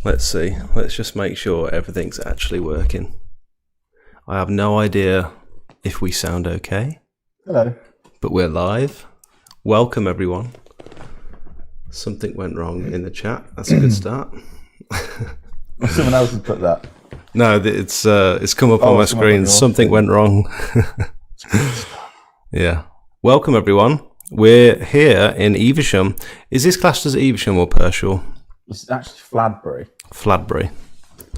Let's see. Let's just make sure everything's actually working. I have no idea if we sound okay. Hello. But we're live. Welcome, everyone. Something went wrong in the chat. That's a good start. Someone else has put that. No, it's come up on my screen. Something went wrong. Yeah. Welcome, everyone. We're here in Evesham. Is this classed as Evesham or Pershore? It's actually Fladbury. Fladbury.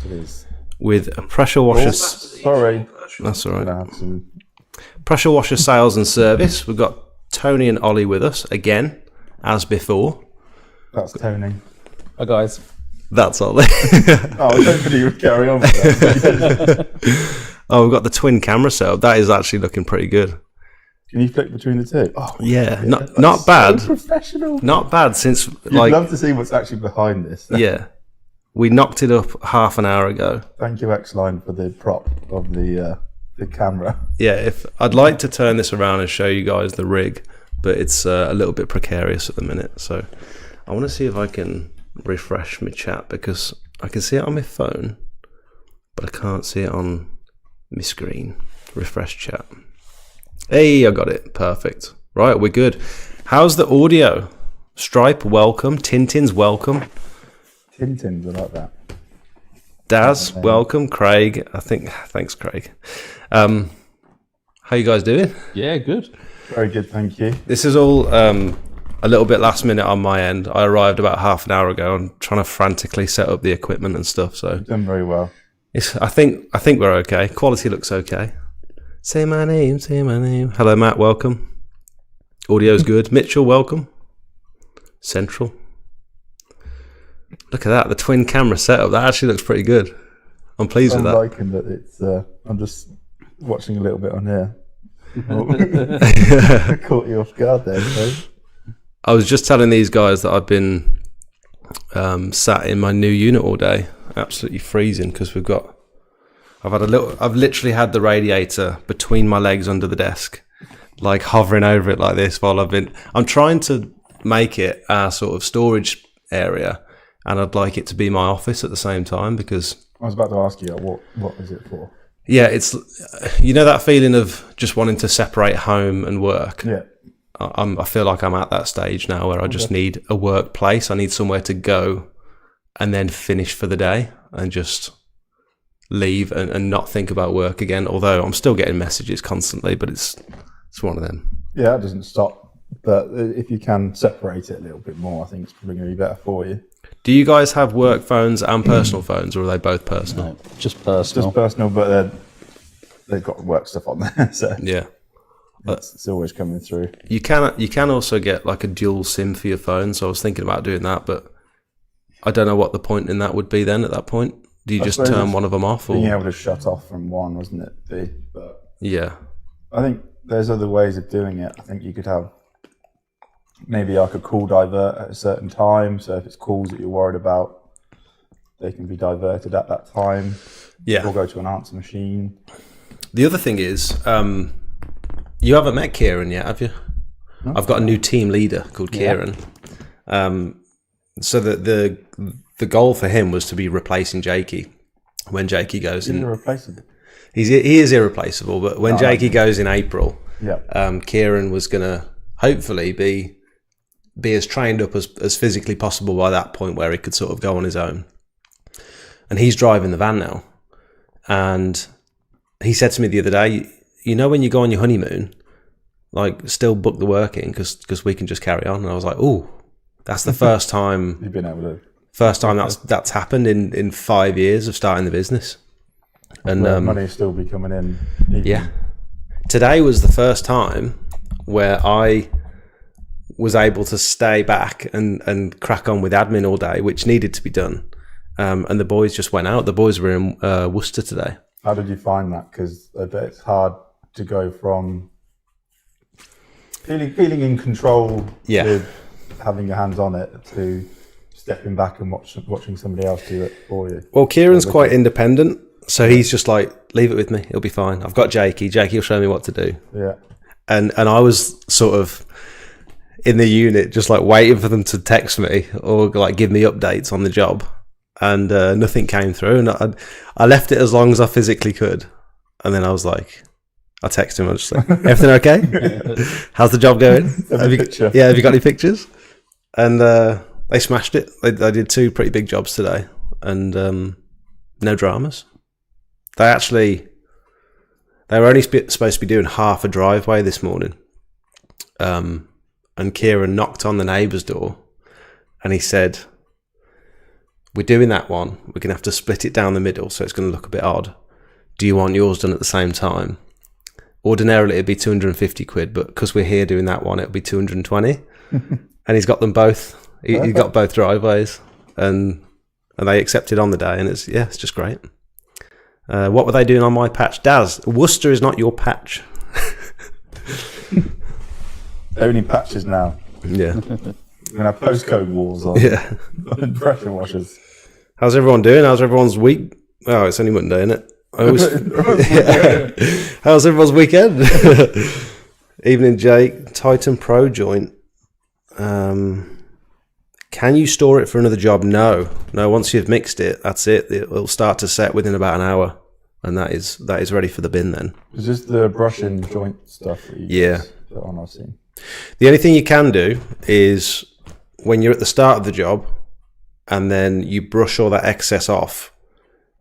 It is. With a pressure washer. Sorry. That's all right. Pressure washer sales and service. We've got Tony and Ollie with us again, as before. That's Tony. Hi, guys. That's Ollie. I was hoping you would carry on with that. Oh, we've got the twin camera setup. That is actually looking pretty good. Can you flick between the two? Oh, yeah, not bad. So professional. Not bad since You'd like. love to see what's actually behind this. Yeah, we knocked it up half an hour ago. Thank you, X-Line, for the prop of the camera. Yeah, if I'd like to turn this around and show you guys the rig, but it's a little bit precarious at the minute. So I want to see if I can refresh my chat because I can see it on my phone, but I can't see it on my screen. Refresh chat. Hey, I got it. Perfect. Right, we're good. How's the audio? Stripe, welcome. Tintin's welcome. Tintin's, I like that. Daz, welcome. Craig, thanks, Craig. How you guys doing? Yeah, good. Very good, thank you. This is all a little bit last minute on my end. I arrived about half an hour ago. I'm trying to frantically set up the equipment and stuff. So You've done very well. I think we're okay. Quality looks okay. Say my name. Hello, Matt. Welcome. Audio's good. Mitchell, welcome. Central. Look at that. The twin camera setup. That actually looks pretty good. I'm pleased with that. I'm liking that it's... I'm just watching a little bit on here. Caught you off guard there, so. I was just telling these guys that I've been sat in my new unit all day. Absolutely freezing because I've literally had the radiator between my legs under the desk, like hovering over it like this while I'm trying to make it our sort of storage area, and I'd like it to be my office at the same time because I was about to ask you, what is it for? Yeah, it's, you know, that feeling of just wanting to separate home and work. Yeah. I feel like I'm at that stage now where I just need a workplace. I need somewhere to go and then finish for the day and just leave and not think about work again. Although I'm still getting messages constantly, but it's one of them. Yeah, it doesn't stop. But if you can separate it a little bit more, I think it's probably going to be better for you. Do you guys have work phones and personal phones, or are they both personal? No, just personal. Just personal, but they've got work stuff on there, so yeah, it's always coming through. You can also get like a dual SIM for your phone. So I was thinking about doing that, but I don't know what the point in that would be. Then at that point, do you just turn one of them off? Or? Being able to shut off from one, wasn't it? But yeah, I think there's other ways of doing it. I think you could have maybe like a call divert at a certain time. So if it's calls that you're worried about, they can be diverted at that time. Yeah. Or go to an answer machine. The other thing is, you haven't met Kieran yet, have you? No. I've got a new team leader called Kieran. So the goal for him was to be replacing Jakey when Jakey goes in. He's irreplaceable. He is irreplaceable, but when Jakey goes in April, Kieran was going to hopefully be as trained up as physically possible by that point where he could sort of go on his own. And he's driving the van now. And he said to me the other day, you know, when you go on your honeymoon, like still book the work in because we can just carry on. And I was like, oh, that's the first time you've been able to. First time that's happened in 5 years of starting the business. And money still be coming in. Yeah. Today was the first time where I was able to stay back and crack on with admin all day, which needed to be done. And the boys just went out. The boys were in Worcester today. How did you find that? Because I bet it's hard to go from feeling in control with having your hands on it to stepping back and watching somebody else do it for you. Well, Kieran's quite independent, so he's just like, leave it with me, it'll be fine. I've got Jakey will show me what to do. Yeah. And I was sort of in the unit just like waiting for them to text me or like give me updates on the job. and nothing came through. And I left it as long as I physically could, and then I was like, I texted him. I was just like, everything okay? How's the job going? Have you got any pictures? And they smashed it. They did 2 pretty big jobs today, and no dramas. They were only supposed to be doing half a driveway this morning. And Kieran knocked on the neighbour's door, and he said, we're doing that one. We're going to have to split it down the middle, so it's going to look a bit odd. Do you want yours done at the same time? Ordinarily, it'd be 250 quid, but because we're here doing that one, it'll be 220. And he's got them both. He got both driveways, and they accepted on the day, and it's just great. What were they doing on my patch? Daz, Worcester is not your patch. Only patches now. Yeah. We're going to have postcode walls on. Yeah. And pressure washers. How's everyone doing? How's everyone's week? Oh, it's only Monday, isn't it? How's everyone's weekend? Evening, Jake. Titan Pro joint. Can you store it for another job? No. Once you've mixed it, that's it. It'll start to set within about an hour, and that is ready for the bin then. Is this the brushing joint stuff that you put on our scene? The only thing you can do is when you're at the start of the job, and then you brush all that excess off.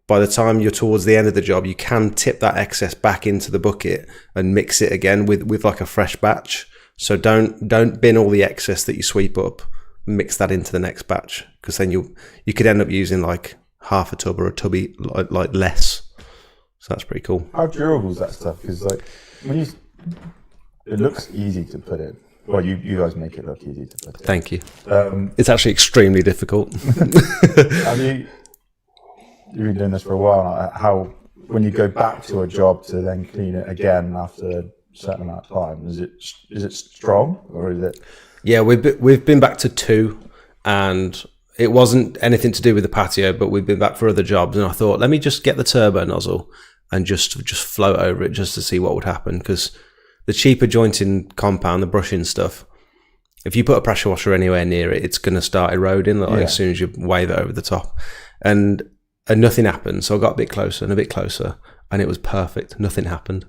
By the time you're towards the end of the job, you can tip that excess back into the bucket and mix it again with like a fresh batch. So don't bin all the excess that you sweep up. Mix that into the next batch, because then you could end up using like half a tub or a tubby like less. So that's pretty cool. How durable is that stuff? Because like when it looks easy to put in. Well, you guys make it look easy to put in. Thank you. It's actually extremely difficult. You've been doing this for a while now. How when you go back to a job to then clean it again after a certain amount of time, is it strong or is it? Yeah, we've been back to 2, and it wasn't anything to do with the patio, but we've been back for other jobs, and I thought, let me just get the turbo nozzle and just float over it just to see what would happen, because the cheaper jointing compound, the brushing stuff, if you put a pressure washer anywhere near it, it's going to start eroding as soon as you wave it over the top, and nothing happened. So I got a bit closer and a bit closer, and it was perfect. Nothing happened.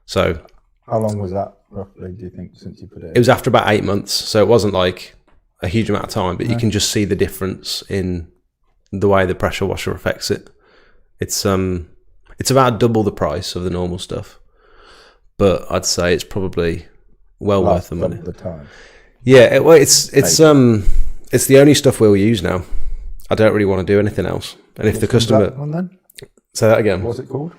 So how long was that roughly, do you think, since you put it in? It was after about 8 months, so it wasn't like a huge amount of time, but you can just see the difference in the way the pressure washer affects it. It's about double the price of the normal stuff, but I'd say it's probably well worth the money. The time. Yeah, it's the only stuff we'll use now. I don't really want to do anything else. And if the customer, that one then? Say that again. What's it called?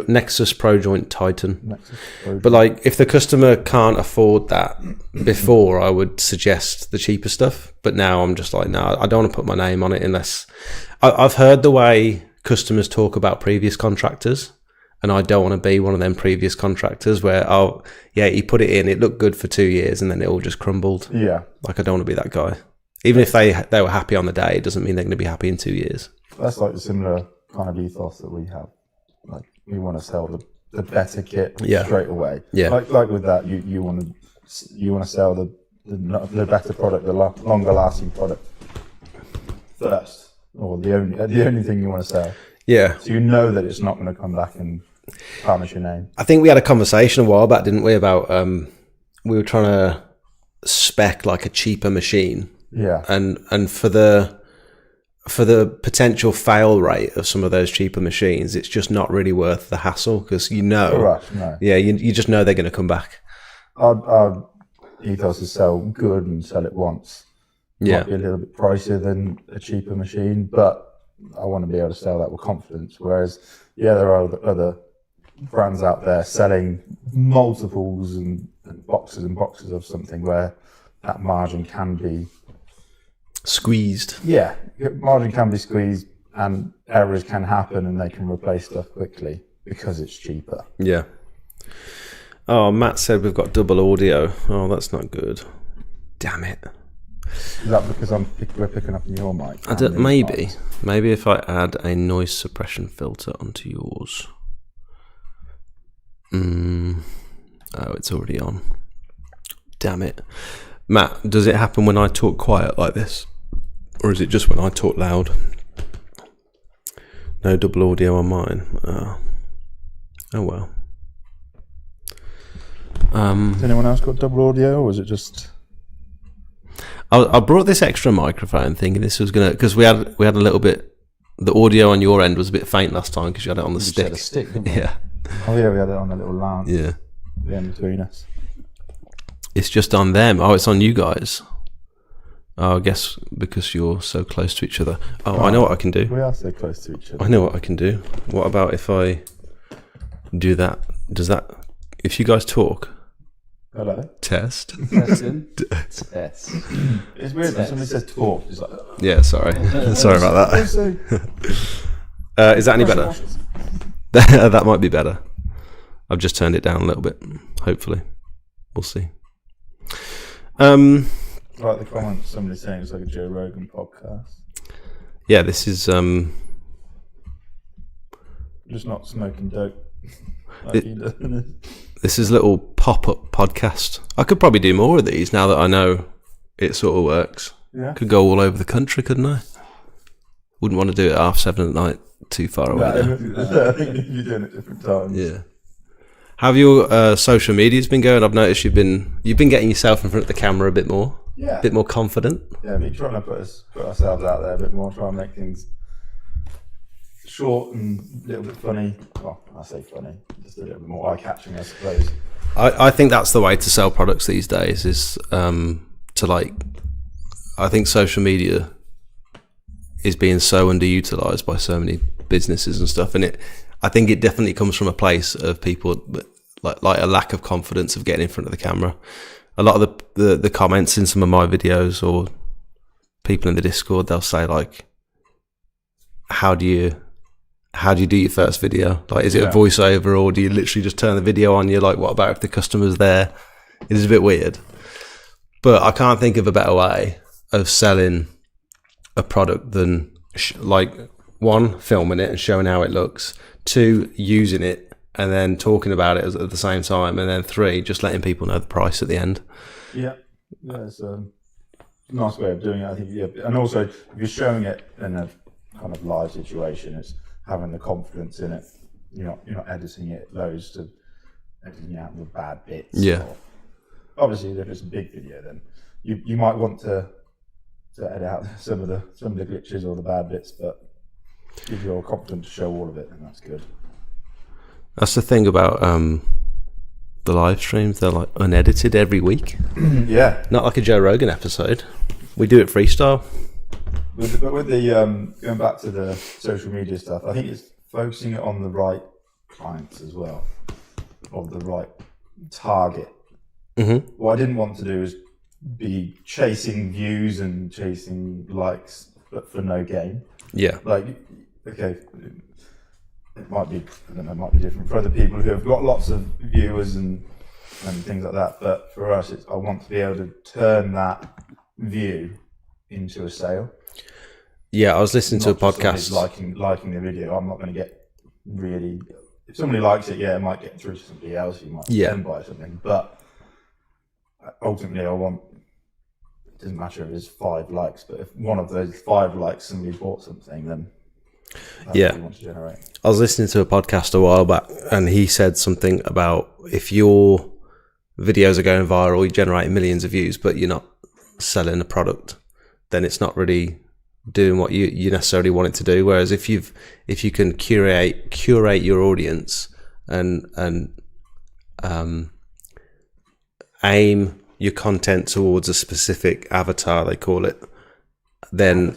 Nexus Pro Joint Titan. But like, if the customer can't afford that, before I would suggest the cheaper stuff. But now I'm just like, no, I don't want to put my name on it unless I've heard the way customers talk about previous contractors, and I don't want to be one of them previous contractors where, oh yeah, he put it in, it looked good for 2 years, and then it all just crumbled. Yeah, like I don't want to be that guy. Even if they were happy on the day, it doesn't mean they're going to be happy in 2 years. That's like the similar kind of ethos that we have. Like, we want to sell the better kit straight away. Yeah. Like with that, you want to sell the better product, the longer lasting product first, or the only thing you want to sell. Yeah. So you know that it's not going to come back and tarnish your name. I think we had a conversation a while back, didn't we, about we were trying to spec like a cheaper machine. Yeah. And for the potential fail rate of some of those cheaper machines, it's just not really worth the hassle, because no. you just know they're going to come back. Our ethos is sell good and sell it once. Might be a little bit pricier than a cheaper machine, but I want to be able to sell that with confidence. Whereas, there are other brands out there selling multiples and boxes and boxes of something where that margin can be squeezed. Yeah, margin can be squeezed, and errors can happen, and they can replace stuff quickly because it's cheaper. Yeah. Oh, Matt said we've got double audio. Oh, that's not good. Damn it. Is that because we're picking up in your mic? Maybe if I add a noise suppression filter onto yours. Oh, it's already on. Damn it. Matt, does it happen when I talk quiet like this? Or is it just when I talk loud? No double audio on mine. Oh well. Has anyone else got double audio, or was it just? I brought this extra microphone thinking this was gonna, because we had a little bit. The audio on your end was a bit faint last time because you had it on the stick. Had a stick, didn't we? Yeah. Oh yeah, we had it on a little lounge. Yeah. In between us. It's just on them. Oh, it's on you guys. Oh, I guess because you're so close to each other. Oh, I know what I can do. We are so close to each other. I know what I can do. What about if I do that? Does that? If you guys talk. Hello. Test. Testing. Test. It's weird when somebody says talk. It's like, Yeah, sorry. Sorry about that. Is that any better? That might be better. I've just turned it down a little bit. Hopefully. We'll see. like the comment somebody saying it's like a Joe Rogan podcast. Yeah, this is just not smoking dope. Like he does. This is a little pop-up podcast. I could probably do more of these now that I know it sort of works. Yeah. Could go all over the country, couldn't I? Wouldn't want to do it at 7:30 at night. Too far away. I think you're doing it different times. Yeah. How have your social medias been going? I've noticed you've been getting yourself in front of the camera a bit more. Yeah. A bit more confident. Yeah, me trying to put ourselves out there a bit more, try and make things short and a little bit funny. Well, I say funny, just a little bit more eye-catching, I suppose. I think that's the way to sell products these days, is to like, I think social media is being so underutilized by so many businesses and stuff, and I think it definitely comes from a place of people like a lack of confidence of getting in front of the camera. A lot of the comments in some of my videos, or people in the Discord, they'll say like, how do you do your first video? Like, is it a voiceover, or do you literally just turn the video on? You're like, what about if the customer's there? It is a bit weird, but I can't think of a better way of selling a product than like, one, filming it and showing how it looks, two, using it and then talking about it at the same time, and then three, just letting people know the price at the end. Yeah, it's a nice way of doing it, I think. Yeah, and also if you're showing it in a kind of live situation, it's having the confidence in it. You're not editing it loads to editing out the bad bits. Yeah. Obviously, if it's a big video, then you might want to edit out some of the glitches or the bad bits, but if you're confident to show all of it, then that's good. That's the thing about the live streams; they're like unedited every week. Yeah, not like a Joe Rogan episode. We do it freestyle. But with the going back to the social media stuff, I think it's focusing it on the right clients as well, or the right target. Mm-hmm. What I didn't want to do is be chasing views and chasing likes, but for no gain. Yeah. Like, okay, it might be, I don't know, it might be different for other people who have got lots of viewers and things like that. But for us, I want to be able to turn that view into a sale. Yeah, I was listening to a podcast. Liking the video, I'm not going to get really. If somebody likes it, it might get through to somebody else who might then buy something. But ultimately, it doesn't matter if it's 5 likes, but if one of those 5 likes somebody bought something, then that's what you want to generate. I was listening to a podcast a while back, and he said something about if your videos are going viral, you generate millions of views, but you're not selling a product, then it's not really doing what you necessarily want it to do. Whereas if you can curate your audience and aim your content towards a specific avatar, they call it, then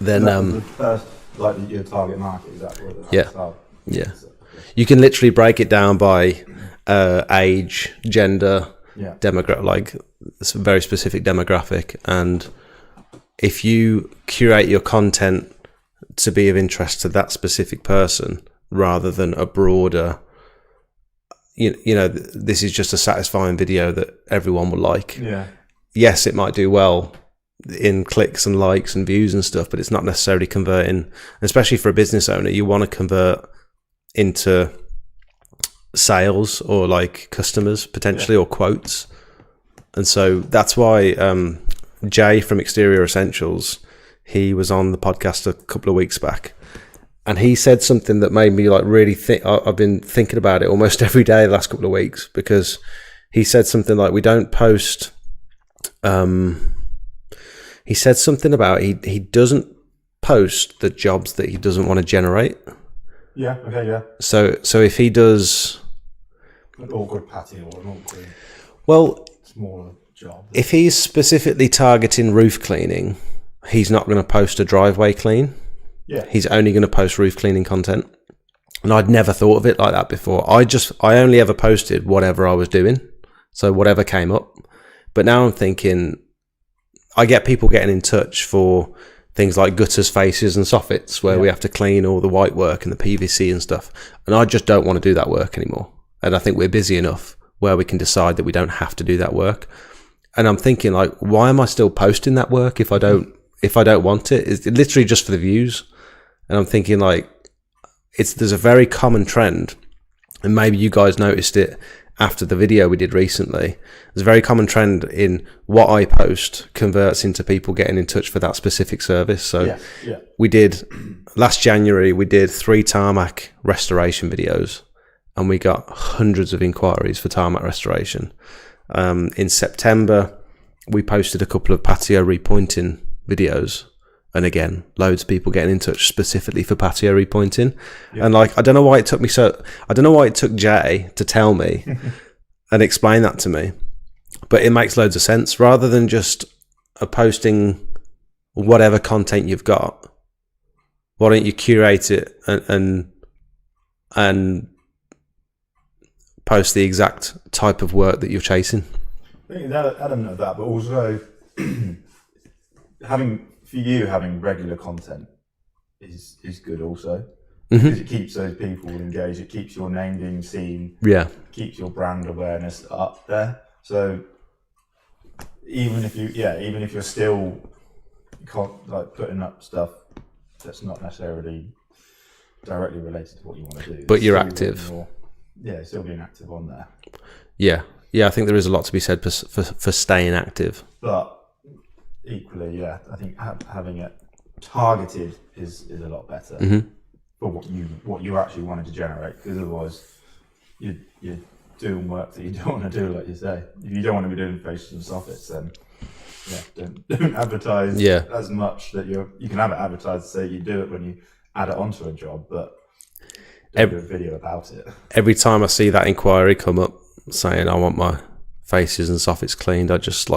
then the first, like your target market, is that what you can literally break it down by age, gender, demographic, like it's a very specific demographic, and if you curate your content to be of interest to that specific person rather than a broader, you know, this is just a satisfying video that everyone will like. Yeah. Yes, it might do well in clicks and likes and views and stuff, but it's not necessarily converting. Especially for a business owner, you want to convert into sales or like customers potentially, or quotes. And so that's why Jay from Exterior Essentials, He was on the podcast a couple of weeks back, and he said something that made me like really think. I've been thinking about it almost every day the last couple of weeks, because he said something like, we don't post. He said something about he doesn't post the jobs that he doesn't want to generate. Yeah. Okay. Yeah. So if he does an awkward patio or an awkward smaller job, if he's specifically targeting roof cleaning, he's not going to post a driveway clean. Yeah. He's only going to post roof cleaning content. And I'd never thought of it like that before. I only ever posted whatever I was doing. So whatever came up. But now I'm thinking, I get people getting in touch for things like gutters, faces and soffits, where we have to clean all the white work and the PVC and stuff. And I just don't want to do that work anymore. And I think we're busy enough where we can decide that we don't have to do that work. And I'm thinking, like, why am I still posting that work if I don't want it? It's literally just for the views. And I'm thinking, like, there's a very common trend, and maybe you guys noticed it after the video we did recently. There's a very common trend in what I post converts into people getting in touch for that specific service. So we did, last January, we did 3 tarmac restoration videos, and we got hundreds of inquiries for tarmac restoration. In September, we posted a couple of patio repointing videos. And again, loads of people getting in touch specifically for patio repointing. Yeah. And like, I don't know why it took Jay to tell me and explain that to me, but it makes loads of sense. Rather than just posting whatever content you've got, why don't you curate it and post the exact type of work that you're chasing? I think that element of that, but also having regular content is good also, because it keeps those people engaged. It keeps your name being seen. Yeah, keeps your brand awareness up there. So even if you're still like putting up stuff that's not necessarily directly related to what you want to do, but you're active. Still being active on there. Yeah, I think there is a lot to be said for staying active. But equally, I think having it targeted is a lot better for what you actually wanted to generate, because otherwise you're doing work that you don't want to do, like you say. If you don't want to be doing faces and soffits, then don't advertise as much that you can have it advertised to say you do it when you add it onto a job, but do a video about it. Every time I see that inquiry come up saying I want my faces and soffits cleaned, I just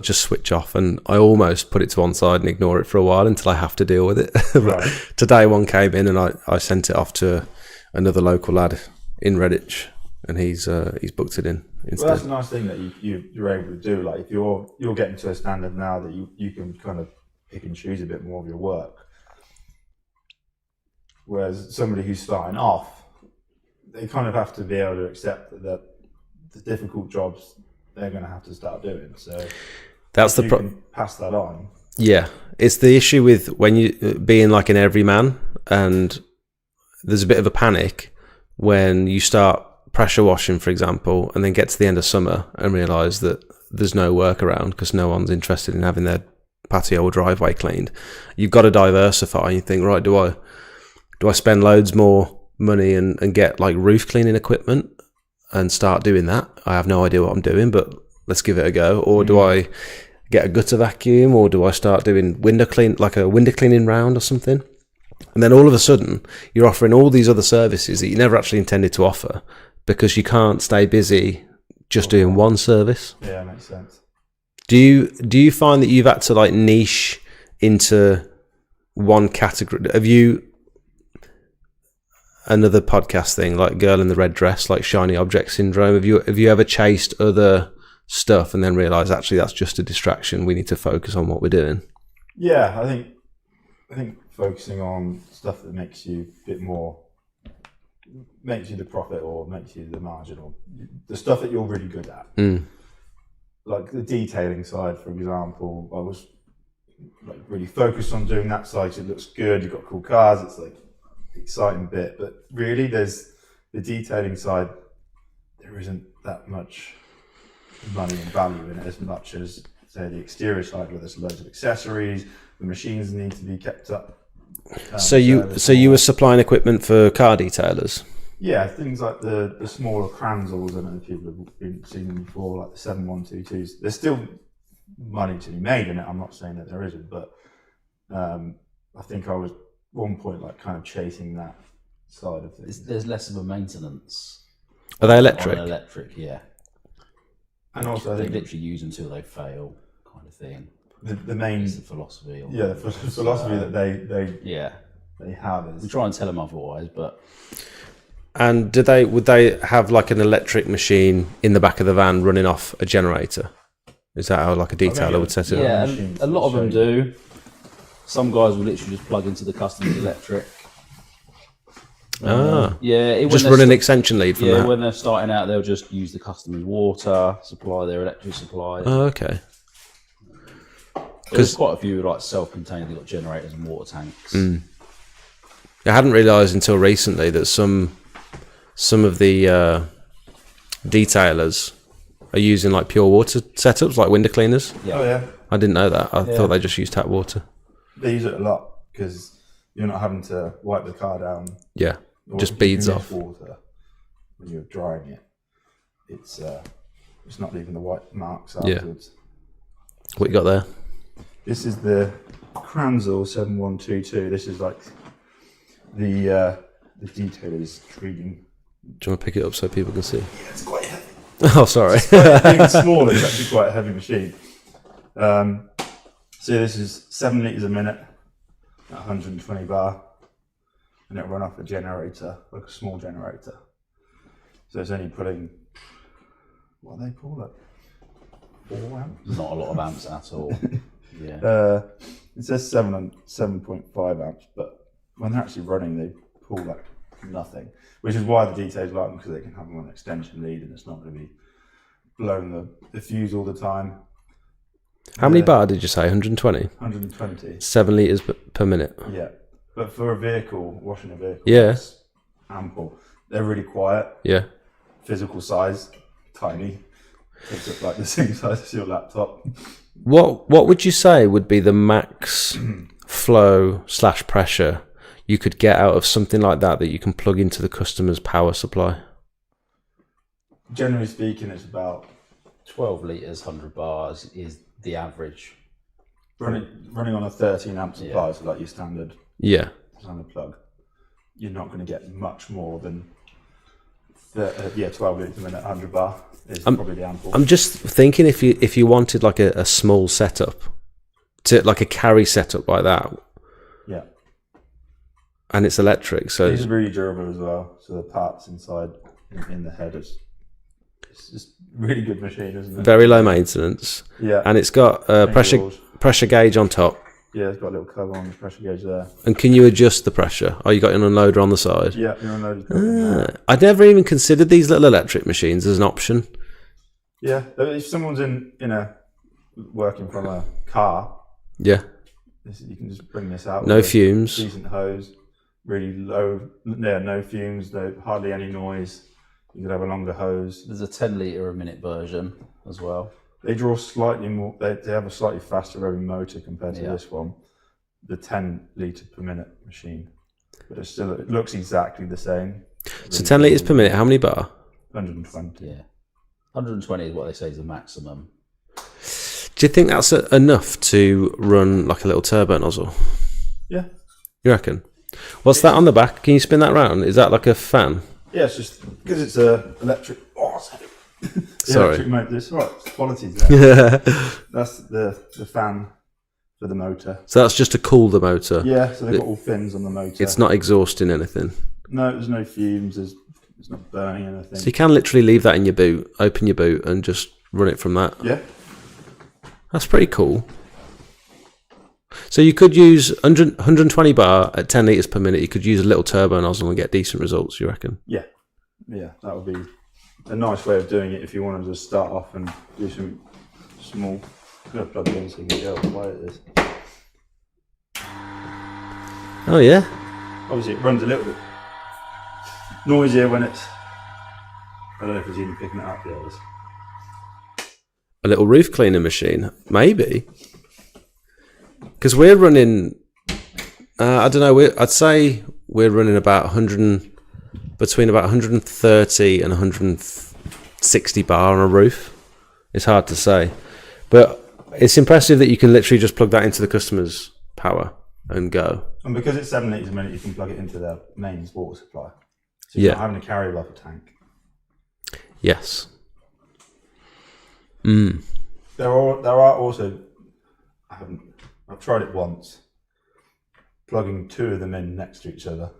just switch off, and I almost put it to one side and ignore it for a while until I have to deal with it. Right. Today one came in and I sent it off to another local lad in Redditch, and he's booked it in instead. Well, that's a nice thing that you're able to do. Like, if you're getting to a standard now that you can kind of pick and choose a bit more of your work, whereas somebody who's starting off, they kind of have to be able to accept that the difficult jobs they're going to have to start doing. So that's the problem. Pass that on. Yeah, it's the issue with when you being like an everyman, and there's a bit of a panic when you start pressure washing, for example, and then get to the end of summer and realise that there's no work around because no one's interested in having their patio or driveway cleaned. You've got to diversify. And you think, right, do I spend loads more money and get like roof cleaning equipment and start doing that? I have no idea what I'm doing, but let's give it a go. Or do I get a gutter vacuum, or do I start doing window cleaning round or something? And then all of a sudden you're offering all these other services that you never actually intended to offer, because you can't stay busy just doing one service. Yeah, makes sense. Do you find that you've had to like niche into one category? Have you, another podcast thing like girl in the red dress, like shiny object syndrome, have you ever chased other stuff and then realised actually that's just a distraction, we need to focus on what we're doing? Yeah, I think focusing on stuff that makes you a bit more, makes you the profit or makes you the margin, or the stuff that you're really good at. Like the detailing side, for example, I was like really focused on doing that side. It looks good, you've got cool cars, it's like exciting bit, but really there's the detailing side, there isn't that much money and value in it as much as, say, the exterior side, where there's loads of accessories, the machines need to be kept up. So you were supplying equipment for car detailers? Yeah, things like the smaller Kranzels. I don't know if people have seen them before, like the 7122s. There's still money to be made in it. I'm not saying that there isn't, but I think I was at one point like kind of chasing that side of things. There's less of a maintenance. Are they electric? On electric, yeah. And also, they literally use them until they fail, kind of thing. The main the philosophy. The philosophy that they have is. We try and tell them otherwise, but. And would they have like an electric machine in the back of the van running off a generator? Is that how like a detailer would set it up? Yeah, a lot of them do. Some guys will literally just plug into the customer's electric. Yeah, just run an extension lead from that. Yeah, when they're starting out, they'll just use the customer's water, supply their electric supply. Oh, okay. There's quite a few like self-contained. They've got generators and water tanks. I hadn't realised until recently that some of the detailers are using like pure water setups, like window cleaners. Yeah. Oh yeah. I didn't know that. I thought they just used tap water. They use it a lot because you're not having to wipe the car down. Yeah, just beads off. Water when you're drying it. It's not leaving the white marks afterwards. Yeah. What you got there? This is the Kranzel 7122. This is like the detailer's treating. Do you want to pick it up so people can see? Yeah, it's quite heavy. Oh, sorry. It's small. It's actually quite a heavy machine. So this is 7 litres a minute at 120 bar, and it'll run off a generator, like a small generator. So it's only putting, what do they call it? 4 amps? Not a lot of amps at all. Yeah. It says 7.5 amps, but when they're actually running, they pull like nothing, which is why the detailers like them, because they can have them on extension lead and it's not going to be blowing the fuse all the time. How many bar did you say? 120? 120. 7 litres per minute. Yeah. But for a vehicle, washing a vehicle, yeah, it's ample. They're really quiet. Yeah. Physical size, tiny. Takes up like the same size as your laptop. What would you say would be the max flow / pressure you could get out of something like that you can plug into the customer's power supply? Generally speaking, it's about 12 litres, 100 bars is the average. Running on a 13 amp supply, so like your standard plug, you're not going to get much more than 12 litres a minute, 100 bar is probably the ample. I'm just thinking if you wanted like a small setup, to like a carry setup like that. Yeah. And it's electric, so it's really durable as well. So the parts inside in the head it's just really good machine, isn't it? Very low maintenance. Yeah. And it's got a pressure gauge on top. Yeah, it's got a little cover on the pressure gauge there. And can you adjust the pressure? Oh, you got an unloader on the side? Yeah, your unloader. I'd never even considered these little electric machines as an option. Yeah, if someone's working from a car, you can just bring this out. No fumes. Decent hose, really low. Yeah, no fumes, hardly any noise. You could have a longer hose. There's a 10 litre a minute version as well. They draw slightly more. They have a slightly faster revving motor compared to this one, the 10 litre per minute machine. But it looks exactly the same. So 10 litres per minute. How many bar? 120. Yeah, 120 is what they say is the maximum. Do you think that's enough to run like a little turbo nozzle? Yeah. You reckon? What's that on the back? Can you spin that round? Is that like a fan? Yeah, it's just because it's a electric. Sorry. Electric motor. It's all right. It's quality there. That's the fan for the motor. So that's just to cool the motor. Yeah. So they've got all fins on the motor. It's not exhausting anything. No, there's no fumes. It's not burning anything. So you can literally leave that in your boot, open your boot, and just run it from that. Yeah. That's pretty cool. So you could use 120 bar at 10 litres per minute. You could use a little turbo nozzle and get decent results, you reckon? Yeah. Yeah, that would be a nice way of doing it if you want to just start off and do some small. I'm going to plug it in so you can get how quiet it is. Oh, yeah? Obviously, it runs a little bit noisier when it's. I don't know if it's even picking it up yet. A little roof cleaner machine? Maybe. Because we're running, I don't know, I'd say we're running about between about 130 and 160 bar on a roof. It's hard to say. But it's impressive that you can literally just plug that into the customer's power and go. And because it's 7 litres a minute, you can plug it into their mains water supply. So you're not having to carry like a tank. Yes. There are also, I've tried it once, plugging 2 of them in next to each other.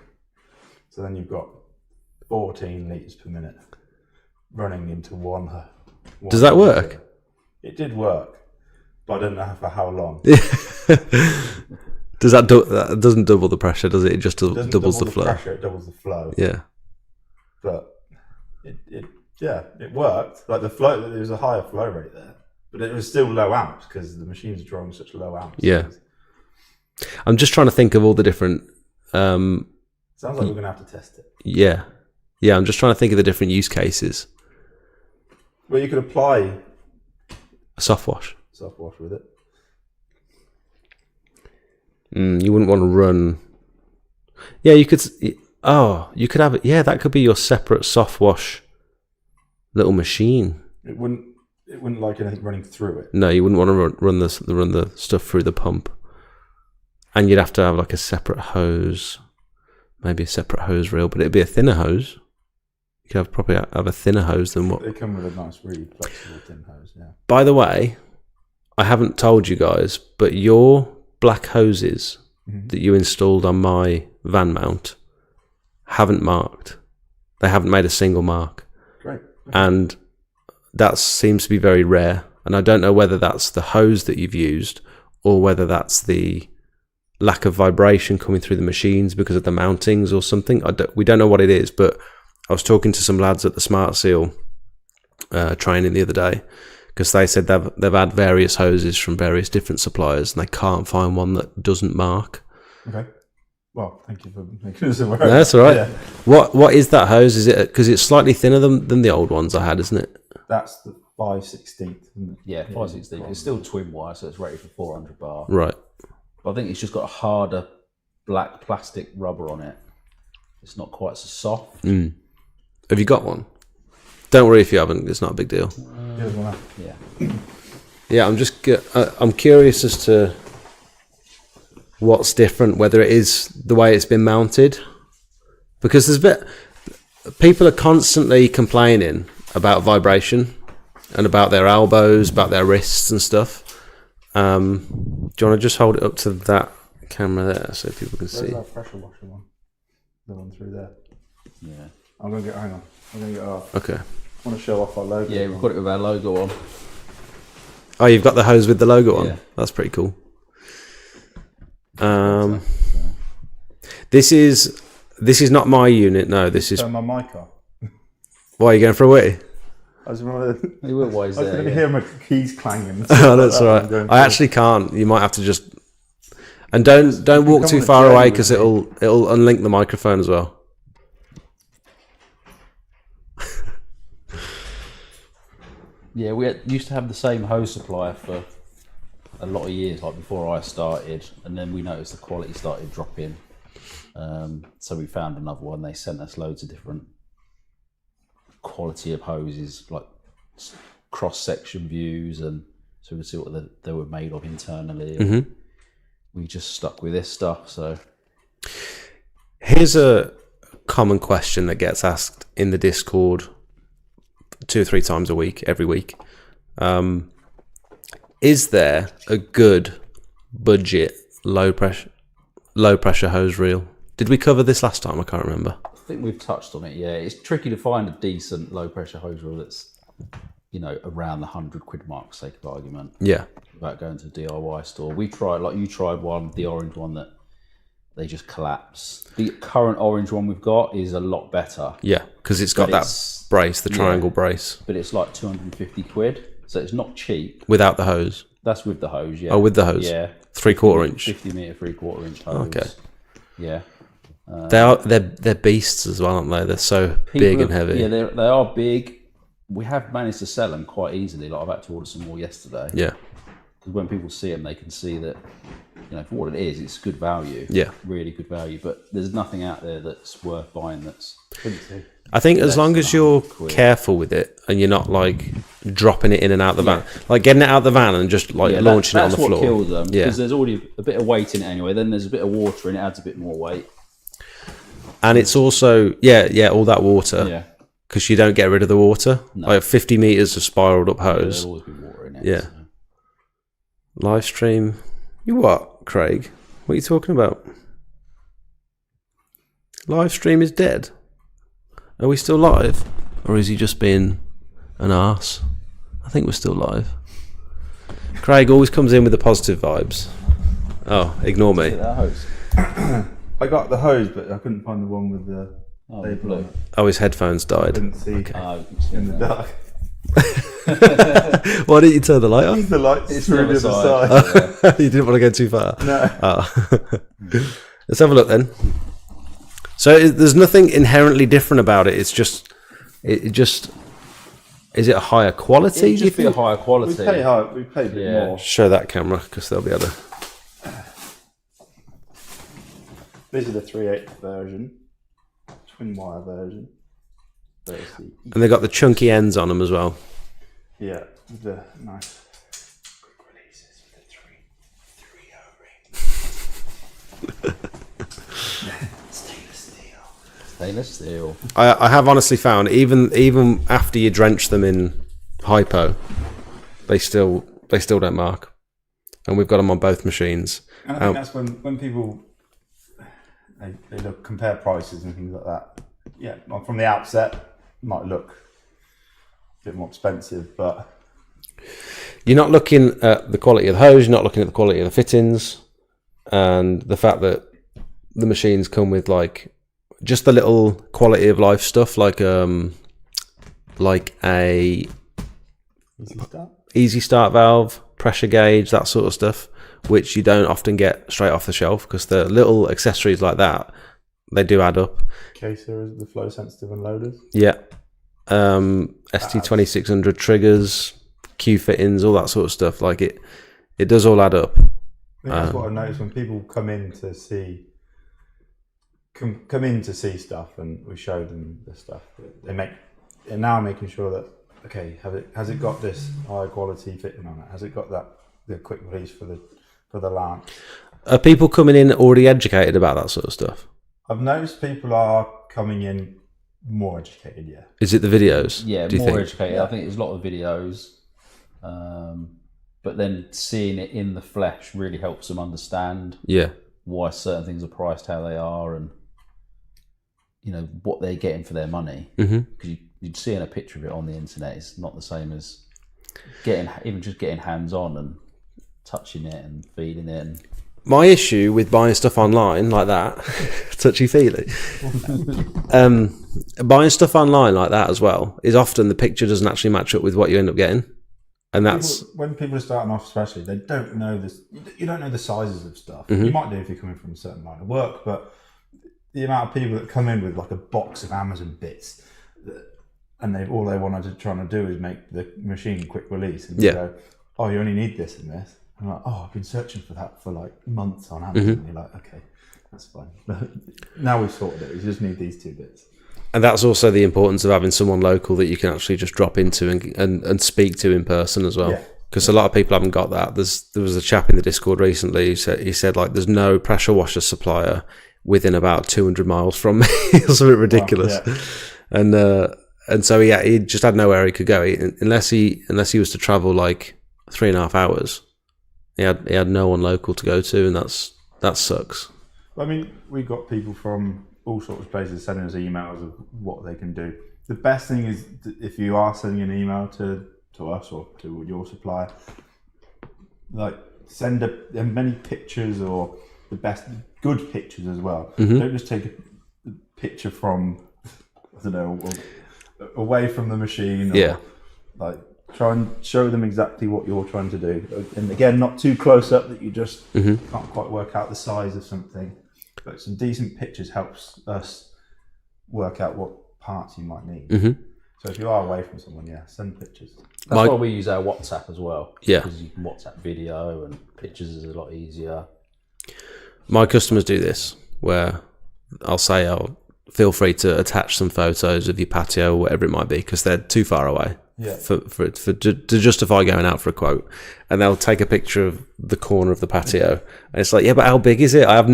So then you've got 14 litres per minute running into one. Does that work? It did work, but I don't know for how long. Does that doesn't double the pressure, does it? It just doubles the flow. Pressure, it doubles the flow. Yeah. But it worked. Like the flow, there was a higher flow rate there, but it was still low amps because the machines are drawing such low amps. Yeah. I'm just trying to think of all the different. Sounds like we're gonna have to test it. Yeah. Yeah, I'm just trying to think of the different use cases. Well, you could apply a soft wash with it. You wouldn't want to run. Yeah, you could. You could have it. Yeah, that could be your separate soft wash little machine. It wouldn't like anything running through it. No, you wouldn't want to run the stuff through the pump, and you'd have to have like a separate hose, maybe a separate hose reel, but it'd be a thinner hose. You could probably have a thinner hose than what. They come with a nice, really flexible thin hose. Yeah. By the way, I haven't told you guys, but your black hoses that you installed on my van mount haven't marked. They haven't made a single mark. Great. And that seems to be very rare. And I don't know whether that's the hose that you've used or whether that's the lack of vibration coming through the machines because of the mountings or something. We don't know what it is, but I was talking to some lads at the Smart Seal training the other day, because they said they've had various hoses from various different suppliers and they can't find one that doesn't mark. Okay. Well, thank you for making us aware. No, that's all right. Yeah. What is that hose? Is it because it's slightly thinner than the old ones I had, isn't it? That's the 5/16. Yeah, 5/16. It's still twin wire, so it's rated for 400 bar. Right. But I think it's just got a harder black plastic rubber on it. It's not quite so soft. Have you got one? Don't worry if you haven't. It's not a big deal. Yeah. Yeah, I'm curious as to what's different, whether it is the way it's been mounted, because people are constantly complaining about vibration and about their elbows, about their wrists and stuff. Do you want to just hold it up to that camera there so people can see? Where's that pressure washer one? The one through there. Yeah. I'm going to get it off. Okay. I want to show off our logo. Yeah, we've got it with our logo on. Oh, you've got the hose with the logo on? Yeah. That's pretty cool. This is not my unit. No, this is. Turn my mic off. Why are you going for a wee? I was going to hear my keys clanging. Oh, that's all right. I actually can't. You might have to just. And don't walk too far away because it'll unlink the microphone as well. Yeah, we used to have the same hose supplier for a lot of years, like before I started, and then we noticed the quality started dropping. So we found another one. They sent us loads of different quality of hoses, like cross-section views, and so we could see what they were made of internally. We just stuck with this stuff. So here's a common question that gets asked in the Discord 2 or 3 times a week, every week. Is there a good budget low pressure hose reel? Did we cover this last time? I can't remember. I think we've touched on it. Yeah, it's tricky to find a decent low pressure hose reel that's, around the £100 mark, for sake of argument. Yeah. Without going to a DIY store. We tried, like you tried one, the orange one that they just collapse. The current orange one we've got is a lot better. Yeah, because it's got that brace, the triangle brace. But it's like £250, so it's not cheap. Without the hose? That's with the hose, yeah. Oh, with the hose? Yeah. 3/4 inch? 50 metre, 3/4 inch hose. Okay. Yeah. They're beasts as well, aren't they? They're so big and heavy. Yeah, they are big. We have managed to sell them quite easily. Like I've had to order some more yesterday. Yeah. Because when people see them, they can see that for what it is, it's good value. Yeah. Really good value. But there's nothing out there that's worth buying that's... I think as long as you're careful with it and you're not like dropping it in and out the van, like getting it out the van and just like launching it on the floor. That's what kills them, because there's already a bit of weight in it anyway. Then there's a bit of water and it adds a bit more weight. And it's also, all that water, because you don't get rid of the water. No. Like 50 meters of spiraled up hose. There'll always be water in it. Yeah. So. Live stream. You what, Craig? What are you talking about? Live stream is dead. Are we still live? Or is he just being an arse? I think we're still live. Craig always comes in with the positive vibes. Oh, ignore me. I got the hose, but I couldn't find the one with the label on it. Oh, his headphones died. I couldn't see in the dark. Why didn't you turn the light on? The light's through the other side. You didn't want to go too far? No. Oh. Let's have a look then. So there's nothing inherently different about it. It's just, is it a higher quality? It should be a higher quality. We pay a bit more. Show that camera because they'll be able to. This is the 3/8 version, twin wire version. And they got the chunky ends on them as well. Yeah, the nice quick releases with the 3 O-ring. Stainless steel. I have honestly found even after you drench them in hypo, they still don't mark, and we've got them on both machines. And I think that's when people they look, compare prices and things like that. Yeah, from the outset, it might look a bit more expensive, but you're not looking at the quality of the hose. You're not looking at the quality of the fittings, and the fact that the machines come with like. Just the little quality of life stuff, like a easy start valve, pressure gauge, that sort of stuff, which you don't often get straight off the shelf because the little accessories like that, they do add up. Caser is the flow sensitive unloaders. Yeah, ST2600 triggers, Q fittings, all that sort of stuff. Like it does all add up. That's what I noticed when people come in to see stuff, and we show them the stuff. They're now making sure that has it got this high quality fitting on it? Has it got the quick release for the lamp? Are people coming in already educated about that sort of stuff? I've noticed people are coming in more educated. Yeah. Is it the videos? Yeah, more educated. Yeah. I think there's a lot of videos, but then seeing it in the flesh really helps them understand. Yeah. Why certain things are priced how they are, and what they're getting for their money, because you'd see in a picture of it on the internet. It's not the same as getting hands on and touching it and feeling it. And my issue with buying stuff online like that, touchy feely, buying stuff online like that as well is often the picture doesn't actually match up with what you end up getting, and that's when people are starting off, especially they don't know this. You don't know the sizes of stuff. You might do if you're coming from a certain line of work, but the amount of people that come in with like a box of Amazon bits, and all they wanted to try to do is make the machine quick release, and you go, "Oh, you only need this and this." And I'm like, "Oh, I've been searching for that for like months on Amazon." And you're like, "Okay, that's fine." But now we've sorted it. We just need these 2 bits. And that's also the importance of having someone local that you can actually just drop into and speak to in person as well. Because a lot of people haven't got that. There was a chap in the Discord recently who said like, "There's no pressure washer supplier within about 200 miles from me," or something ridiculous. Wow, and so he just had nowhere he could go unless he was to travel like 3.5 hours. He had no one local to go to, and that sucks. I mean, we got people from all sorts of places sending us emails of what they can do. The best thing is if you are sending an email to us or to your supplier, like send as many pictures or the best good pictures as well. Don't just take a picture from away from the machine. Or, like try and show them exactly what you're trying to do. And again, not too close up that you just can't quite work out the size of something. But some decent pictures helps us work out what parts you might need. So if you are away from someone, send pictures. That's why we use our WhatsApp as well. Yeah. Because you can WhatsApp video and pictures is a lot easier. My customers do this, where I'll say, "Oh, feel free to attach some photos of your patio or whatever it might be," because they're too far away to justify going out for a quote. And they'll take a picture of the corner of the patio, and it's like, yeah, but how big is it? I've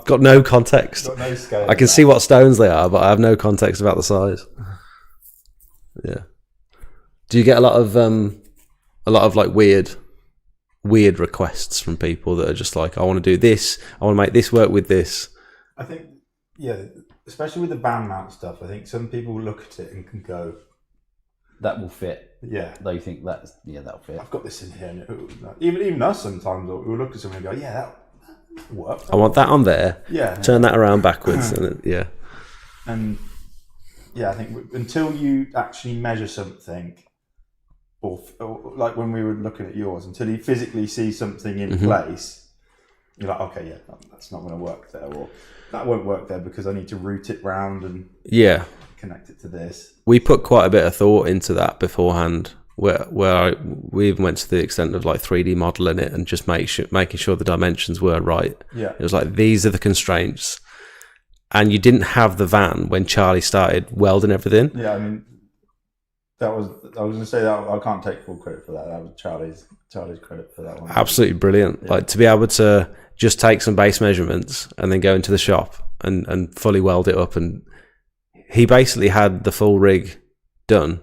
got no context. Got no scale. I can see what stones they are, but I have no context about the size. Yeah. Do you get a lot of like weird requests from people that are just like, I want to do this, I want to make this work with this? I think, especially with the van mount stuff, I think some people look at it and can go, that will fit. Yeah. They think that'll fit. I've got this in here. And even us sometimes, we'll look at something and go, yeah, that works. I want that on there. Yeah. Turn that around backwards. And I think until you actually measure something, or like when we were looking at yours, until you physically see something in place, you're like, okay, yeah, that's not going to work there, or that won't work there because I need to route it round and connect it to this. We put quite a bit of thought into that beforehand, where we even went to the extent of like 3D modeling it and just making sure the dimensions were right. Yeah, it was like, these are the constraints, and you didn't have the van when Charlie started welding everything. Yeah, I mean, I was going to say that I can't take full credit for that. That was Charlie's credit for that one. Absolutely brilliant. Yeah. Like, to be able to just take some base measurements and then go into the shop and fully weld it up. And he basically had the full rig done,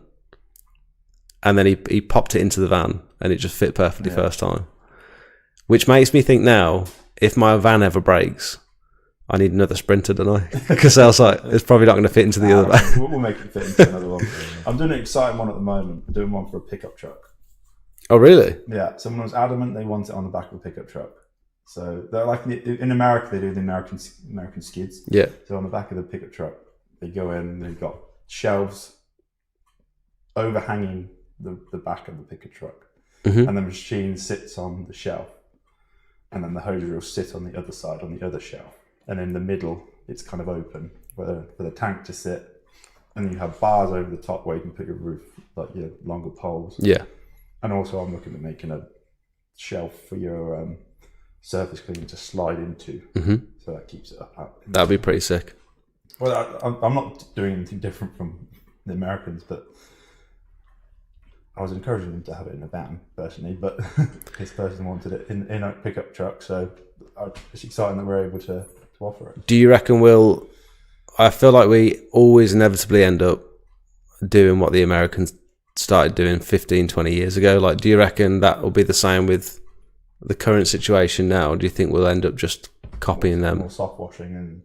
and then he popped it into the van and it just fit perfectly first time. Which makes me think now, if my van ever breaks, I need another Sprinter, don't I? Because I was like, it's probably not going to fit into the other van. We'll make it fit into another one. I'm doing an exciting one at the moment. I'm doing one for a pickup truck. Oh, really? Yeah. Someone was adamant they want it on the back of a pickup truck. So they're like, in America, they do the American skids. Yeah. So on the back of the pickup truck, they go in and they've got shelves overhanging the back of the pickup truck. And the machine sits on the shelf. And then the hose reel sits on the other side, on the other shelf. And in the middle, it's kind of open for the tank to sit. And then you have bars over the top where you can put your roof, like your longer poles. Yeah. And also I'm looking at making a shelf for your surface cleaner to slide into. So that keeps it up. That'd be pretty sick. Well, I'm not doing anything different from the Americans, but I was encouraging them to have it in a van, personally. But this person wanted it in a pickup truck. So it's exciting that we're able to offer it. Do you reckon I feel like we always inevitably end up doing what the Americans started doing 15, 20 years ago. Like, do you reckon that will be the same with the current situation now? Or do you think we'll end up just copying them? More soft washing and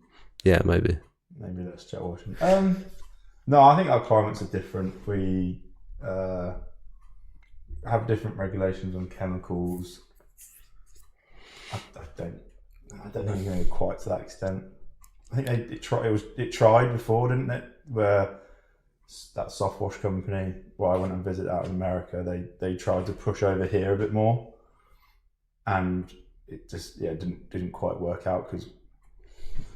maybe less jet washing. No, I think our climates are different. We have different regulations on chemicals. I don't think you go quite to that extent. I think it tried before, didn't it? Where that soft wash company, I went and visited out in America, they tried to push over here a bit more, and it just didn't quite work out because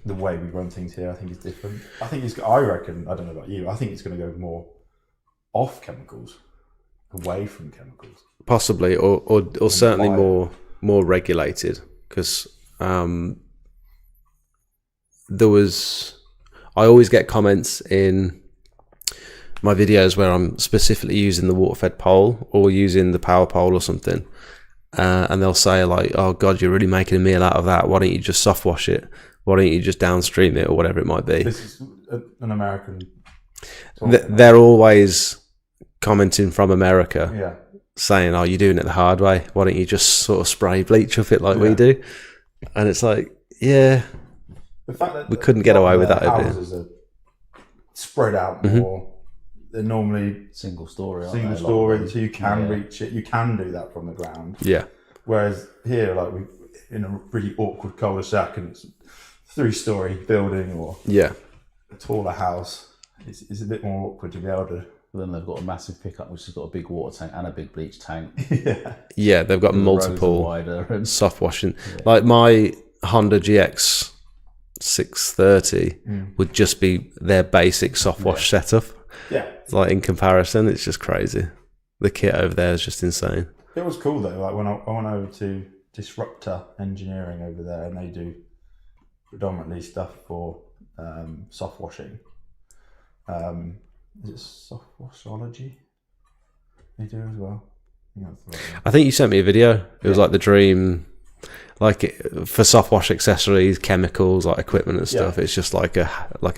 the way we run things here, I think, is different. I reckon, I don't know about you, I think it's going to go more off chemicals, away from chemicals. Possibly, or certainly more regulated, because I always get comments in my videos where I'm specifically using the water-fed pole or using the power pole or something, and they'll say like, "Oh God, you're really making a meal out of that. Why don't you just soft wash it? Why don't you just downstream it or whatever it might be?" This is an American. They're always commenting from America, saying, "Oh, you're doing it the hard way. Why don't you just sort of spray bleach off it like we do?" And it's like, the fact that we couldn't get away with that over here. Houses are spread out more. They're normally single story, so you can reach it. You can do that from the ground. Yeah. Whereas here, like we in a really awkward cul-de-sac, and it's a 3-story building or a taller house. It's a bit more awkward to be able to. Then they've got a massive pickup which has got a big water tank and a big bleach tank. Yeah, they've got multiple soft washing. Like my Honda GX 630 would just be their basic soft wash setup. Yeah. Like in comparison, it's just crazy. The kit over there is just insane. It was cool though. Like when I went over to Disruptor Engineering over there, and they do predominantly stuff for soft washing. Is it soft washology? They do as well. I think you sent me a video. It was like the dream, for soft wash accessories, chemicals, like equipment and stuff. It's just like a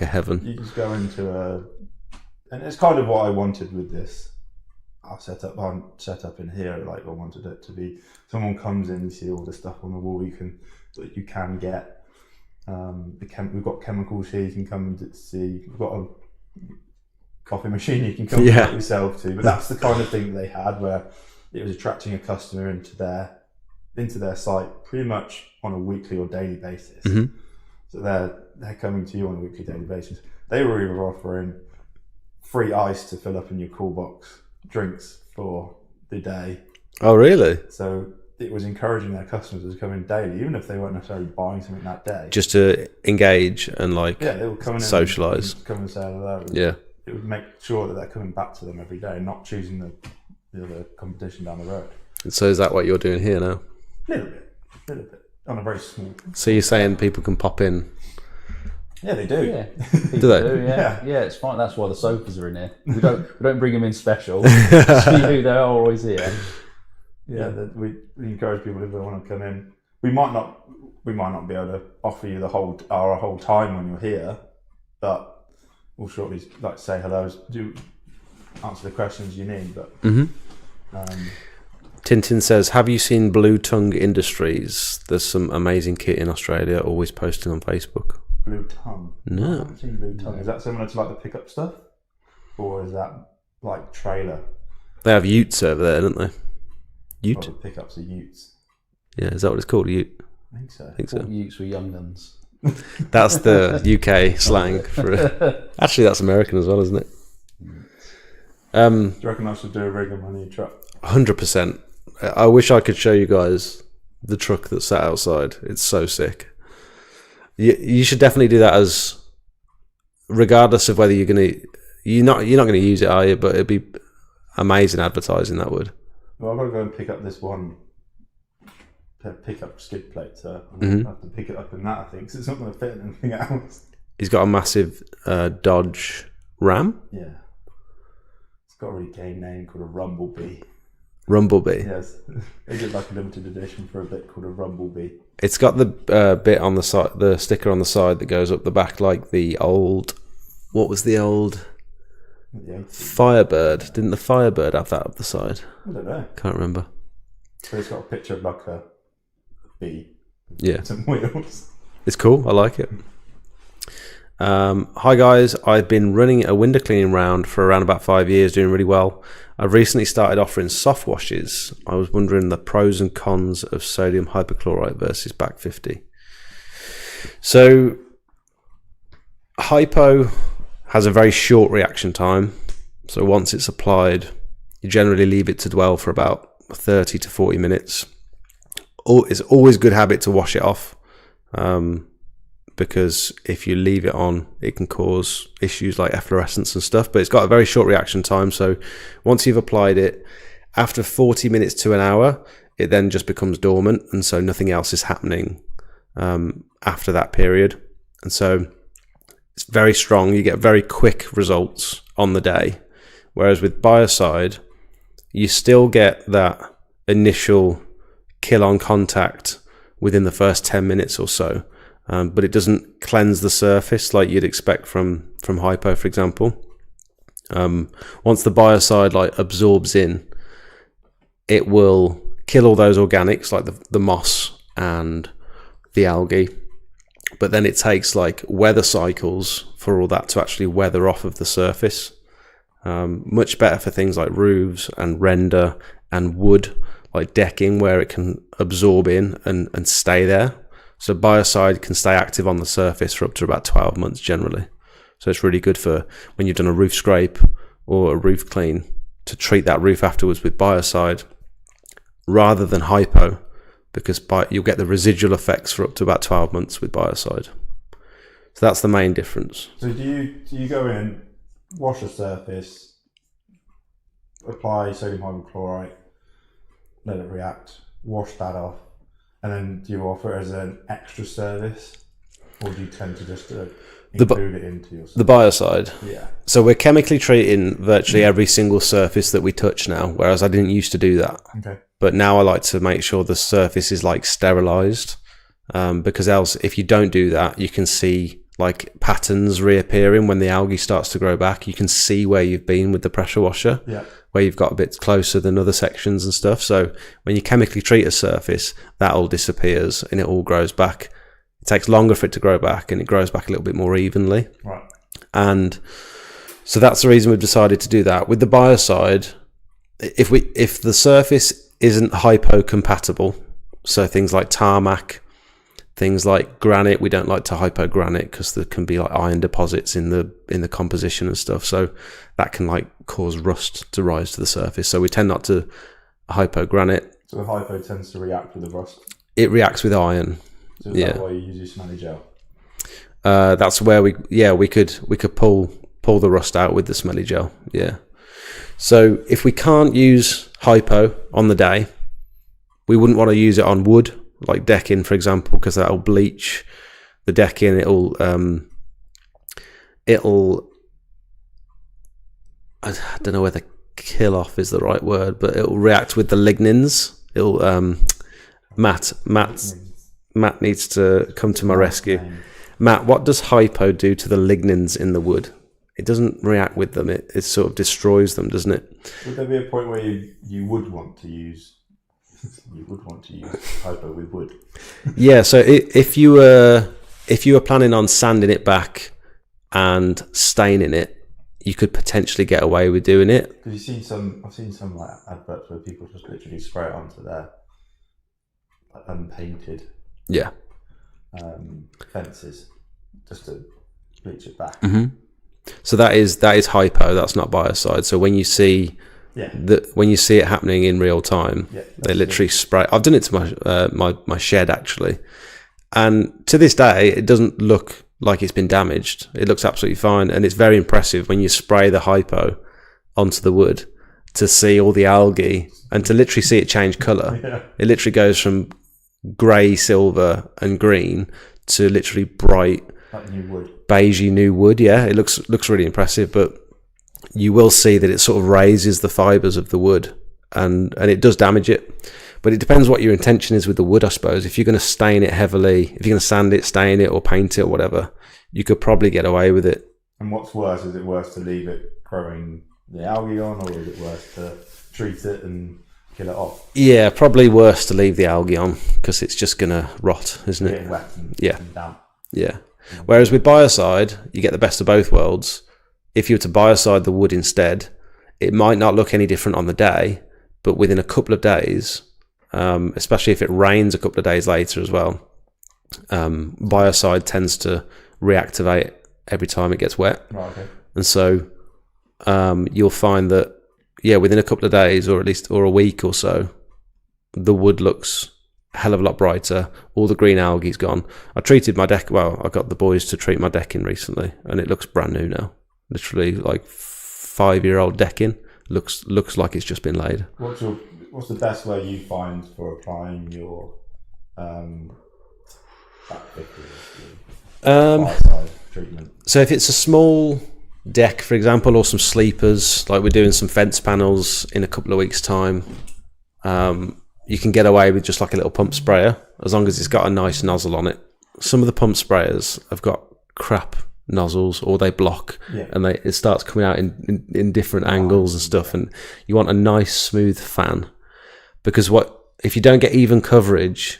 heaven. You just go into and it's kind of what I wanted with this. I'll set up in here. Like I wanted it to be, someone comes in, you see all the stuff on the wall. You can get. We've got chemicals here. You can come and see. We've got a coffee machine you can come and help yourself to. But that's the kind of thing that they had, where it was attracting a customer into their site pretty much on a weekly or daily basis. Mm-hmm. So they're coming to you on a weekly, daily basis. They were either offering free ice to fill up in your cool box, drinks for the day. Oh, really? So it was encouraging their customers to come in daily, even if they weren't necessarily buying something that day. Just to engage and they would come in socialise. And come and say hello. Yeah. It would make sure that they're coming back to them every day and not choosing the other competition down the road. So is that what you're doing here now? A little bit. On a very small. So you're saying people can pop in? Yeah, they do. Yeah, do they? Yeah, it's fine. That's why the sofas are in here. We don't bring them in special. They're always here. Yeah, we encourage people if they want to come in. We might not be able to offer you our whole time when you're here, but we'll shortly say hello, do answer the questions you need. But Tintin says, have you seen Blue Tongue Industries? There's some amazing kit in Australia, always posting on Facebook. Blue Tongue? No. I haven't seen Blue Tongue. Is that similar to the pickup stuff? Or is that trailer? They have utes over there, don't they? Ute? The pickups are utes. Yeah, is that what it's called, a ute? I think so. Utes were young guns. That's the UK slang for it. Actually, that's American as well, isn't it? Do you reckon I should do a rig on my new truck? 100%. I wish I could show you guys the truck that's sat outside. It's so sick. You should definitely do that, as regardless of whether you're not going to use it, are you? But it'd be amazing advertising, that would. Well, I've got to go and pick up this one pickup skid plate, so I'll have to pick it up in that, I think, because it's not going to fit in anything else. He's got a massive Dodge Ram. Yeah. It's got a really gay name called a Rumblebee. Rumblebee. Yes. They did a limited edition for a bit called a Rumblebee. It's got the bit on the side, the sticker on the side that goes up the back, like the old. What was the old? Firebird. Didn't the Firebird have that up the side? I don't know. Can't remember. So it's got a picture of a bee. Yeah. Some wheels. It's cool. I like it. Hi guys, I've been running a window cleaning round for around about 5 years, doing really well. I've recently started offering soft washes. I was wondering the pros and cons of sodium hypochlorite versus back 50. So hypo has a very short reaction time. So once it's applied, you generally leave it to dwell for about 30 to 40 minutes. It's always a good habit to wash it off. Because if you leave it on, it can cause issues like efflorescence and stuff, but it's got a very short reaction time. So once you've applied it, after 40 minutes to an hour, it then just becomes dormant, and so nothing else is happening after that period. And so it's very strong. You get very quick results on the day, whereas with biocide, you still get that initial kill on contact within the first 10 minutes or so. But it doesn't cleanse the surface like you'd expect from hypo, for example. Once the biocide absorbs in, it will kill all those organics like the moss and the algae. But then it takes weather cycles for all that to actually weather off of the surface. Much better for things like roofs and render and wood, like decking, where it can absorb in and stay there. So biocide can stay active on the surface for up to about 12 months generally. So it's really good for when you've done a roof scrape or a roof clean to treat that roof afterwards with biocide rather than hypo, because you'll get the residual effects for up to about 12 months with biocide. So that's the main difference. So do you go in, wash the surface, apply sodium hypochlorite, let it react, wash that off, And then do you offer it as an extra service, or do you tend to just include it into your service? The buyer side. Yeah. So we're chemically treating virtually every single surface that we touch now, whereas I didn't used to do that. Okay. But now I like to make sure the surface is like sterilized, because else if you don't do that, you can see like patterns reappearing when the algae starts to grow back. You can see where you've been with the pressure washer, where you've got a bit closer than other sections and stuff. So when you chemically treat a surface, that all disappears and it all grows back. It takes longer for it to grow back, and it grows back a little bit more evenly. Right. And so that's the reason we've decided to do that. With the buyer side, if the surface isn't hypo compatible, so things like tarmac, things like granite, we don't like to hypo granite because there can be like iron deposits in the composition and stuff, so that can like cause rust to rise to the surface. So we tend not to hypo granite. So the hypo tends to react with the rust. It reacts with iron. So is that why you use your smelly gel? That's where we could pull the rust out with the smelly gel. Yeah. So if we can't use hypo on the day, we wouldn't want to use it on wood, like decking, for example, because that'll bleach the decking. It'll I don't know whether kill off is the right word, but it'll react with the lignins. It'll Matt needs to come to my rescue. Matt, what does hypo do to the lignins in the wood? It doesn't react with them. It sort of destroys them, doesn't it? Would there be a point where you would want to use hypo with wood? Yeah. So if you were planning on sanding it back and staining it, you could potentially get away with doing it. Because I've seen some like adverts where people just literally spray it onto their unpainted fences just to bleach it back. Mm-hmm. So that is hypo. That's not biocide. So when you see it happening in real time, they literally spray. I've done it to my shed actually, and to this day it doesn't look like it's been damaged. It looks absolutely fine, and it's very impressive when you spray the hypo onto the wood to see all the algae and to literally see it change colour. Yeah. It literally goes from grey, silver, and green to literally bright, like new wood. Beigey new wood. Yeah, it looks really impressive, but you will see that it sort of raises the fibres of the wood, and it does damage it. But it depends what your intention is with the wood, I suppose. If you're going to stain it heavily, if you're going to sand it, stain it, or paint it, or whatever, you could probably get away with it. And what's worse? Is it worse to leave it growing the algae on, or is it worse to treat it and kill it off? Yeah, probably worse to leave the algae on because it's just going to rot, isn't it? Getting wet and damp. Yeah. Whereas with biocide, you get the best of both worlds. If you were to biocide the wood instead, it might not look any different on the day, but within a couple of days, especially if it rains a couple of days later as well, biocide tends to reactivate every time it gets wet. Right, okay. And so you'll find that, within a couple of days or a week or so, the wood looks a hell of a lot brighter. All the green algae's gone. I treated my deck. Well, I got the boys to treat my decking recently, and it looks brand new now. Literally, like 5-year-old decking looks like it's just been laid. What's the best way you find for applying your biocide treatment? So if it's a small deck, for example, or some sleepers, like we're doing some fence panels in a couple of weeks' time, you can get away with just like a little pump sprayer as long as it's got a nice nozzle on it. Some of the pump sprayers have got crap nozzles, or they block, and it starts coming out in different angles and stuff, and you want a nice smooth fan, because if you don't get even coverage,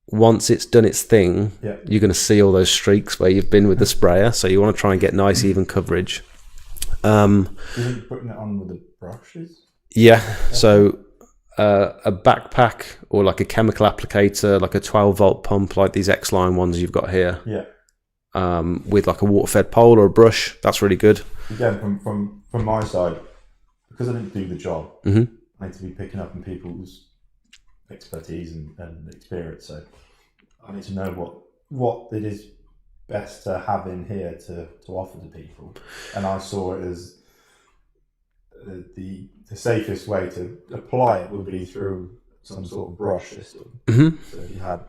once it's done its thing, you're going to see all those streaks where you've been with the sprayer. So you want to try and get nice even coverage. You think putting it on with the brushes? So a backpack or like a chemical applicator, like a 12-volt pump, like these X-Line ones you've got here. With like a water-fed pole or a brush, that's really good. Again, from my side, because I didn't do the job, I need to be picking up on people's expertise and experience. So I need to know what it is best to have in here to offer to people. And I saw it as the safest way to apply it would be through some sort of brush system. So if you had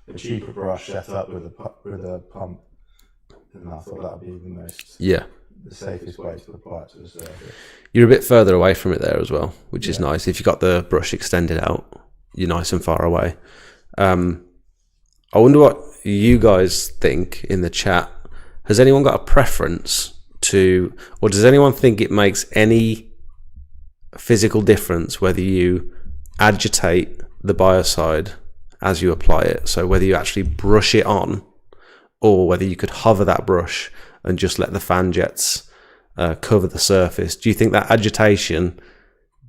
a cheaper brush set up with a pump, then I thought that would be the safest way to apply it to the surface. You're a bit further away from it there as well, which is nice. If you've got the brush extended out, you're nice and far away. I wonder what you guys think in the chat. Has anyone got a preference to, or does anyone think it makes any physical difference whether you agitate the biocide as you apply it? So whether you actually brush it on, or whether you could hover that brush and just let the fan jets cover the surface. Do you think that agitation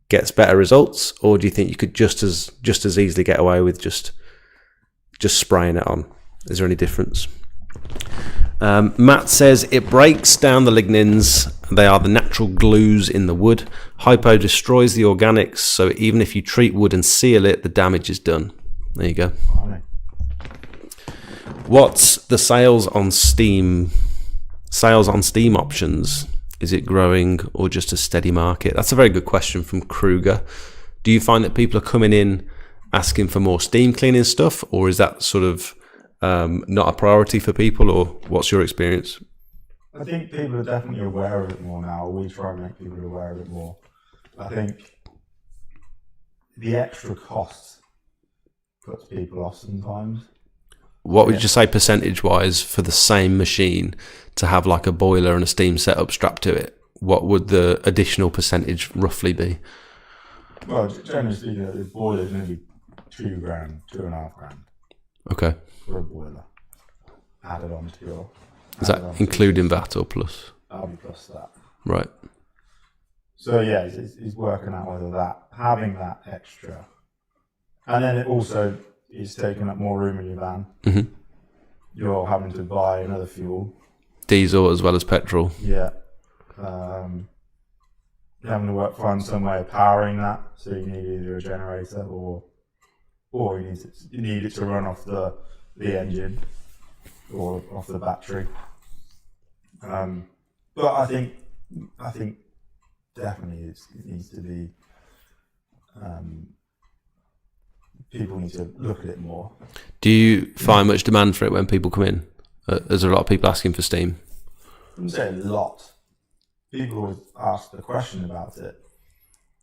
gets better results, or do you think you could just as easily get away with just spraying it on? Is there any difference? Matt says it breaks down the lignins. They are the natural glues in the wood. Hypo destroys the organics, so even if you treat wood and seal it, the damage is done. There you go. What's the sales on Steam options? Is it growing or just a steady market? That's a very good question from Kruger. Do you find that people are coming in asking for more steam cleaning stuff, or is that sort of not a priority for people, or what's your experience? I think people are definitely aware of it more now. We try and make people aware of it more. I think the extra cost puts people off sometimes. What would you say percentage-wise for the same machine to have like a boiler and a steam setup strapped to it? What would the additional percentage roughly be? Well, generally speaking, the boiler is maybe $2,000, $2,500. Okay. For a boiler. Added on to your... Is that including that or plus? That'll be plus that. Right. So yeah, it's working out whether having that extra, and then it also is taking up more room in your van. Mm-hmm. You're having to buy another fuel. Diesel as well as petrol. Yeah. You're having to find some way of powering that, so you need either a generator or you need it to run off the engine or off the battery. But I think definitely it needs to be. People need to look at it more. Do you find much demand for it when people come in? Is there a lot of people asking for steam? I wouldn't say a lot. People always ask the question about it.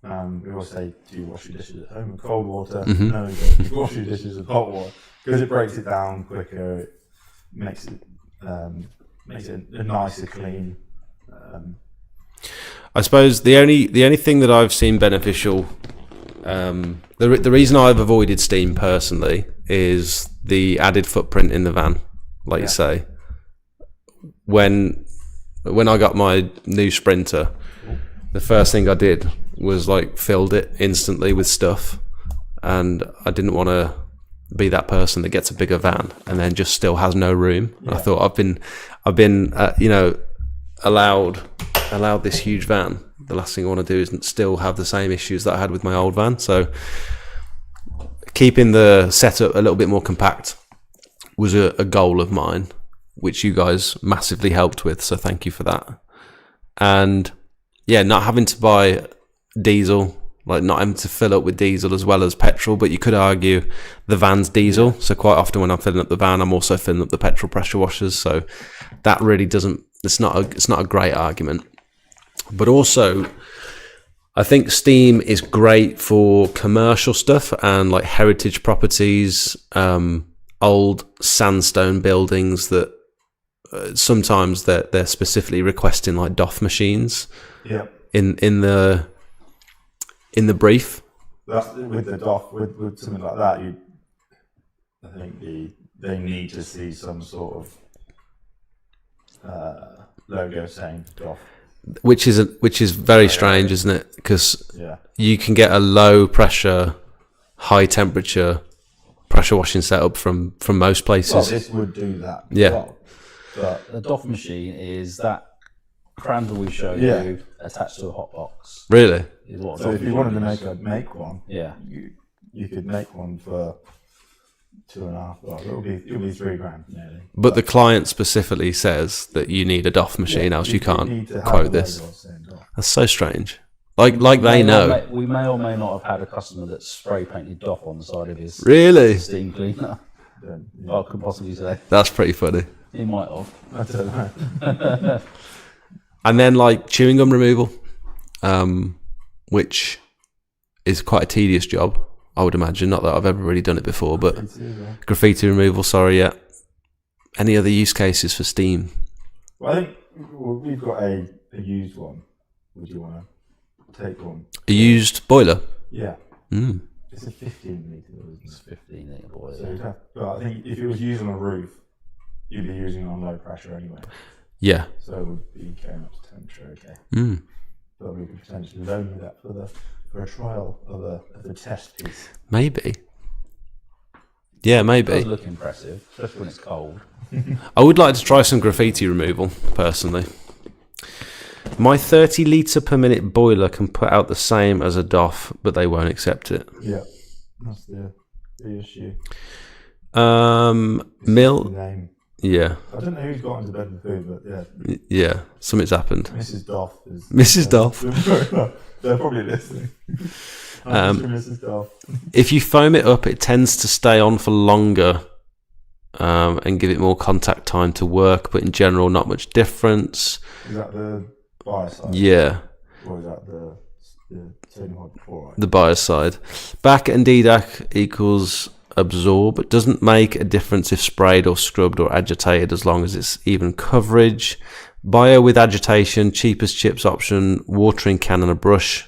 We always say, do you wash your dishes at home with cold water? Mm-hmm. No, you wash your dishes with hot water because it breaks it down quicker. It makes it a nicer clean. I suppose the only thing that I've seen beneficial, the reason I've avoided steam personally is the added footprint in the van. Like you say, when I got my new Sprinter, the first thing I did was like filled it instantly with stuff, and I didn't want to be that person that gets a bigger van and then just still has no room. I thought I've been allowed this huge van. The last thing I want to do is still have the same issues that I had with my old van. So keeping the setup a little bit more compact was a goal of mine, which you guys massively helped with. So thank you for that. And yeah, not having to buy diesel, like not having to fill up with diesel as well as petrol, but you could argue the van's diesel. So quite often when I'm filling up the van, I'm also filling up the petrol pressure washers. So that really it's not a great argument. But also, I think steam is great for commercial stuff and like heritage properties, old sandstone buildings that sometimes they're specifically requesting like DOF machines. Yeah. In the brief. With the DOF, with something like that, I think they need to see some sort of logo saying DOF. Which is very strange, isn't it? Because you can get a low pressure, high temperature pressure washing setup from most places. Well, this would do that. Yeah. Well, but the DOF machine is that crandall we showed you attached to a hot box. Really? Is what so if you wanted to make one, you could make one for $2.5. Well, it'll be $3,000 nearly. But the client specifically says that you need a DOF machine, else you can't quote this. That's so strange. Like they know. We may or may not have had a customer that spray painted DOF on the side of his Really? steam cleaner. I could possibly say. That's pretty funny. He might have. I don't know. And then like chewing gum removal, which is quite a tedious job, I would imagine. Not that I've ever really done it before, but graffiti removal. Sorry, yeah. Any other use cases for steam? Well, I think we've got a used one. Would you want to take one? A used boiler? Yeah. Mm. It's a 15 litre, isn't it? It's 15 litre boiler. So you'd have, but I think if it was used on a roof, you'd be using it on low pressure anyway. Yeah. So it would be going up to temperature, okay. Mm. But we could potentially loan you that for a trial of a test piece. Maybe. Yeah, maybe. It does look impressive, especially when it's cold. I would like to try some graffiti removal, personally. My 30 litre per minute boiler can put out the same as a DOF, but they won't accept it. Yeah, that's the issue. Name. Yeah. I don't know who's got into bed with food, but yeah. Yeah, something's happened. Mrs. Doff is... Mrs. Doff. They're probably listening. Mrs. Doff. If you foam it up, it tends to stay on for longer and give it more contact time to work, but in general, not much difference. Is that the buyer side? Yeah. Or is that the sodium hypochlorite? The buyer side. Back and DDAC equals absorb. It doesn't make a difference if sprayed or scrubbed or agitated as long as it's even coverage. Bio with agitation, cheapest chips option, watering can and a brush.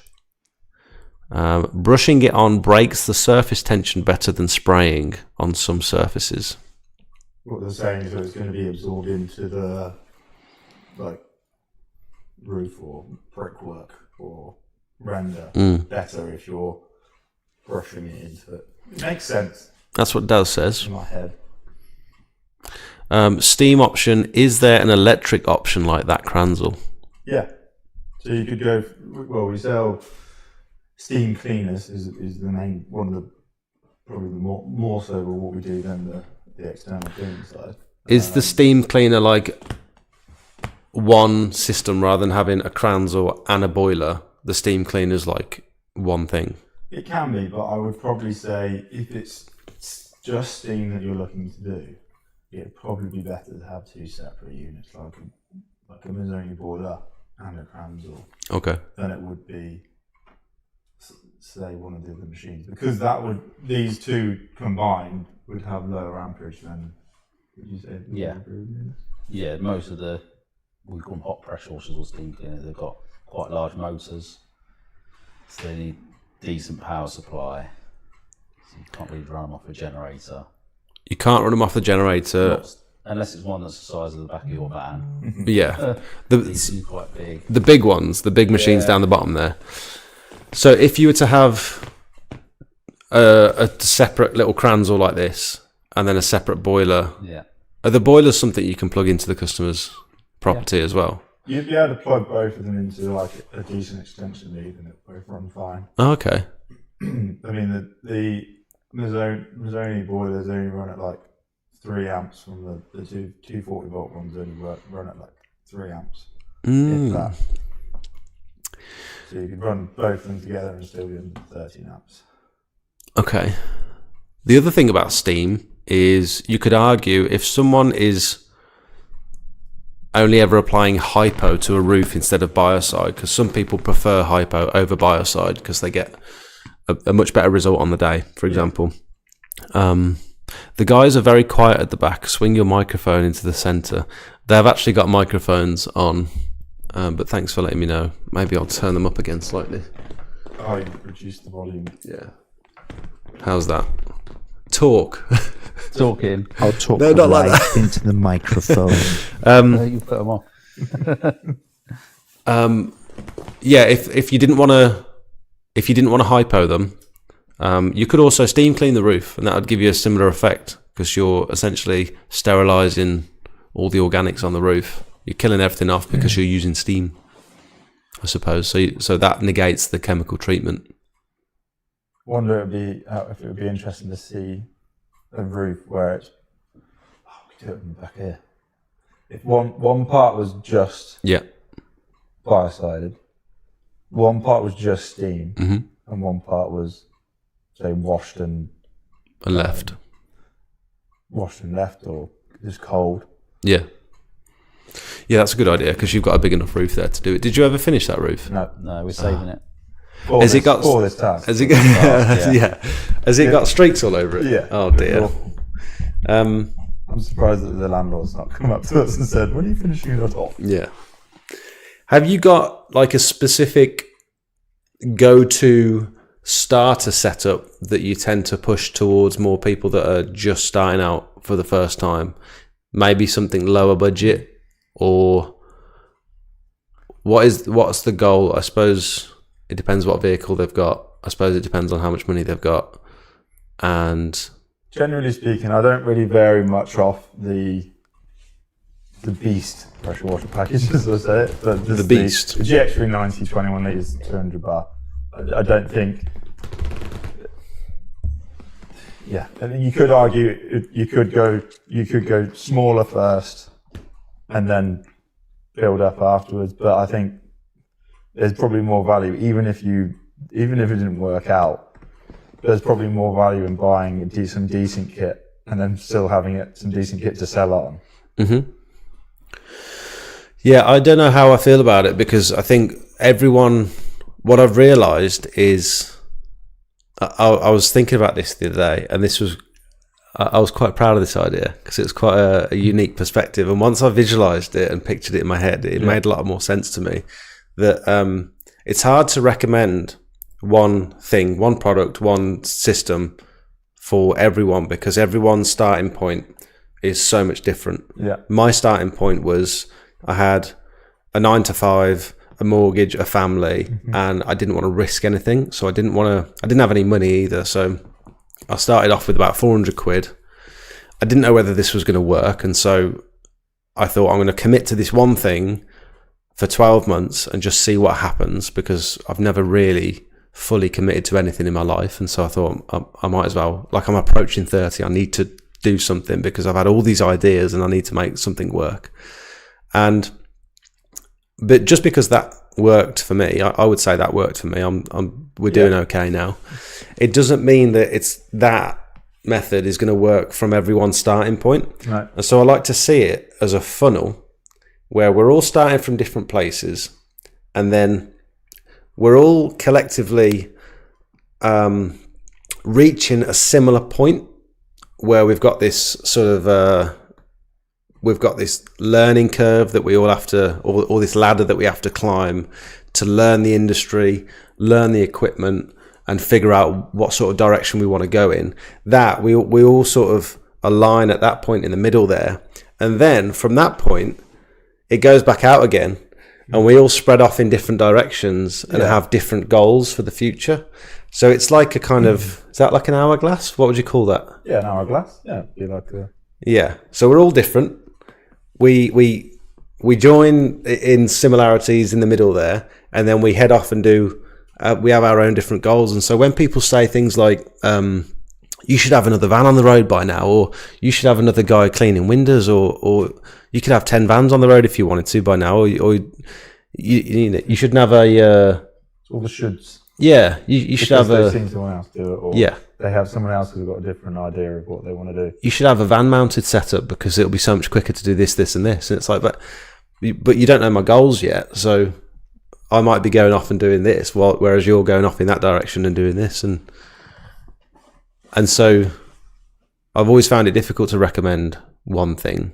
Brushing it on breaks the surface tension better than spraying on some surfaces. What they're saying is that it's going to be absorbed into the roof or brickwork or render better if you're brushing it into it. It makes sense. That's what Daz says. In my head. Steam option. Is there an electric option like that, Kranzel? Yeah. So you could go, well, we sell steam cleaners is the main, one of the, probably the more so of what we do than the external cleaning side. Is the steam cleaner like one system rather than having a Kranzel and a boiler? The steam cleaner's like one thing. It can be, but I would probably say if it's just steam that you're looking to do, it'd probably be better to have two separate units, like a Mazzoni boiler and a Kranzel. Okay. Than it would be, say, one of the other machines, because that would, these two combined would have lower amperage than, would you say? Yeah. Yeah, most of the, we call them hot pressure washers or steam cleaners, they've got quite large motors, so they need decent power supply. So you can't really run them off a generator. You can't run them off the generator. Unless it's one that's the size of the back of your van. Yeah. These are quite big. The big ones, the big machines down the bottom there. So if you were to have a separate little Kranzel like this, and then a separate boiler, are the boilers something you can plug into the customer's property as well? You'd be able to plug both of them into like a decent extension lead and it both run fine. Oh, okay. I mean, the Mazzoni boilers only run at like 3 amps from the 240 volt ones only run at like 3 amps. If that. So you could run both of them together and still be 13 amps. Okay. The other thing about steam is you could argue if someone is only ever applying hypo to a roof instead of biocide, because some people prefer hypo over biocide because they get a much better result on the day, for example. The guys are very quiet at the back. Swing your microphone into the centre. They've actually got microphones on, but thanks for letting me know. Maybe I'll turn them up again slightly. Oh, you reduced the volume. Yeah. How's that? Talk. Talking. I'll talk no, not like that. into the microphone. You put them off. Yeah, if you didn't want to hypo them, you could also steam clean the roof, and that would give you a similar effect because you're essentially sterilising all the organics on the roof. You're killing everything off because you're using steam, I suppose. So that negates the chemical treatment. Wonder if it would be interesting to see a roof where it's. Oh, we could do it from back here. If one part was just biocided, one part was just steam, Mm-hmm. and one part was, say, washed and left. or just cold. Yeah. Yeah, that's a good idea because you've got a big enough roof there to do it. Did you ever finish that roof? No, we're saving it. Has it got for this task? Has it got, yeah. Has it got streaks all over it? Yeah. Oh dear. I'm surprised that the landlord's not come up to us and said, "When are you finishing it off?" Yeah. Have you got like a specific go-to starter setup that you tend to push towards more people that are just starting out for the first time? Maybe something lower budget, or what's the goal? I suppose it depends what vehicle they've got. I suppose it depends on how much money they've got. And generally speaking, I don't really vary much off the beast pressure washer packages, as I say it. But the beast. The GX390 21 litres 200 bar. I don't think. Yeah, and you could argue you could go smaller first, and then build up afterwards. But I think there's probably more value, even if it didn't work out. There's probably more value in buying some decent kit and then still having some decent kit to sell on. Mm-hmm. Yeah, I don't know how I feel about it because I think what I've realised is, I was thinking about this the other day, and I was quite proud of this idea because it's quite a unique perspective. And once I visualised it and pictured it in my head, it made a lot more sense to me. That it's hard to recommend one thing, one product, one system for everyone because everyone's starting point is so much different. Yeah. My starting point was I had a 9-to-5, a mortgage, a family, and I didn't want to risk anything. So I didn't have any money either. So I started off with about 400 quid. I didn't know whether this was going to work. And so I thought I'm going to commit to this one thing for 12 months and just see what happens because I've never really fully committed to anything in my life. And so I thought I might as well, like I'm approaching 30, I need to do something because I've had all these ideas and I need to make something work. But just because that worked for me, I would say that worked for me. We're doing okay now. It doesn't mean that that method is going to work from everyone's starting point. Right. And so I like to see it as a funnel where we're all starting from different places, and then we're all collectively reaching a similar point where we've got this sort of we've got this learning curve that we all have to, or this ladder that we have to climb to learn the industry, learn the equipment, and figure out what sort of direction we want to go in. That we all sort of align at that point in the middle there, and then from that point it goes back out again, and we all spread off in different directions and have different goals for the future. So it's like a kind of, is that like an hourglass? What would you call that? Yeah, an hourglass. Yeah, it'd be like a... Yeah. So we're all different. We join in similarities in the middle there, and then we head off and do. We have our own different goals, and so when people say things like, "You should have another van on the road by now," or "You should have another guy cleaning windows," or "You could have 10 vans on the road if you wanted to by now," or you shouldn't have a. All the shoulds. Yeah, you should have they've seen someone else do it, or yeah. They have someone else who's got a different idea of what they want to do. You should have a van mounted setup because it'll be so much quicker to do this, and this. And it's like, but you don't know my goals yet. So I might be going off and doing this, whereas you're going off in that direction and doing this. And so I've always found it difficult to recommend one thing.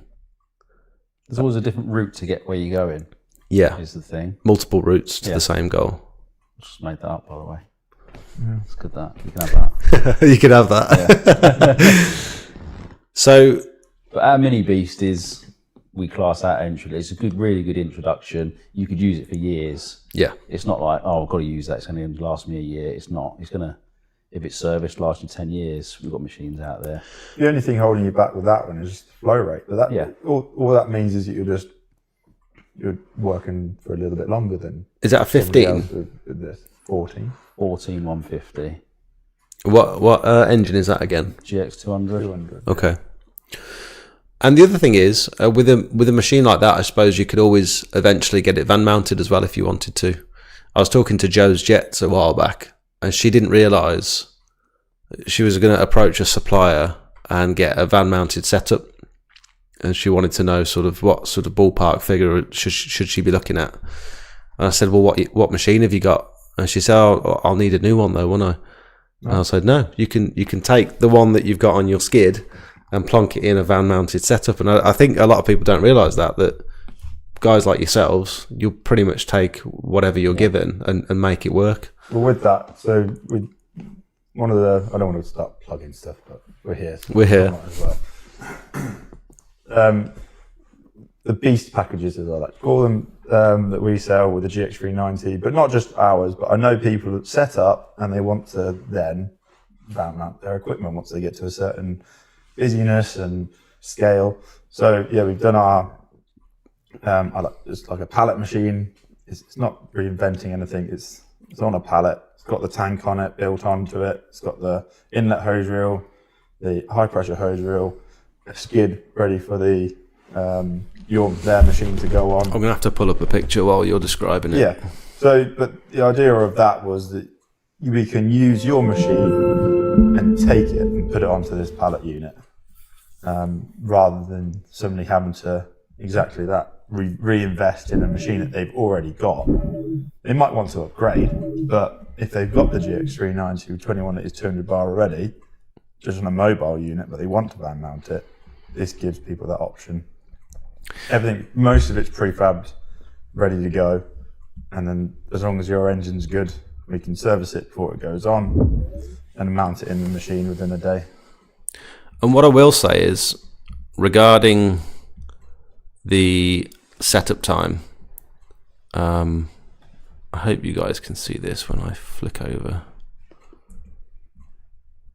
There's always a different route to get where you're going. Yeah. Is the thing. Multiple routes to the same goal. Just made that up, by the way. Yeah. It's good that. You can have that. You can have that. Yeah. So... But our mini beast is, we class that entry. It's a really good introduction. You could use it for years. Yeah. It's not like, I've got to use that. It's going to last me a year. It's not. It's going to, if it's serviced, last you 10 years. We've got machines out there. The only thing holding you back with that one is just flow rate. But all that means is that you're working for a little bit longer than... Is that a 15? With this. 14. 14150. What engine is that again? GX200. Okay. And the other thing is, with a machine like that, I suppose you could always eventually get it van mounted as well if you wanted to. I was talking to Joe's Jets a while back, and she didn't realise she was going to approach a supplier and get a van mounted setup, and she wanted to know sort of what sort of ballpark figure should she be looking at. And I said, well, what machine have you got? And she said, oh, I'll need a new one though, won't I? And I said, no, you can take the one that you've got on your skid and plonk it in a van mounted setup. And I think a lot of people don't realise that guys like yourselves, you'll pretty much take whatever you're given and make it work. Well, with that, so I don't want to start plugging stuff, but we're here. So we're here as well. The beast packages, as I like to call them, that we sell with the GX390, but not just ours, but I know people that set up and they want to then van mount their equipment once they get to a certain busyness and scale. So yeah, we've done our, it's like a pallet machine. It's not reinventing anything. It's on a pallet. It's got the tank on it, built onto it. It's got the inlet hose reel, the high pressure hose reel, a skid ready for their machine to go on. I'm gonna have to pull up a picture while you're describing it. Yeah. So, but the idea of that was that we can use your machine and take it and put it onto this pallet unit, rather than somebody having to exactly that reinvest in a machine that they've already got. They might want to upgrade, but if they've got the GX390 with 21 that is 200 bar already, just on a mobile unit, but they want to van mount it, this gives people that option. Everything, most of it's prefabbed, ready to go, and then as long as your engine's good, we can service it before it goes on and mount it in the machine within a day. And what I will say is, regarding the setup time, I hope you guys can see this when I flick over.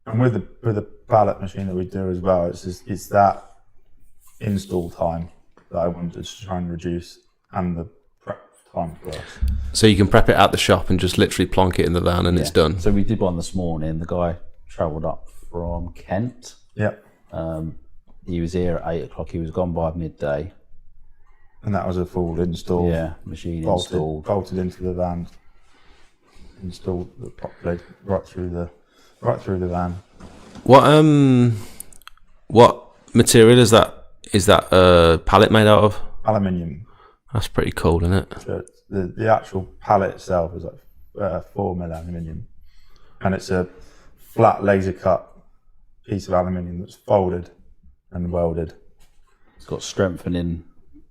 And with the pallet machine that we do as well, it's that install time that I wanted to try and reduce, and the prep time for us. So you can prep it at the shop and just literally plonk it in the van and it's done. So we did one this morning. The guy travelled up from Kent. Yep. He was here at 8 o'clock. He was gone by midday. And that was a full install. Yeah, machine installed. Bolted into the van. Installed the prop plate right through the van. What material is that? Is that a pallet made out of? Aluminium. That's pretty cool, isn't it? So the actual pallet itself is like 4mm aluminium, and it's a flat laser cut piece of aluminium that's folded and welded. It's got strengthening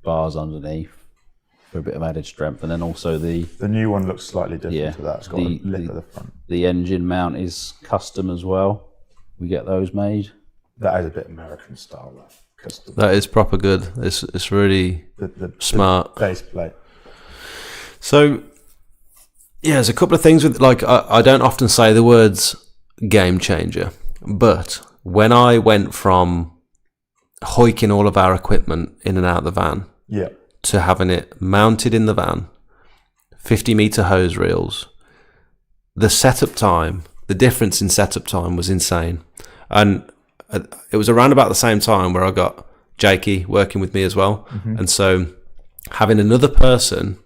bars underneath for a bit of added strength, and then also the new one looks slightly different to that. It's got a lip at the front. The engine mount is custom as well. We get those made. That is a bit American style, though. Custom. That is proper good. It's really smart. The base plate. So yeah, there's a couple of things with, like, I don't often say the words game changer, but when I went from hoiking all of our equipment in and out of the van to having it mounted in the van, 50-meter hose reels, the setup time, the difference in setup time was insane. And it was around about the same time where I got Jakey working with me as well. Mm-hmm. And so having another person,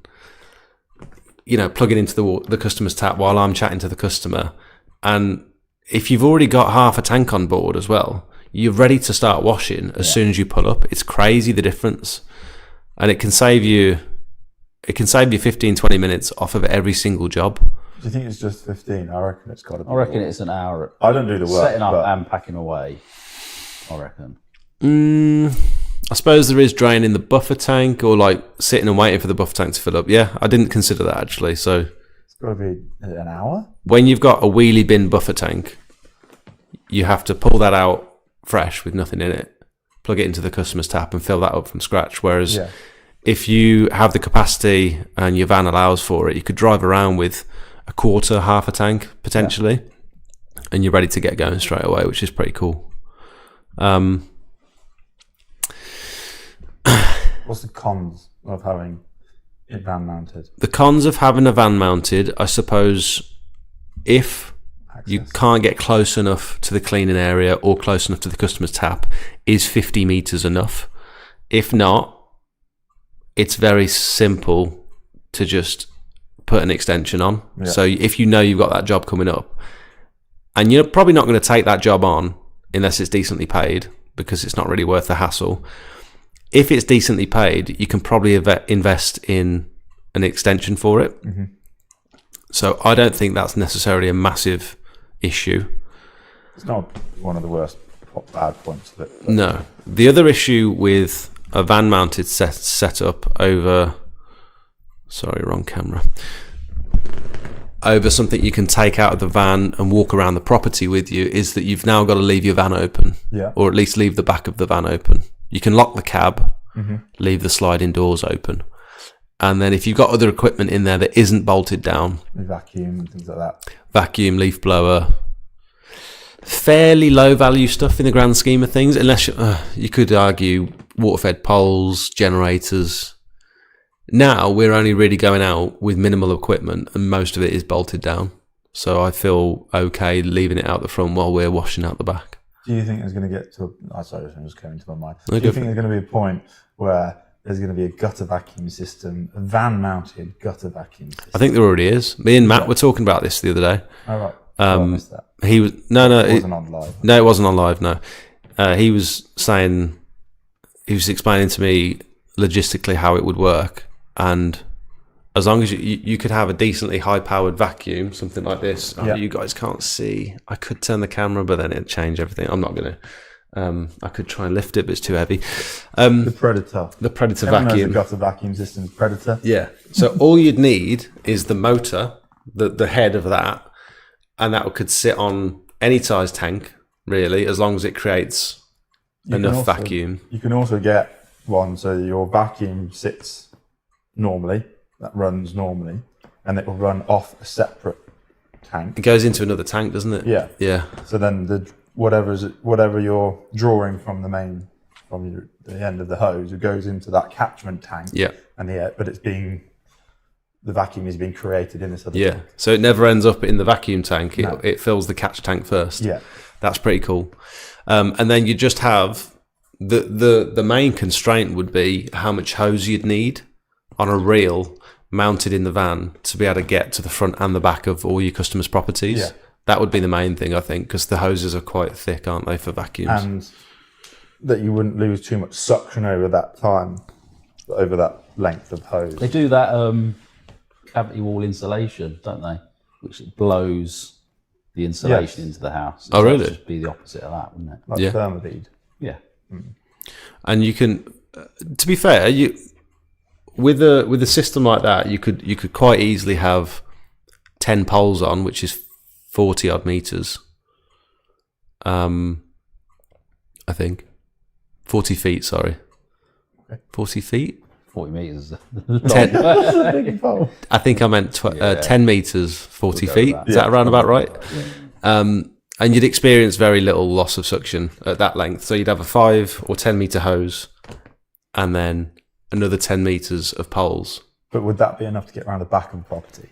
plugging into the customer's tap while I'm chatting to the customer, and if you've already got half a tank on board as well, you're ready to start washing as soon as you pull up. It's crazy, the difference. And it can save you 15-20 minutes off of every single job. Do you think it's just 15? I reckon it's got to be. I reckon it's an hour. I don't do the work. Setting up and packing away, I reckon. I suppose there is draining the buffer tank, or like sitting and waiting for the buffer tank to fill up. Yeah, I didn't consider that actually. So it's got to be an hour? When you've got a wheelie bin buffer tank, you have to pull that out fresh with nothing in it, plug it into the customer's tap and fill that up from scratch. Whereas if you have the capacity and your van allows for it, you could drive around with a quarter, half a tank potentially, and you're ready to get going straight away, which is pretty cool. What's the cons of having it van mounted? The cons of having a van mounted, I suppose, if you can't get close enough to the cleaning area or close enough to the customer's tap, is 50 meters enough? If not, it's very simple to just put an extension on. So if you know you've got that job coming up, and you're probably not going to take that job on unless it's decently paid, because it's not really worth the hassle. If it's decently paid, you can probably invest in an extension for it. So I don't think that's necessarily a massive issue. It's not one of the worst bad points of it. But. No. The other issue with a van mounted setup over, sorry, wrong camera, over something you can take out of the van and walk around the property with you, is that you've now got to leave your van open, or at least leave the back of the van open. You can lock the cab, leave the sliding doors open, and then if you've got other equipment in there that isn't bolted down, vacuum and things like that, vacuum, leaf blower, fairly low value stuff in the grand scheme of things, unless you could argue water fed poles, generators. Now we're only really going out with minimal equipment, and most of it is bolted down. So I feel okay leaving it out the front while we're washing out the back. Do you think there's going to get to? Sorry, I'm just coming to my mind. Do you think there's going to be a point where there's going to be a gutter vacuum system, a van-mounted gutter vacuum system? I think there already is. Me and Matt were talking about this the other day. Oh right. I missed that. He was it wasn't on live. No, it wasn't on live. No, he was saying, he was explaining to me logistically how it would work. And as long as you could have a decently high-powered vacuum, something like this. You guys can't see. I could turn the camera, but then it'd change everything. I'm not going to. I could try and lift it, but it's too heavy. The Predator. The Predator Everyone vacuum. knows the vacuum system's Predator. Yeah. So all you'd need is the motor, the head of that, and that could sit on any size tank, really, as long as it creates enough vacuum. You can also get one so your vacuum sits normally, that runs normally, and it will run off a separate tank. It goes into another tank, doesn't it? Yeah. Yeah. So then whatever you're drawing from the end of the hose, it goes into that catchment tank. Yeah. And but the vacuum is being created in this other tank. So it never ends up in the vacuum tank. It fills the catch tank first. Yeah. That's pretty cool. And then you just have the main constraint would be how much hose you'd need on a reel mounted in the van to be able to get to the front and the back of all your customers' properties. Yeah. That would be the main thing, I think, because the hoses are quite thick, aren't they, for vacuums? And that you wouldn't lose too much suction over that time, over that length of hose. They do that cavity wall insulation, don't they? Which blows the insulation into the house. Oh, really? It'd be the opposite of that, wouldn't it? Like thermobede. Yeah. And you can, to be fair, with a system like that, you could quite easily have 10 poles on, which is 40 odd meters. I think 40 feet. Sorry, 40 feet. 40 meters. 10. I think I meant 10 meters, 40 feet. Is that around about right? Yeah. And you'd experience very little loss of suction at that length. So you'd have a 5 or 10 meter hose, and then another 10 meters of poles. But would that be enough to get around the back of the property?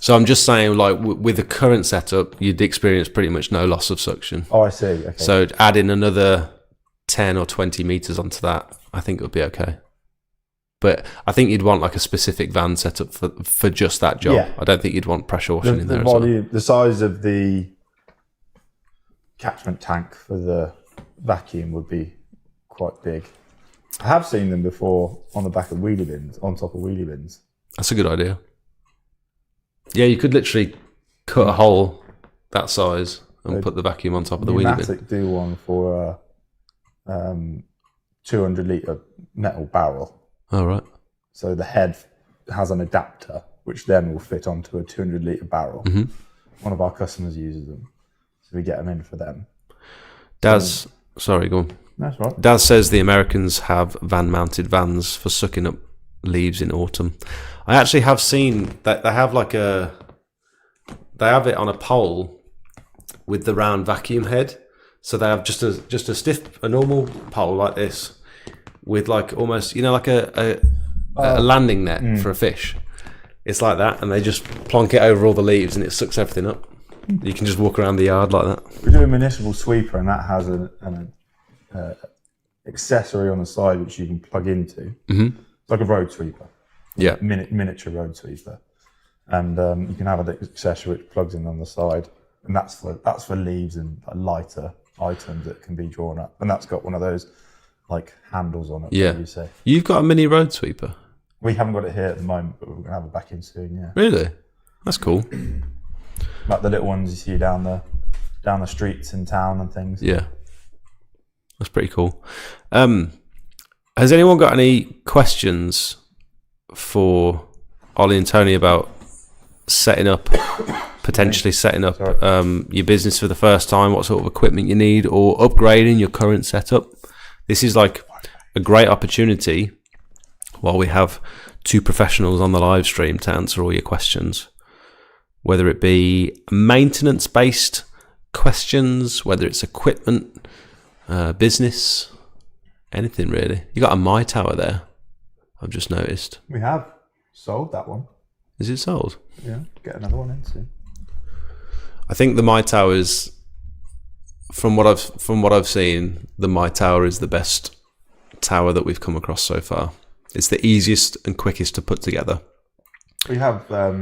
So I'm just saying, like, with the current setup, you'd experience pretty much no loss of suction. Oh, I see. Okay. So add in another 10 or 20 meters onto that, I think it would be okay. But I think you'd want like a specific van setup for just that job. Yeah. I don't think you'd want pressure washing in there. The size of the catchment tank for the vacuum would be quite big. I have seen them before on the back of wheelie bins, on top of wheelie bins. That's a good idea. Yeah, you could literally cut a hole that size and put the vacuum on top of the wheelie bin. Pneumatic do one for a 200 litre metal barrel. Oh, right. So the head has an adapter, which then will fit onto a 200 litre barrel. Mm-hmm. One of our customers uses them. So we get them in for them. Sorry, go on. That's right. Daz says the Americans have van-mounted vans for sucking up leaves in autumn. I actually have seen that they have they have it on a pole with the round vacuum head. So they have just a normal pole like this with like almost, like a landing net for a fish. It's like that, and they just plonk it over all the leaves and it sucks everything up. You can just walk around the yard like that. We do a municipal sweeper, and that has an accessory on the side which you can plug into. Mm-hmm. It's like a road sweeper. Yeah. Miniature road sweeper. and you can have an accessory which plugs in on the side, and that's for leaves and lighter items that can be drawn up, and that's got one of those like handles on it. Yeah, you say. You've got a mini road sweeper. We haven't got it here at the moment, but we're gonna have it back in soon. Yeah. Really? That's cool. Like the little ones you see down the streets in town and things. Yeah, that's pretty cool. Has anyone got any questions for Ollie and Tony about potentially setting up your business for the first time? What sort of equipment you need, or upgrading your current setup? This is like a great opportunity while we have two professionals on the live stream to answer all your questions, whether it be maintenance-based questions, whether it's equipment, business, anything really. You got a My Tower there, I've just noticed. We have sold that one. Is it sold? Yeah, get another one in soon. I think the My Tower is, from what I've seen, the My Tower is the best tower that we've come across so far. It's the easiest and quickest to put together. We have, I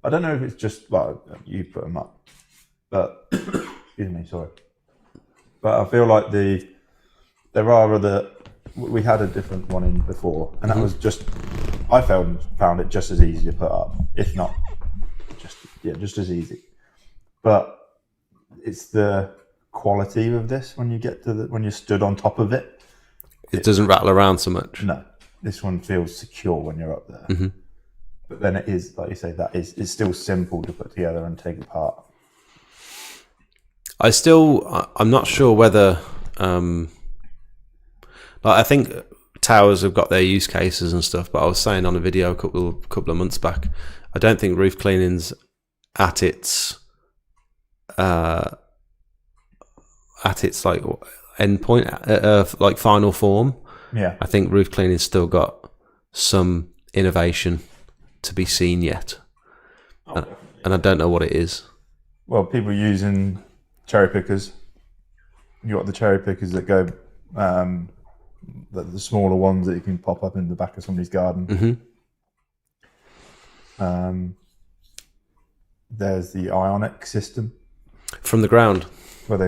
don't know if it's just, well, you put them up, but, excuse me, sorry. But I feel like there are other, we had a different one in before, and that was just, I found it just as easy to put up, if not, just as easy. But it's the quality of this when you get to when you're stood on top of it. It doesn't rattle around so much. No, this one feels secure when you're up there. Mm-hmm. But then it is, like you say, it's still simple to put together and take apart. I'm not sure whether, I think towers have got their use cases and stuff, but I was saying on a video a couple of months back, I don't think roof cleaning's at its like end point, like final form. Yeah, I think roof cleaning's still got some innovation to be seen yet, and I don't know what it is. Well, people using cherry pickers. You got the cherry pickers that go, the smaller ones that you can pop up in the back of somebody's garden. Mm-hmm. There's the ionic system from the ground, where they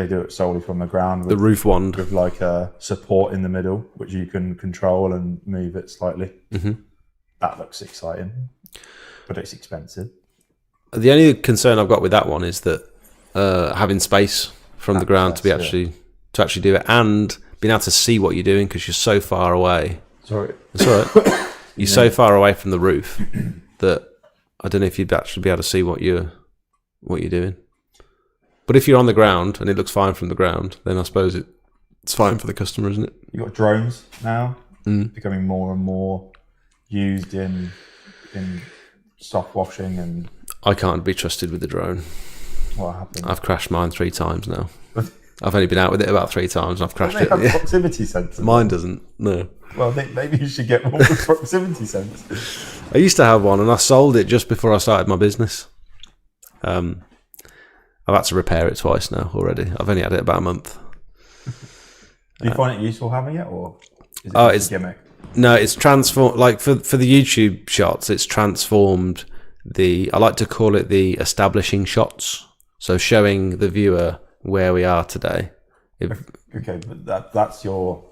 do it solely from the ground. The roof wand with like a support in the middle, which you can control and move it slightly. Mm-hmm. That looks exciting, but it's expensive. The only concern I've got with that one is that having space from the ground to be actually do it, and being able to see what you're doing because you're so far away. Sorry, it's all right. You're so far away from the roof that I don't know if you'd actually be able to see what you're doing. But if you're on the ground and it looks fine from the ground, then I suppose it's fine for the customer, isn't it? You've got drones now becoming more and more used in soft washing, and I can't be trusted with the drone. What happened? I've crashed mine 3 times now. I've only been out with it about 3 times and I've crashed it. They have proximity sensors. Mine doesn't, no. Well, I think maybe you should get one with proximity sensors. I used to have one and I sold it just before I started my business. I've had to repair it twice now already. I've only had it about a month. Do you find it useful having it, or is it just a gimmick? No, it's transformed, like for the YouTube shots, it's transformed I like to call it the establishing shots. So showing the viewer where we are today. Okay, but that's your...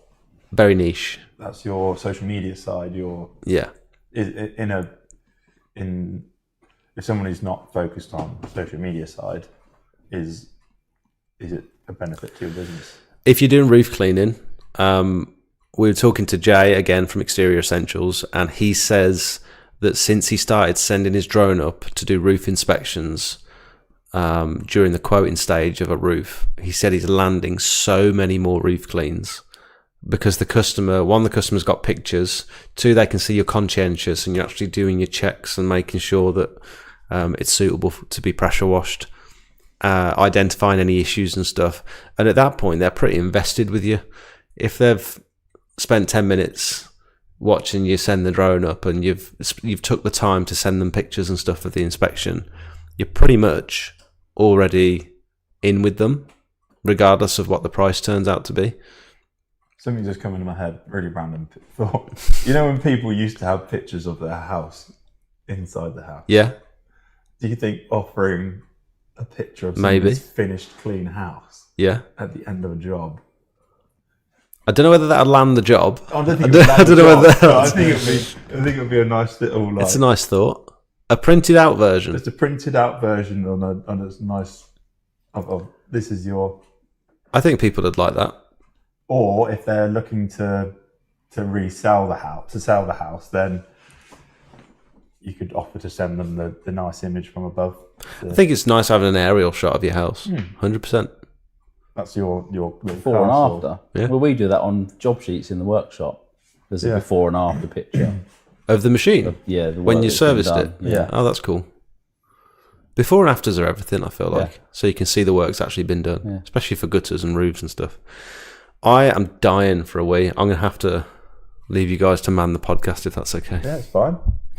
Very niche. That's your social media side. Yeah. If someone is not focused on social media side, is it a benefit to your business? If you're doing roof cleaning, we were talking to Jay again from Exterior Essentials, and he says that since he started sending his drone up to do roof inspections during the quoting stage of a roof, he said he's landing so many more roof cleans because the customer's got pictures, 2, they can see you're conscientious and you're actually doing your checks and making sure that it's suitable to be pressure washed, identifying any issues and stuff. And at that point, they're pretty invested with you. If they've spent 10 minutes watching you send the drone up and you've took the time to send them pictures and stuff of the inspection, you're pretty much already in with them, regardless of what the price turns out to be. Something just come into my head, really random thought. You know when people used to have pictures of their house inside the house? Yeah. Do you think offering a picture of Maybe somebody's finished clean house at the end of a job? I don't know whether that'd land the job. I don't know whether I think it would be a nice little. Like, it's a nice thought. A printed out version. Just a printed out version on a nice. Of this is your. I think people would like that. Or if they're looking to resell the house, then you could offer to send them the nice image from above. I think it's nice having an aerial shot of your house. 100%. That's your before and after. Yeah. Well, we do that on job sheets in the workshop. There's a before and after picture Of the machine? The when you serviced it? Yeah. Oh, that's cool. Before and afters are everything, I feel like. So you can see the work's actually been done, especially for gutters and roofs and stuff. I am dying for a wee. I'm going to have to leave you guys to man the podcast if that's okay. Yeah, it's fine.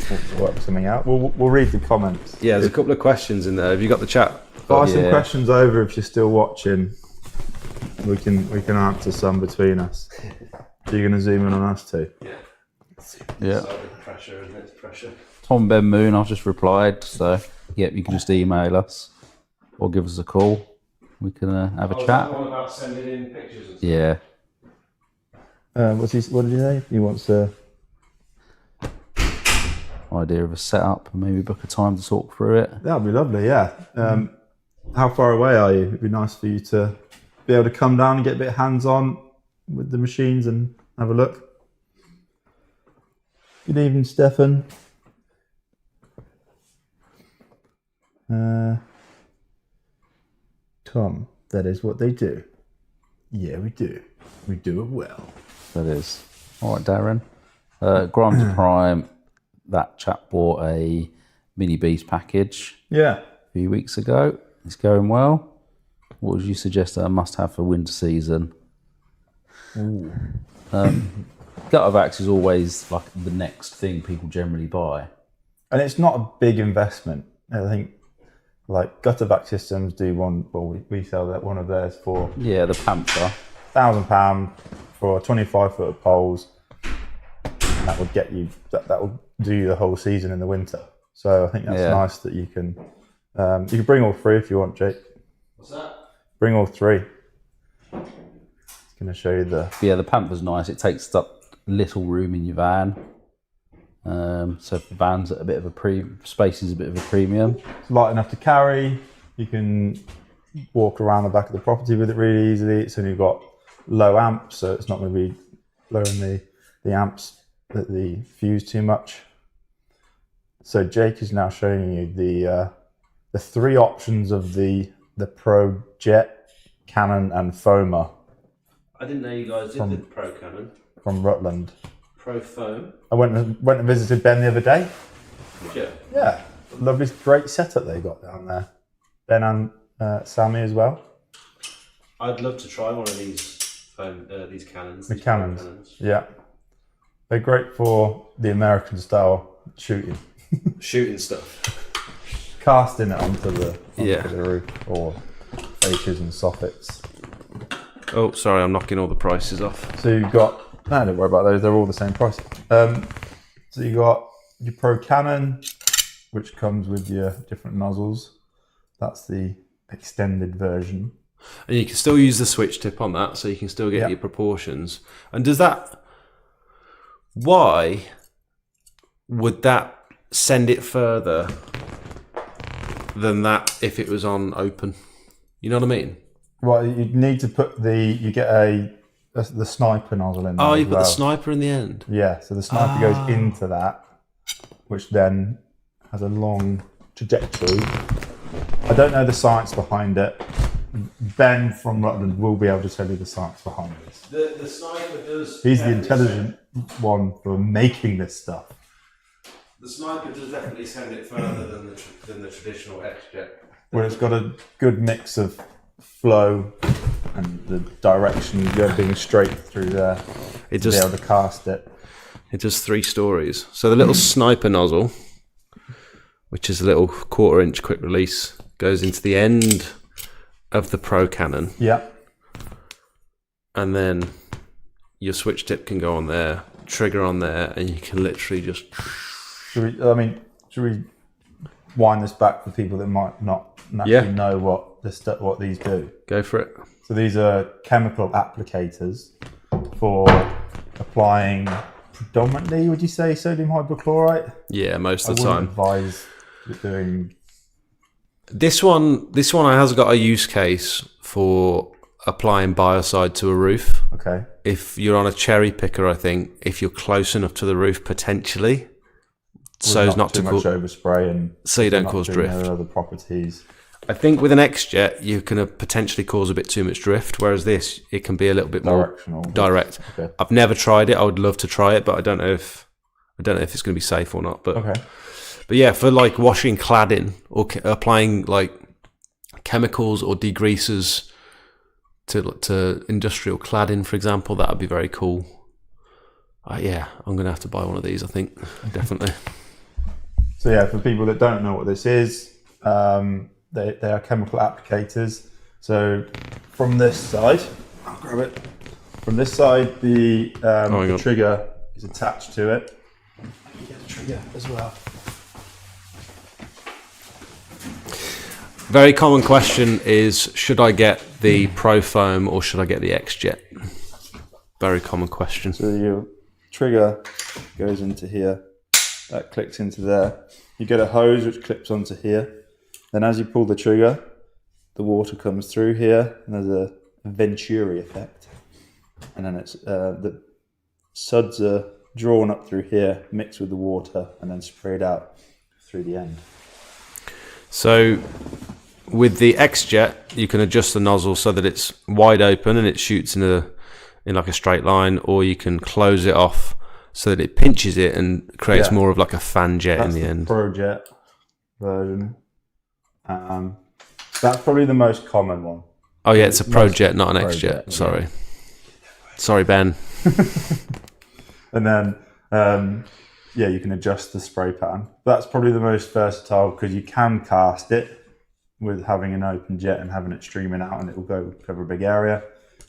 We'll work something out. We'll read the comments. Yeah, there's a couple of questions in there. Have you got the chat? Fire some questions over if you're still watching. We can answer some between us. So you're going to zoom in on us too? Yeah. Pressure, isn't it? Pressure. Tom Ben Moon, I've just replied. So, you can just email us or give us a call. We can have a chat. One about sending in pictures and stuff. Yeah. What did you say? He wants to... Idea of a setup and maybe book a time to talk through it. That would be lovely, yeah. How far away are you? It'd be nice for you to be able to come down and get a bit hands-on with the machines and have a look. Good evening, Stefan. Tom, that is what they do. Yeah, we do. We do it well. That is. All right, Darren. Grimes Prime, that chap bought a Mini Beast package a few weeks ago. It's going well. What would you suggest that I must have for winter season? Gutter vacs is always like the next thing people generally buy. And it's not a big investment. I think like gutter vac systems do one, well, we sell that one of theirs for... Yeah, the Panther. £1,000 for 25-foot of poles. And that would get you, that would do you the whole season in the winter. So I think that's nice that you can bring all three if you want, Jake. What's that? Bring all three. It's going to show you the... Yeah, the Panther's nice. It takes up little room in your van. So if the van's at a bit of a space is a bit of a premium. It's light enough to carry. You can walk around the back of the property with it really easily. It's only got low amps, so it's not going to be lowering the amps at the fuse too much. So Jake is now showing you the three options of the Pro Jet, Canon, and Foma. I didn't know you guys did the Pro Canon. From Rutland. Pro Foam. I went and visited Ben the other day. Yeah. Yeah, lovely, great setup they got down there. Ben and Sammy as well. I'd love to try one of these cannons. The cannons. Yeah, they're great for the American style shooting. Shooting stuff. Casting it onto the roof or fascias and soffits. Oh, sorry, I'm knocking all the prices off. So you've got... No, don't worry about those. They're all the same price. So you got your Pro Canon, which comes with your different nozzles. That's the extended version. And you can still use the switch tip on that, so you can still get your proportions. And does that... Why would that send it further than that if it was on open? You know what I mean? Well, you need to put you get the sniper nozzle in there. Oh, you put the sniper in the end? Yeah, so the sniper goes into that, which then has a long trajectory. I don't know the science behind it. Ben from Rutland will be able to tell you the science behind this. The sniper does... He's the intelligent one for making this stuff. The sniper does definitely send it further than the traditional X-Jet. Where it's got a good mix of flow and the direction being straight through there to be able to cast it. It does 3 stories. So the little sniper nozzle, which is a little 1/4 inch quick release, goes into the end of the Pro Canon. Yeah. And then your switch tip can go on there, trigger on there, and you can literally just... Should we wind this back for people that might not naturally know what these do? Go for it. So these are chemical applicators for applying predominantly, would you say, sodium hypochlorite? Yeah, most of the time. I wouldn't advise doing... This one has got a use case for applying biocide to a roof. Okay. If you're on a cherry picker, I think, if you're close enough to the roof potentially, so as not to much overspray and so you don't cause drift. Other properties. I think with an X-Jet, you can potentially cause a bit too much drift, whereas this, it can be a little bit more direct. Okay. I've never tried it. I would love to try it, but I don't know if it's going to be safe or not. But okay. But yeah, for like washing cladding or applying like chemicals or degreasers to industrial cladding, for example, that would be very cool. Yeah, I'm going to have to buy one of these, I think, definitely. So yeah, for people that don't know what this is, they are chemical applicators. So from this side, I'll grab it. From this side, the trigger is attached to it. You get the trigger as well. Very common question is, should I get the Pro Foam or should I get the X-Jet? Very common question. So your trigger goes into here, that clicks into there. You get a hose which clips onto here. Then as you pull the trigger, the water comes through here and there's a Venturi effect. And then it's the suds are drawn up through here, mixed with the water and then sprayed out through the end. So with the X-Jet, you can adjust the nozzle so that it's wide open and it shoots in like a straight line, or you can close it off so that it pinches it and creates more of like a fan jet in the end. Pro Jet version. That's probably the most common one. Oh yeah, it's a Pro Jet, not an X-Jet. Sorry. Sorry, Ben. And then you can adjust the spray pattern. That's probably the most versatile because you can cast it with having an open jet and having it streaming out and it will go cover a big area.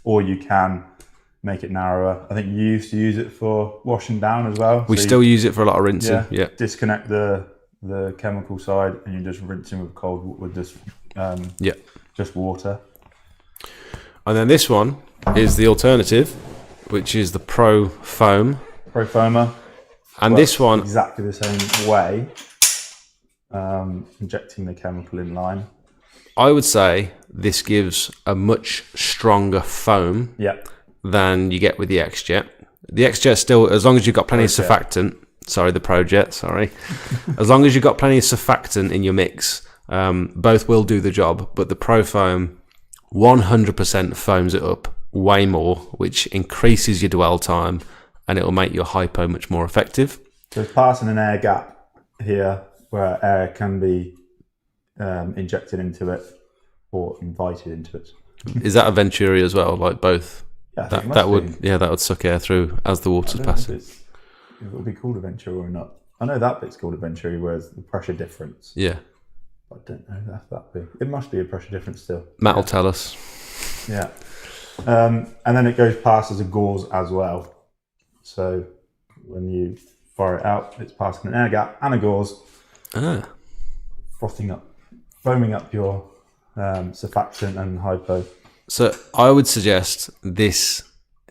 Or you can make it narrower. I think you used to use it for washing down as well. We still use it for a lot of rinsing. Yeah. Disconnect the chemical side and you're just rinsing with just water. And then this one is the alternative, which is the Pro Foam. Pro Foamer. And this one exactly the same way, injecting the chemical in line. I would say this gives a much stronger foam than you get with the X-Jet. The X-Jet still, as long as you've got plenty of surfactant, the Pro Jet, as long as you've got plenty of surfactant in your mix, both will do the job, but the Pro Foam 100% foams it up way more, which increases your dwell time and it will make your hypo much more effective. So it's passing an air gap here where air can be injected into it or invited into it. Is that a Venturi as well? Like both? Yeah, that would suck air through as the water's passing. If it would be called a Venturi or not. I know that bit's called a Venturi, whereas the pressure difference. Yeah. I don't know that's that big. It must be a pressure difference still. Matt will tell us. Yeah. And then it goes past as a gauze as well. So when you fire it out, it's passing an air gap and a gauze, foaming up your surfactant and hypo. So I would suggest this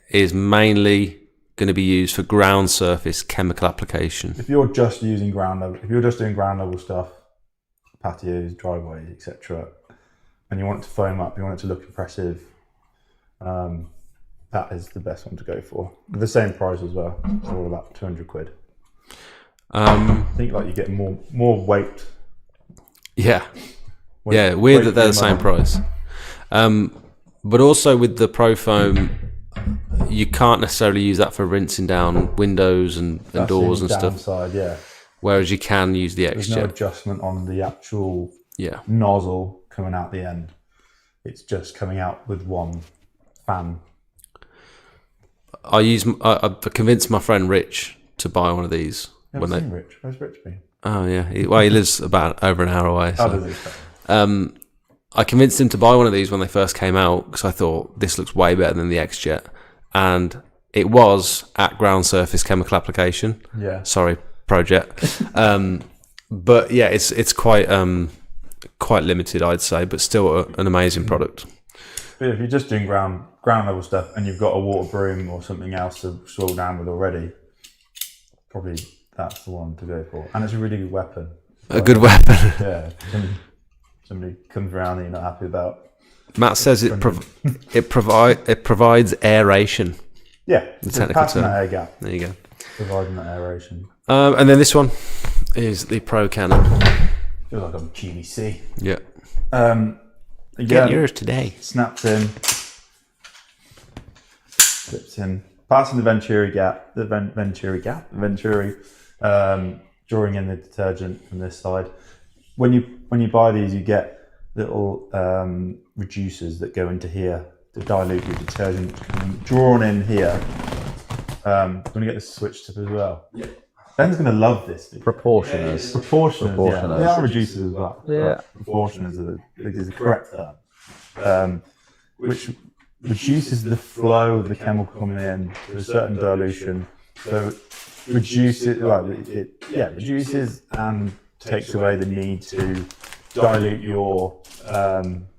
is mainly going to be used for ground surface chemical application. If you're just using ground level, if you're just doing ground level stuff, patios, driveways, etc., and you want it to foam up, you want it to look impressive, that is the best one to go for. The same price as well. It's all about 200 quid. I think like you get more weight. Yeah. Weird that they're the same price. But also with the Pro Foam, you can't necessarily use that for rinsing down windows and doors and stuff. Downside, yeah. Whereas you can use the There's X-Jet. no adjustment on the actual nozzle coming out the end. It's just coming out with one fan. I convinced my friend Rich to buy one of these. Rich. Where's Rich been? Oh yeah, he lives about over an hour away. So. Oh, does he? I convinced him to buy one of these when they first came out because I thought this looks way better than the X-Jet, and it was at ground surface chemical application. Yeah. Sorry, project. But yeah, it's quite limited, I'd say, but still an amazing product. But if you're just doing ground level stuff and you've got a water broom or something else to swirl down with already, probably that's the one to go for. And it's a really good weapon. A good weapon. Yeah. Somebody comes around that you're not happy about. Matt says it provides aeration. Yeah. The technical term. That air gap. There you go. Providing that aeration. And then this one is the Pro Cannon. Feels like I'm GBC. Yeah. Again, get yours today. Snaps in. Clips in. Passing the Venturi gap. The Venturi. Drawing in the detergent from this side. When you buy these, you get little reducers that go into here to dilute your detergent. Drawn in here. I'm going to get this switch tip as well. Yeah. Ben's going to love this. Proportioners. Yeah. They are reducers as well. Yeah. Proportioners is the correct term. Which reduces the flow of the chemical coming in to a certain dilution. So reduces and takes away the need to dilute your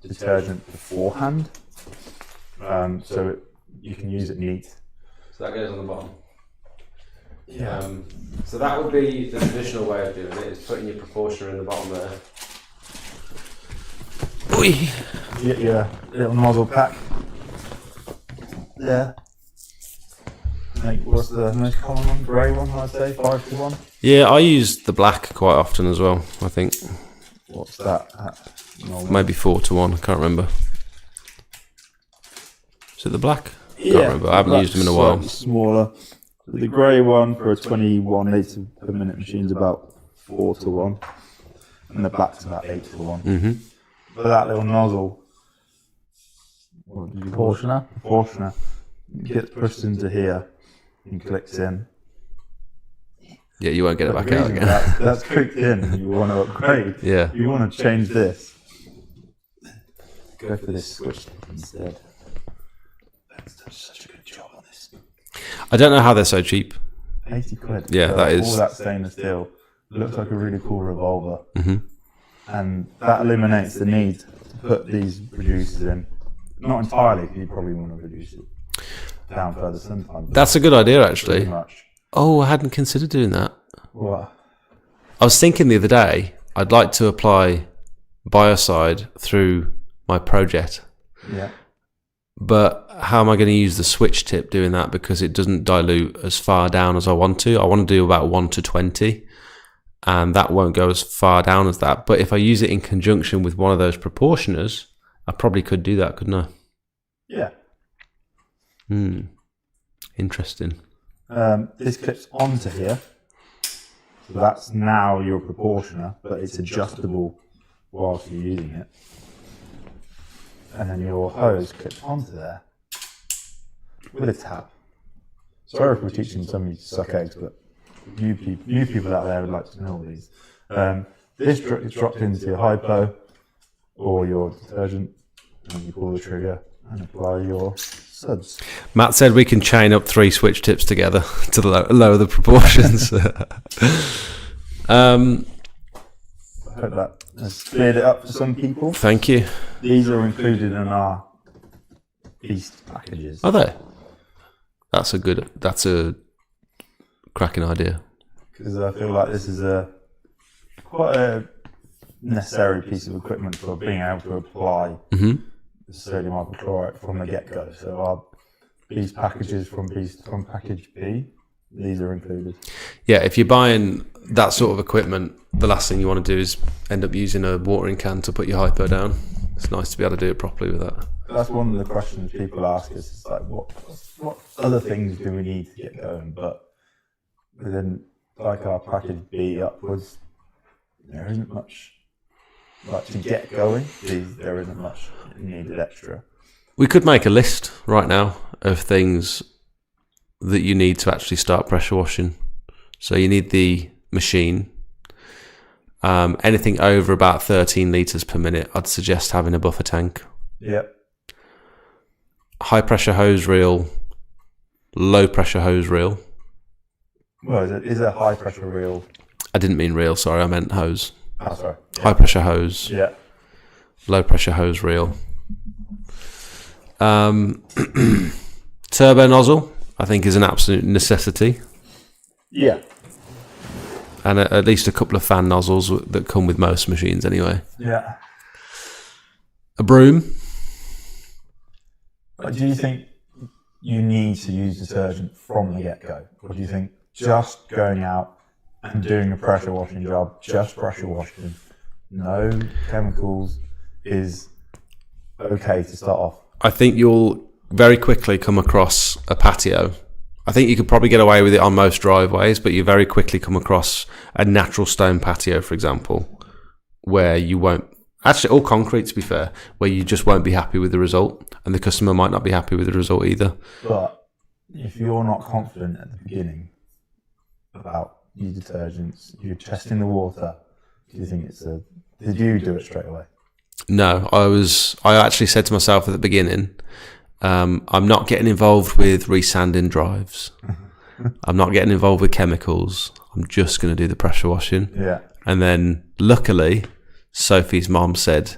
detergent beforehand. So you can use it neat. So that goes on the bottom. Yeah. So that would be the traditional way of doing it, is putting your proportioner in the bottom there. Oi. Get your little nozzle pack. Yeah. What's the most common one? Grey one, I'd say, 5-1. Yeah, I use the black quite often as well, I think. What's that? Maybe 4-1, I can't remember. Is it the black? Yeah, Can't remember. I haven't used them in a while. Smaller. The grey one for a 21 litre per minute machine is about 4-1, and the black's about 8-1. Mm-hmm. But that little nozzle, proportioner, gets pushed into here and clicks in. Yeah, you won't get it back out again. That's clicked in, and you want to upgrade. Yeah. You want to change this. Go for this switch instead. Ben's done such a good job on this. I don't know how they're so cheap. 80 quid. Yeah, that is. All that stainless steel. Looks like a really cool revolver. Mm-hmm. And that eliminates the need to put these reducers in. Not entirely, because you probably want to reduce it down further sometimes. That's a good idea, actually. Pretty much. Oh, I hadn't considered doing that. What? I was thinking the other day, I'd like to apply biocide through my project. Yeah. But how am I going to use the switch tip doing that, because it doesn't dilute as far down as I want to? I want to do about 1-20, and that won't go as far down as that. But if I use it in conjunction with one of those proportioners, I probably could do that, couldn't I? Yeah. Interesting. This clips onto here. So that's now your proportioner, but it's adjustable whilst you're using it. And then your hose clips onto there with a tap. Sorry if we're teaching some of you to suck eggs, but new people out there would like to know all these. This is dropped into your hypo or your detergent, and you pull the trigger and apply your suds. Matt said we can chain up 3 switch tips together to lower the proportions. I hope that has cleared it up for some people. Thank you. These are included in our Beast packages. Are they? That's a cracking idea. Because I feel like this is quite a necessary piece of equipment for being able to apply sodium hypochlorite from the get-go. So our Beast packages from package B, these are included. Yeah, if you're buying that sort of equipment, the last thing you want to do is end up using a watering can to put your hypo down. It's nice to be able to do it properly with that. That's one of the questions people ask us. It's like, what other things do we need to get going? But within like our package B upwards, there isn't much. Like to get going, there isn't much needed extra. We could make a list right now of things that you need to actually start pressure washing. So you need the machine. Anything over about 13 litres per minute, I'd suggest having a buffer tank. Yep. High pressure hose reel low pressure hose reel. Well, is it a high pressure reel? I didn't mean reel, sorry, I meant hose. Oh, sorry. Yeah. High pressure hose. Yeah. Low pressure hose reel. Turbo nozzle, I think, is an absolute necessity. Yeah. And at least a couple of fan nozzles that come with most machines anyway. Yeah. A broom. Do you think you need to use detergent from the get-go? Or do you think just going out and doing a pressure washing job, just pressure washing, no chemicals, is okay to start off? I think you'll very quickly come across a patio. I think you could probably get away with it on most driveways, but you very quickly come across a natural stone patio, for example, where you won't, actually all concrete to be fair, where you just won't be happy with the result, and the customer might not be happy with the result either. But if you're not confident at the beginning about your detergents, you're testing the water, do you think did you do it straight away? No, I actually said to myself at the beginning, I'm not getting involved with resanding drives. I'm not getting involved with chemicals. I'm just going to do the pressure washing. Yeah. And then luckily, Sophie's mom said,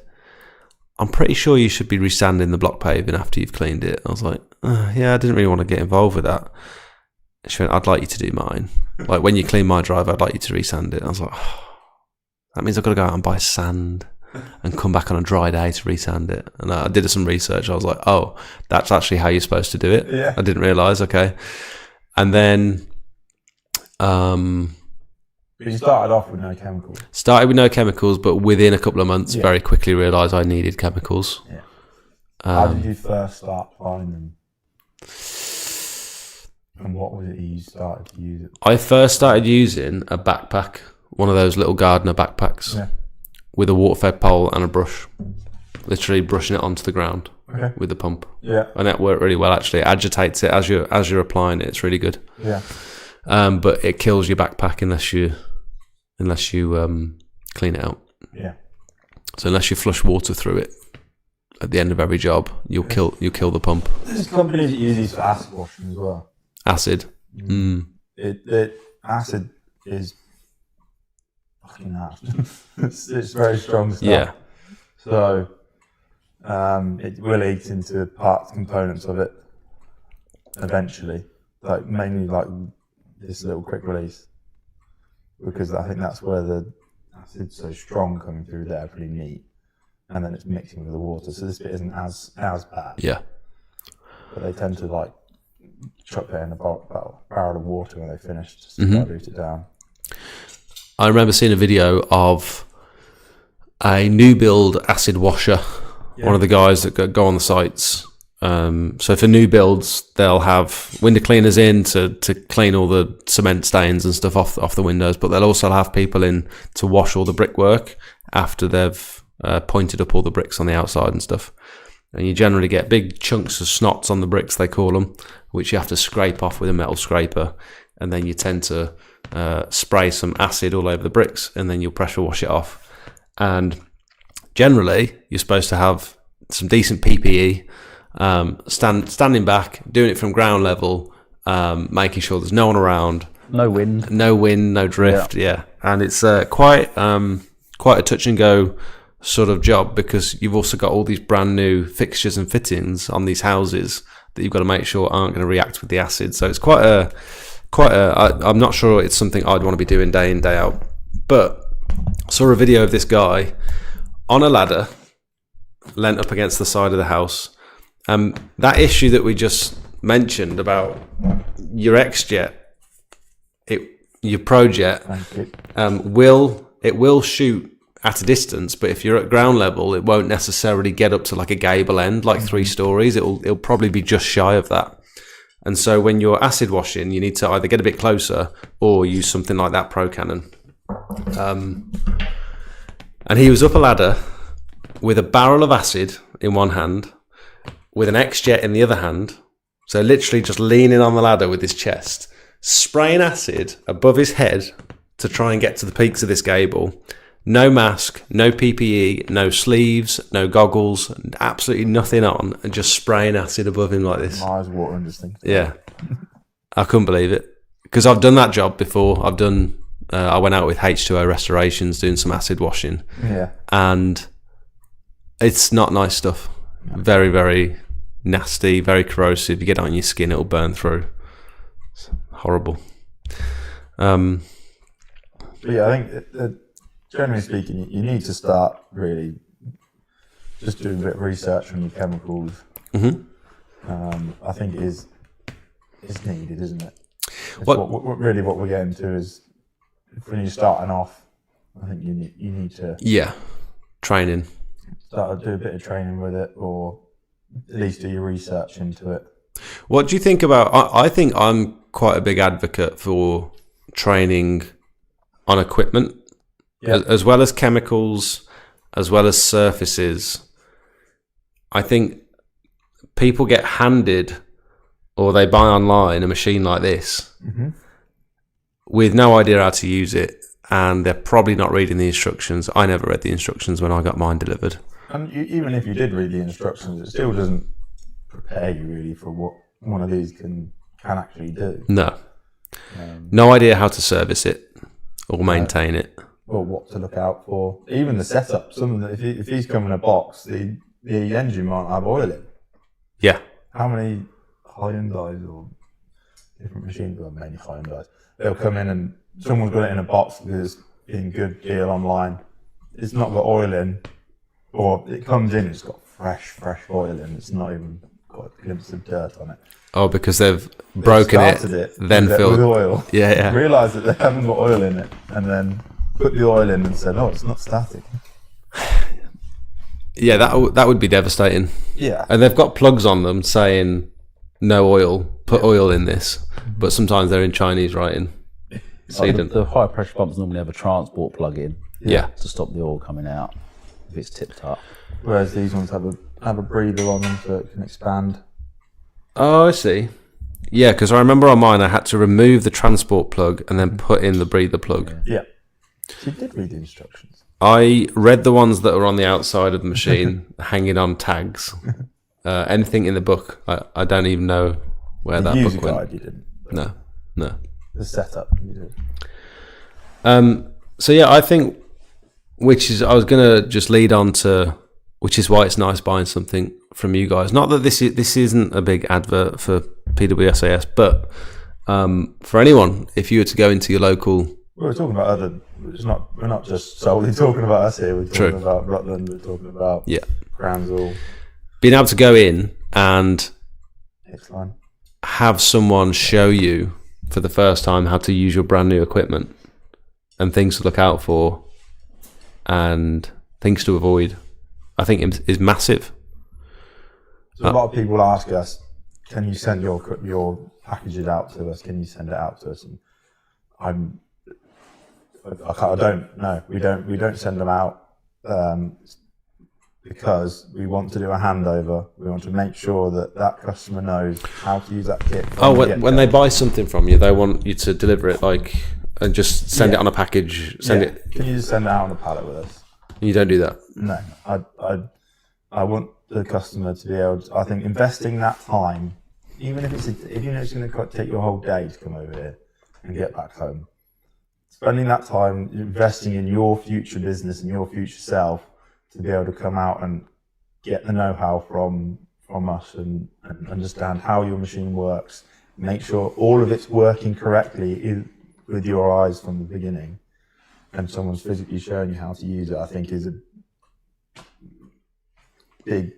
I'm pretty sure you should be resanding the block paving after you've cleaned it. I was like, yeah, I didn't really want to get involved with that. She went, I'd like you to do mine. Like when you clean my drive, I'd like you to resand it. I was like, that means I've got to go out and buy sand and come back on a dry day to resand it. And I did some research. I was like, oh, that's actually how you're supposed to do it. Yeah. I didn't realise. Okay. And then But you started off with no chemicals. Started with no chemicals, but within a couple of months, very quickly realised I needed chemicals. Yeah. How did you first start applying them? And what was it you started to use it? I first started using a backpack, one of those little gardener backpacks, with a water-fed pole and a brush. Literally brushing it onto the ground with the pump. Yeah. And that worked really well, actually. It agitates it as you're applying it. It's really good. Yeah. But it kills your backpack unless you clean it out. Yeah. So unless you flush water through it at the end of every job, you'll kill the pump. There's companies that use these for acid washing as well. Acid. Acid is fucking acid. it's very strong stuff. Yeah. So it will eat into components of it eventually. Like mainly like this little quick release, because I think that's where the acid's so strong coming through there, pretty neat, and then it's mixing with the water. So this bit isn't as bad. Yeah. But they tend to like chuck it in a barrel of water when they finish, just to dilute it down. I remember seeing a video of a new build acid washer. One of the guys that go on the sites. So for new builds, they'll have window cleaners in to clean all the cement stains and stuff off the windows, but they'll also have people in to wash all the brickwork after they've pointed up all the bricks on the outside and stuff. And you generally get big chunks of snots on the bricks, they call them, which you have to scrape off with a metal scraper, and then you tend to spray some acid all over the bricks, and then you'll pressure wash it off. And generally, you're supposed to have some decent PPE, standing back, doing it from ground level, making sure there's no one around, no wind, no drift. Yeah, and it's quite a touch and go sort of job, because you've also got all these brand new fixtures and fittings on these houses that you've got to make sure aren't going to react with the acid. So it's quite a I'm not sure it's something I'd want to be doing day in, day out. But I saw a video of this guy on a ladder, leant up against the side of the house. That issue that we just mentioned about your X-Jet, your Pro-Jet, will shoot at a distance, but if you're at ground level, it won't necessarily get up to like a gable end, like 3 stories. It'll probably be just shy of that. And so when you're acid washing, you need to either get a bit closer or use something like that Pro Cannon. And he was up a ladder with a barrel of acid in one hand, with an X-Jet in the other hand. So literally just leaning on the ladder with his chest, spraying acid above his head to try and get to the peaks of this gable, no mask, no PPE, no sleeves, no goggles, absolutely nothing on, and just spraying acid above him like this. My eyes watering just thinking. Yeah, I couldn't believe it, because I've done that job before. I went out with H2O Restorations doing some acid washing. Yeah. And it's not nice stuff. Very, very nasty, very corrosive. You get it on your skin, it'll burn through. It's horrible. But yeah, I think generally speaking, you need to start really just doing a bit of research on your chemicals. I think it's needed, isn't it? What we're getting to is when you're starting off, I think you need to training. Start to do a bit of training with it, or at least do your research into it. What do you think about? I think I'm quite a big advocate for training on equipment, as well as chemicals, as well as surfaces. I think people get handed, or they buy online a machine like this with no idea how to use it, and they're probably not reading the instructions. I never read the instructions when I got mine delivered. And even if you did read the instructions, it still doesn't prepare you really for what one of these can actually do. No. No idea how to service it or maintain it. Or what to look out for. Even the setup. If he's come in a box, the engine might have oil in. Yeah. How many Hyundais or different machines, well, mainly Hyundais, they'll come in and someone's got it in a box because it's in good deal online. It's not got oil in, or it comes in, it's got fresh oil in. It's not even got a glimpse of dirt on it. Oh, because they've broken it, then filled with oil. Yeah. Realised that they haven't got oil in it, and then put the oil in and said, "Oh, it's not static." Yeah, that would be devastating. Yeah, and they've got plugs on them saying no oil. Put oil in this, but sometimes they're in Chinese writing. So the high pressure pumps normally have a transport plug in. Yeah, to stop the oil coming out if it's tipped up. Whereas these ones have a breather on them so it can expand. Oh, I see. Yeah, because I remember on mine I had to remove the transport plug and then put in the breather plug. Yeah. So you did read the instructions. I read the ones that were on the outside of the machine, hanging on tags. Anything in the book, I don't even know where that book went. Guide, you didn't. No. The setup, you did. So yeah, I think, I was going to just lead on to, which is why it's nice buying something from you guys. Not that this isn't a big advert for PWSAS, but for anyone, if you were to go into your local... We're talking about other... We're not just solely talking about us here. We're talking about Rutland. We're talking about Cransall. Being able to go in and X-Line. Have someone show you for the first time how to use your brand new equipment and things to look out for and things to avoid, I think is massive. So a lot of people ask us, can you send your packages out to us? Can you send it out to us? And I don't know. We don't send them out because we want to do a handover. We want to make sure that customer knows how to use that kit. When they buy something from you, they want you to deliver it and just send it on a package. Can you just send it out on a pallet with us? You don't do that. No, I want the customer to be able to, I think investing that time, even if it's going to take your whole day to come over here and get back home, spending that time investing in your future business and your future self to be able to come out and get the know-how from us and understand how your machine works, make sure all of it's working correctly with your eyes from the beginning, and someone's physically showing you how to use it, I think is a big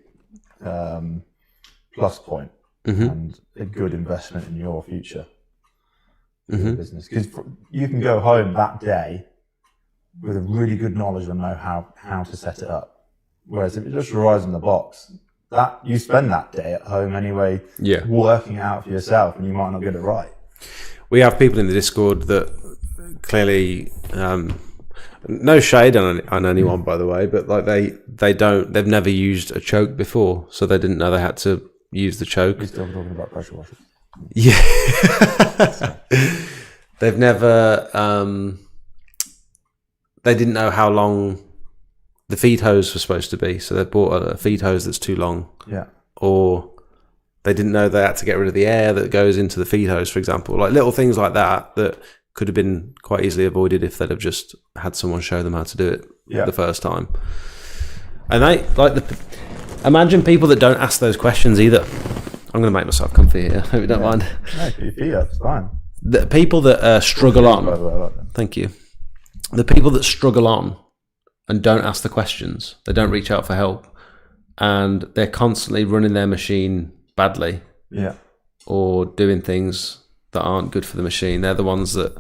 plus point and a good investment in your future business. Because you can go home that day with a really good knowledge and know how to set it up. Whereas if it just arrives in the box, that you spend that day at home anyway, working out for yourself, and you might not get it right. We have people in the Discord that clearly, no shade on anyone, by the way, but like they've never used a choke before, so they didn't know they had to use the choke. We're still talking about pressure washers. Yeah. they didn't know how long the feed hose was supposed to be, so they bought a feed hose that's too long. Yeah. Or they didn't know they had to get rid of the air that goes into the feed hose, for example. Like little things like that could have been quite easily avoided if they'd have just had someone show them how to do it the first time. And imagine people that don't ask those questions either. I'm going to make myself comfy here. Hope you don't mind. No, keep your feet up. It's fine. The people that struggle on. Thank you. The people that struggle on and don't ask the questions, they don't reach out for help, and they're constantly running their machine badly, or doing things that aren't good for the machine. They're the ones that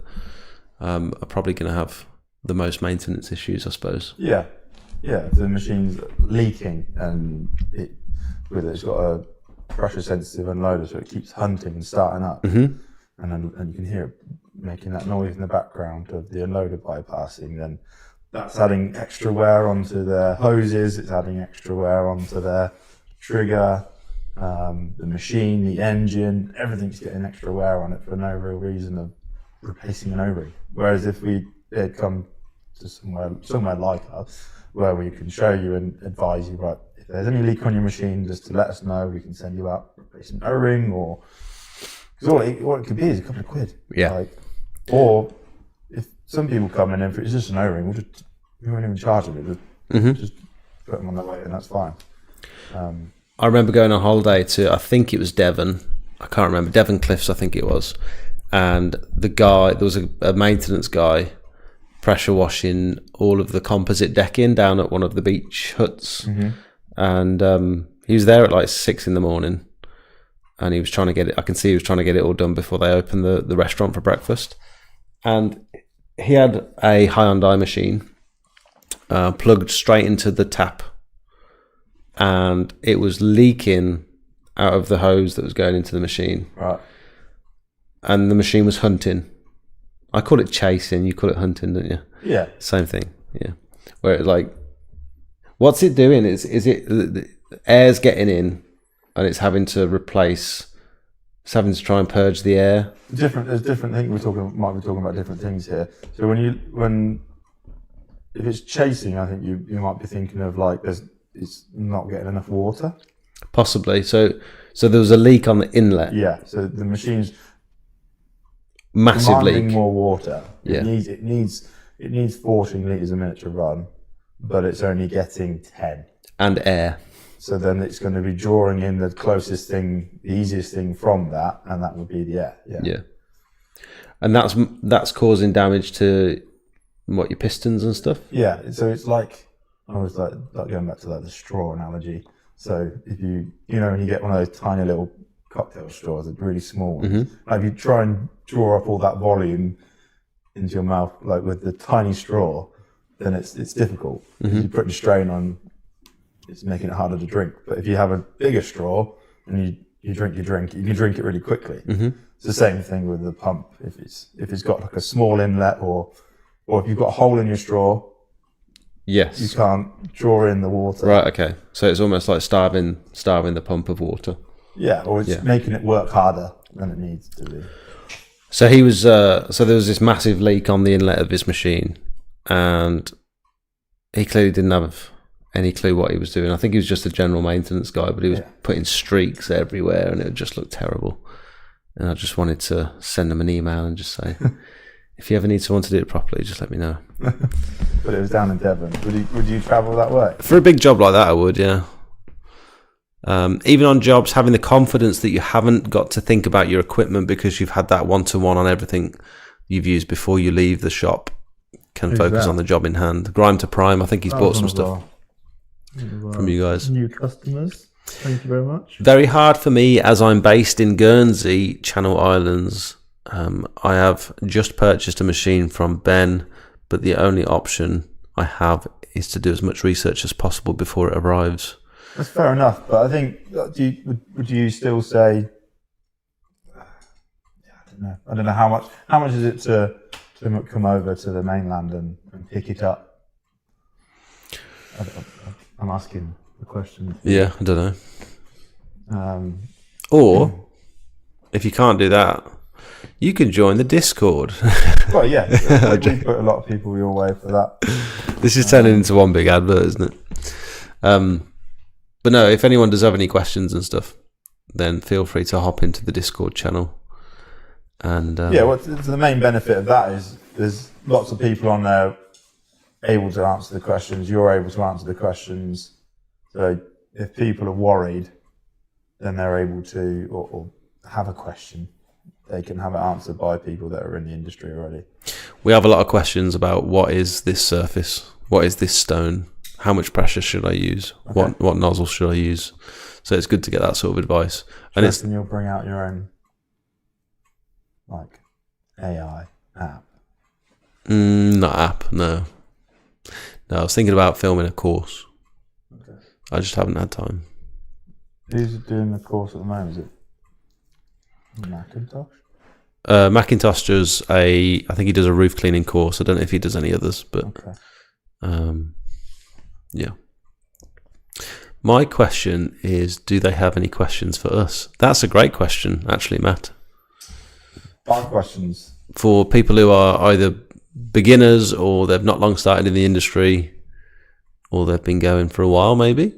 are probably going to have the most maintenance issues, I suppose. Yeah. If the machine's leaking and it's got a pressure sensitive unloader, so it keeps hunting and starting up, and you can hear it making that noise in the background of the unloader bypassing, then that's adding extra wear onto their hoses, it's adding extra wear onto their trigger, the machine, the engine, everything's getting extra wear on it for no real reason of replacing an O-ring. Whereas if we had come to somewhere like us, where we can show you and advise you, right, if there's any leak on your machine, just to let us know, we can send you out replacing O-ring, or because all it could be is a couple of quid. Yeah. Or if some people come in and if it's just an O-ring, we won't even charge them. Just put them on their way and that's fine. I remember going on holiday to, I think it was Devon. I can't remember. Devon Cliffs, I think it was. And there was a maintenance guy pressure washing all of the composite decking down at one of the beach huts. And he was there at like 6 a.m. and he was trying to get it. I can see he was trying to get it all done before they opened the restaurant for breakfast. And he had a high-on-die machine plugged straight into the tap, and it was leaking out of the hose that was going into the machine. Right. And the machine was hunting. I call it chasing. You call it hunting, don't you? Yeah. Same thing. Yeah. Where it's like, what's it doing? Is it the air's getting in, and it's having to replace. It's having to try and purge the air. There's different things. Might be talking about different things here. So if it's chasing, I think you might be thinking of like it's not getting enough water. Possibly. So there was a leak on the inlet. Yeah. So the machine's massive leak. More water. Yeah. It needs 14 litres a minute to run, but it's only getting 10. And air. So then it's going to be drawing in the closest thing, the easiest thing from that, and that would be the air. Yeah. And that's causing damage to your pistons and stuff. Yeah. So it's like I was like going back to the straw analogy. So if you when you get one of those tiny little cocktail straws, it's really small. Like if you try and draw up all that volume into your mouth, like with the tiny straw, then it's difficult. You're putting strain on. It's making it harder to drink. But if you have a bigger straw and you drink your drink, you can drink it really quickly. It's the same thing with the pump. If it's got like a small inlet or if you've got a hole in your straw, yes, you can't draw in the water. Right. Okay. So it's almost like starving the pump of water. Yeah, or it's making it work harder than it needs to be. So he was. So there was this massive leak on the inlet of his machine, and he clearly didn't have any clue what he was doing. I think he was just a general maintenance guy, but he was putting streaks everywhere, and it just looked terrible. And I just wanted to send him an email and just say, if you ever need someone to do it properly, just let me know. But it was down in Devon. Would you travel that way? For a big job like that, I would, yeah. Even on jobs, having the confidence that you haven't got to think about your equipment because you've had that one-to-one on everything you've used before you leave the shop, can focus on the job in hand. Grime to Prime, I think he's bought some stuff from you guys. New customers. Thank you very much. Very hard for me as I'm based in Guernsey, Channel Islands. I have just purchased a machine from Ben, but the only option I have is to do as much research as possible before it arrives. That's fair enough, but I think would you still say? I don't know how much is it to come over to the mainland and pick it up? I'm asking the question. Yeah, I don't know. Or if you can't do that, you can join the Discord. Well, yeah, we put a lot of people your way for that. This is turning into one big advert, isn't it? But no, if anyone does have any questions and stuff, then feel free to hop into the Discord channel. And the main benefit of that is there's lots of people on there able to answer the questions. You're able to answer the questions. So if people are worried, then they're able to, or have a question, they can have it answered by people that are in the industry already. We have a lot of questions about what is this surface? What is this stone? How much pressure should I use? Okay. What nozzle should I use? So it's good to get that sort of advice. And you'll bring out your own like AI app. Not app, no. No, I was thinking about filming a course. Okay. I just haven't had time. Who's doing the course at the moment? Is it Macintosh? Macintosh does I think he does a roof cleaning course. I don't know if he does any others, but yeah. My question is, do they have any questions for us? That's a great question, actually, Matt. 5 questions. For people who are either beginners or they've not long started in the industry or they've been going for a while, maybe.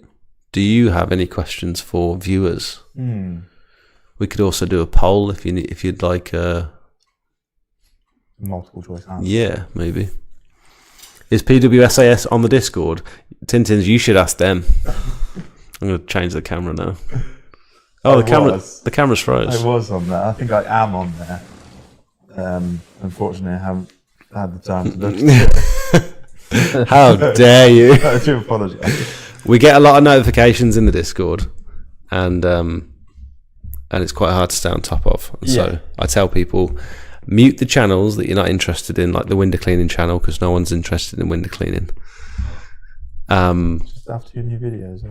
Do you have any questions for viewers? We could also do a poll if you'd like. Multiple choice answer. Yeah, maybe. Is PWSAS on the Discord? Tintins, you should ask them. I'm going to change the camera now. Oh, the camera's froze. I was on there. I think I am on there. Unfortunately, I haven't had the time to look at it. How dare you? I do apologise. We get a lot of notifications in the Discord, and it's quite hard to stay on top of. And so I tell people, mute the channels that you're not interested in, like the window cleaning channel, because no one's interested in window cleaning. Just after your new videos.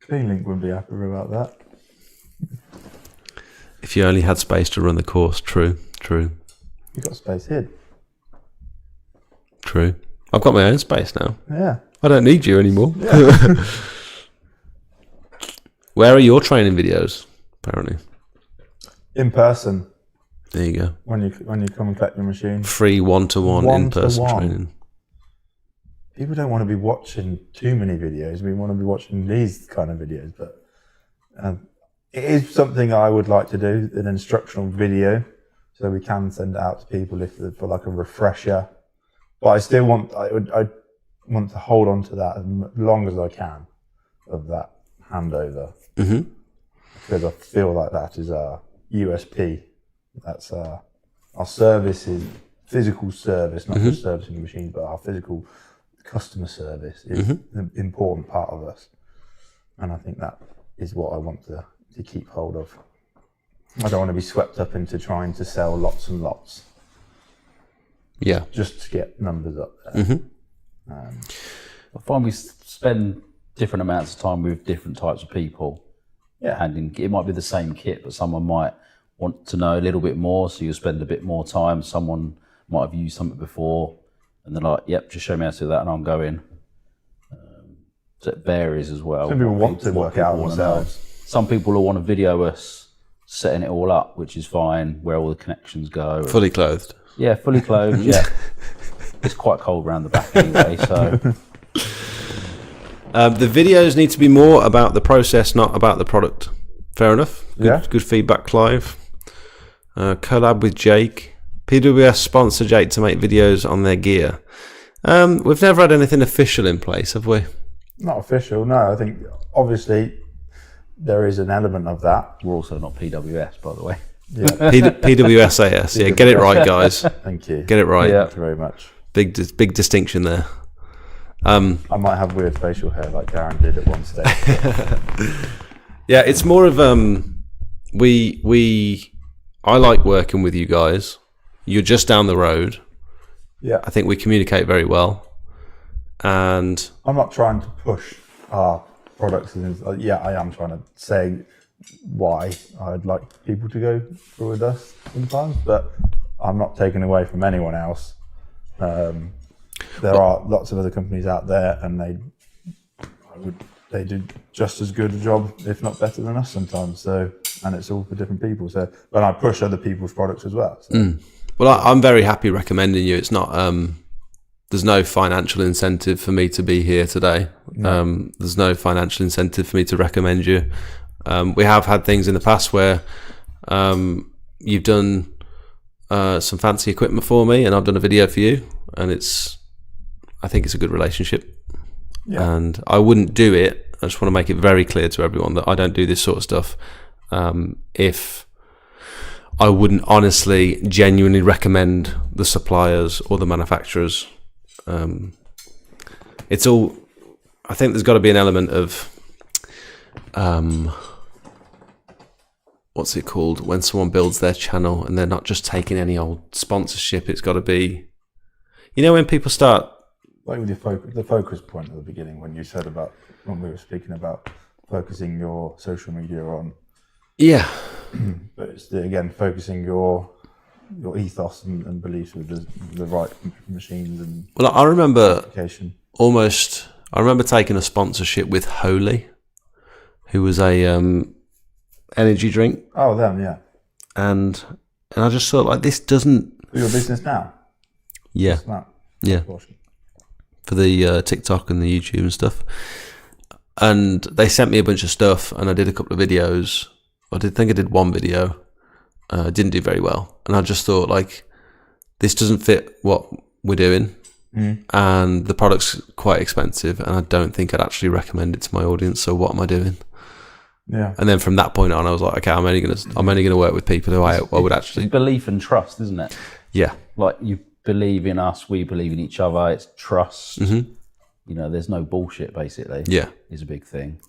Cleanlink wouldn't be happy about that. If you only had space to run the course, true. You got space here. True. I've got my own space now. Yeah. I don't need you anymore. Yeah. Where are your training videos, apparently? In person. There you go. When you come and collect your machine. Free one-to-one in-person training. People don't want to be watching too many videos. We want to be watching these kind of videos. But it is something I would like to do, an instructional video, so we can send it out to people for like a refresher. But I still want I want to hold on to that as long as I can of that handover, because I feel like that is our USP. That's our service is physical service, not just servicing the machines, but our physical customer service is an important part of us, and I think that is what I want to keep hold of. I don't want to be swept up into trying to sell lots and lots. Yeah, just to get numbers up there. I find we spend different amounts of time with different types of people. Yeah, and it might be the same kit, but someone might want to know a little bit more, so you'll spend a bit more time. Someone might have used something before, and they're like, "Yep, just show me how to do that," and I'm going. So it varies as well. Some people want to work out themselves. Some people will want to video us setting it all up, which is fine, where all the connections go. Fully clothed. Yeah, fully clothed, yeah. It's quite cold around the back anyway, so... the videos need to be more about the process, not about the product. Fair enough. Good feedback, Clive. Collab with Jake. PWS sponsor Jake to make videos on their gear. We've never had anything official in place, have we? Not official, no. I think, obviously, there is an element of that. We're also not PWS, by the way. Yeah. PWSAS. Yeah, get it right, guys. Thank you. Get it right. Yeah. Thank you very much. Big distinction there. I might have weird facial hair like Darren did at one stage. Yeah, it's more of I like working with you guys. You're just down the road. Yeah. I think we communicate very well. And I'm not trying to push our products. Yeah, I am trying to say why I'd like people to go through with us sometimes, but I'm not taking away from anyone else. There are lots of other companies out there, and they do just as good a job, if not better than us sometimes. So, and it's all for different people. So, but I push other people's products as well. So. Well, I'm very happy recommending you. It's not, there's no financial incentive for me to be here today. No. There's no financial incentive for me to recommend you. We have had things in the past where you've done some fancy equipment for me and I've done a video for you, and I think it's a good relationship. Yeah. And I wouldn't do it. I just want to make it very clear to everyone that I don't do this sort of stuff if I wouldn't honestly, genuinely recommend the suppliers or the manufacturers. It's all, I think there's got to be an element of what's it called when someone builds their channel and they're not just taking any old sponsorship. It's got to be, when people start, like with the focus point at the beginning, when you said about, when we were speaking about focusing your social media on, but it's again focusing your ethos and beliefs with the right machines and I remember application. I remember taking a sponsorship with Holy, who was a energy drink. Oh, them, yeah. And I just thought, like, this doesn't. For your business now. Yeah. Yeah. For the TikTok and the YouTube and stuff. And they sent me a bunch of stuff, and I did a couple of videos. I think I did one video. Didn't do very well, and I just thought, like, this doesn't fit what we're doing, and the product's quite expensive, and I don't think I'd actually recommend it to my audience. So what am I doing? Yeah. And then from that point on, I was like, okay, I'm only gonna work with people who I would actually. It's belief and trust, isn't it? Yeah. Like, you believe in us, we believe in each other. It's trust. There's no bullshit. Basically. Yeah. Is a big thing.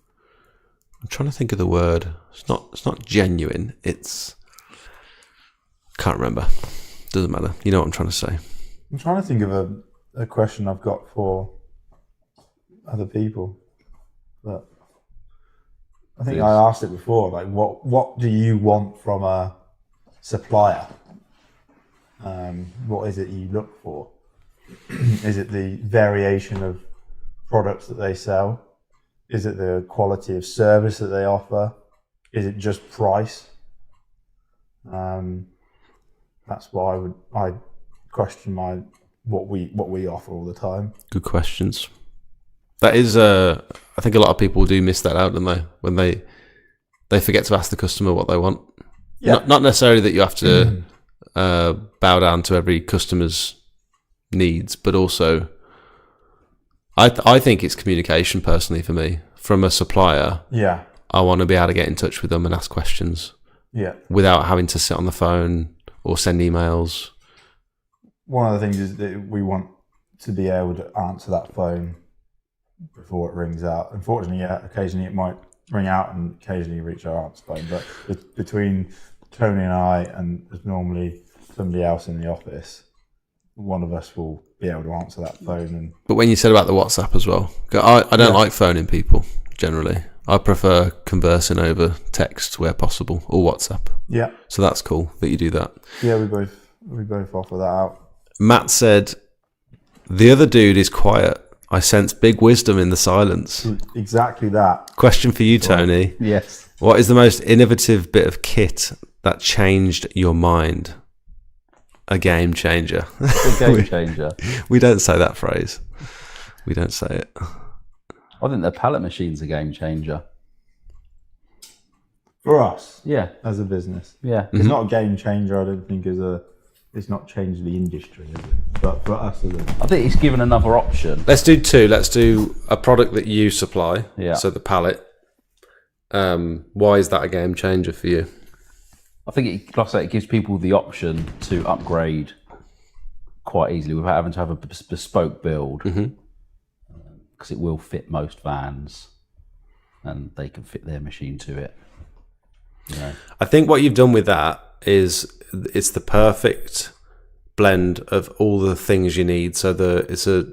I'm trying to think of the word. It's not genuine. Can't remember. Doesn't matter. You know what I'm trying to say. I'm trying to think of a question I've got for other people, but I think I asked it before. Like, what do you want from a supplier? What is it you look for? Is it the variation of products that they sell? Is it the quality of service that they offer? Is it just price? That's why I question what we offer all the time. Good questions. That is, I think a lot of people do miss that out, don't they? When they forget to ask the customer what they want. Yeah. Not necessarily that you have to bow down to every customer's needs, but also, I think it's communication personally for me. From a supplier, I want to be able to get in touch with them and ask questions. Yeah. Without having to sit on the phone or send emails. One of the things is that we want to be able to answer that phone before it rings out. Unfortunately, occasionally it might ring out and occasionally reach our answer phone. But between Tony and I, and there's normally somebody else in the office, one of us will be able to answer that phone. But when you said about the WhatsApp as well, I don't like phoning people generally. I prefer conversing over text where possible, or WhatsApp. Yeah. So that's cool that you do that. Yeah, we both offer that out. Matt said, "The other dude is quiet. I sense big wisdom in the silence." Exactly that. Question for you, Tony. Yes. What is the most innovative bit of kit that changed your mind? A game changer. A game changer. We don't say that phrase. We don't say it. I think the pallet machine's a game changer. For us? Yeah. As a business? Yeah. It's not a game changer, I don't think, it's not changed the industry, is it? But for us, I think it's given another option. Let's do two. Let's do a product that you supply. Yeah. So the pallet. Why is that a game changer for you? I think it gives people the option to upgrade quite easily without having to have a bespoke build, because it will fit most vans, and they can fit their machine to it. I think what you've done with that is it's the perfect blend of all the things you need. So it's a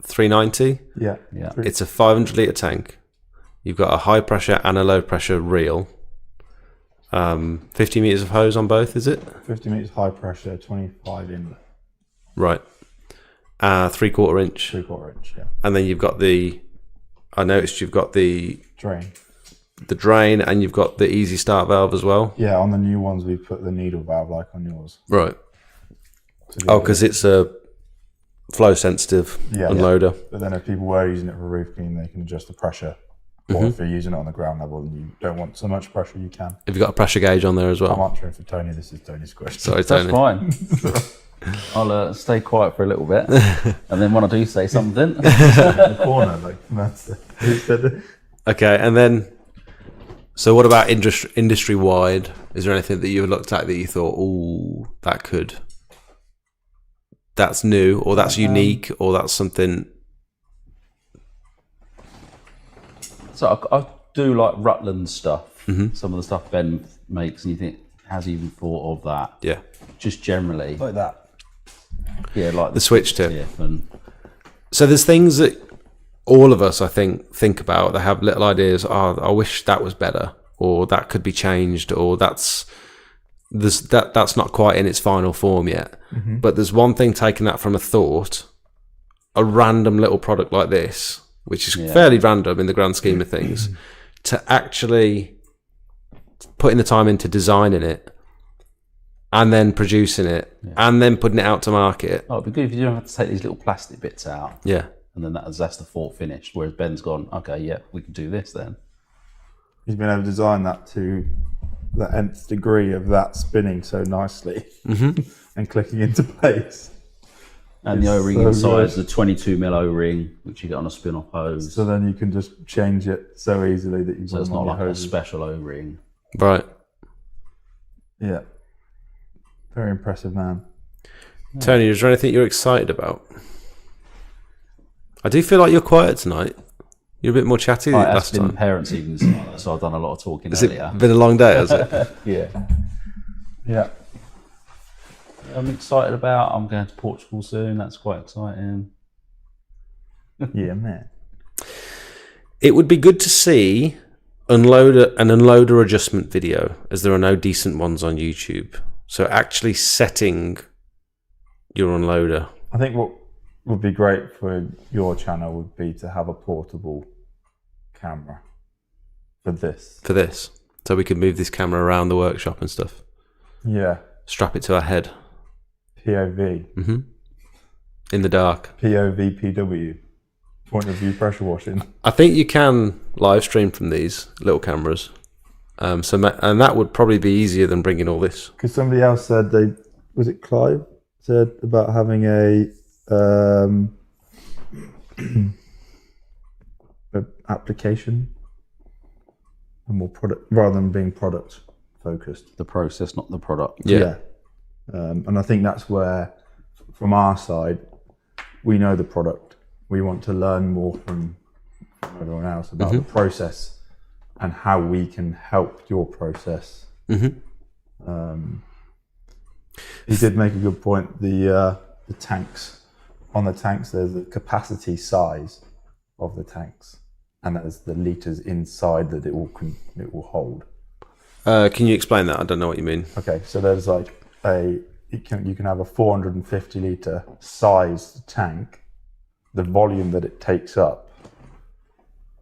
390. Yeah. It's a 500 litre tank. You've got a high pressure and a low pressure reel. 50 meters of hose on both, is it? 50 meters high pressure, 25 inlet. Right. 3/4 inch. 3/4 inch, yeah. And then you've got the I noticed you've got the drain, and you've got the easy start valve as well. Yeah, on the new ones we put the needle valve like on yours. Right. Oh, because it's a flow sensitive unloader. But then if people were using it for roof clean, they can adjust the pressure. Or if you're using it on the ground level and you don't want so much pressure, you can. Have you got a pressure gauge on there as well? I'm answering for Tony. This is Tony's question. Sorry, Tony. That's fine. I'll stay quiet for a little bit, and then when I do say something, In the corner, like that's it. Okay, and then, so what about industry wide? Is there anything that you looked at that you thought, oh, that's new, or that's unique, or that's something? So I do like Rutland stuff. Some of the stuff Ben makes, and you think, has he even thought of that? Yeah. Just generally, Like that. Yeah, like The switch tip. And So there's things that all of us, I think about. They have little ideas. Oh, I wish that was better, or that could be changed, or that's not quite in its final form yet. But there's one thing taking that from a thought, a random little product like this, which is fairly random in the grand scheme of things, to actually putting the time into designing it, and then producing it, and then putting it out to market. Oh, it'd be good if you don't have to take these little plastic bits out. Yeah. And then that's the thought finished. Whereas Ben's gone, okay, yeah, we can do this then. He's been able to design that to the nth degree of that spinning so nicely and clicking into place. And the O-ring so inside good. is the 22mm O-ring, which you get on a spin-off hose. So then you can just change it so easily that you. So it's not like a special O-ring. Right. Yeah. Very impressive, man. Tony, is there anything you're excited about? I do feel like you're quiet tonight. You're a bit more chatty last It's been time. parents' evenings, so I've done a lot of talking Has earlier. it been a long day, has it? Yeah. Yeah. I'm excited about, I'm going to Portugal soon. That's quite exciting. Yeah, man. It would be good to see an unloader adjustment video, as there are no decent ones on YouTube. So actually setting your unloader. I think what would be great for your channel would be to have a portable camera for this. For this. So we could move this camera around the workshop and stuff. Yeah. Strap it to our head. POV. In the dark. POV, PW. Point of view pressure washing. I think you can live stream from these little cameras. And that would probably be easier than bringing all this. Because somebody else said was it Clive? Said about having a application, a more product rather than being product focused. The process, not the product. Yeah. And I think that's where, from our side, we know the product. We want to learn more from everyone else about the process and how we can help your process. He did make a good point. The tanks. On the tanks, there's the capacity size of the tanks, and there's the litres inside that it will hold. Can you explain that? I don't know what you mean. Okay, so there's like you can have a 450 litre sized tank. The volume that it takes up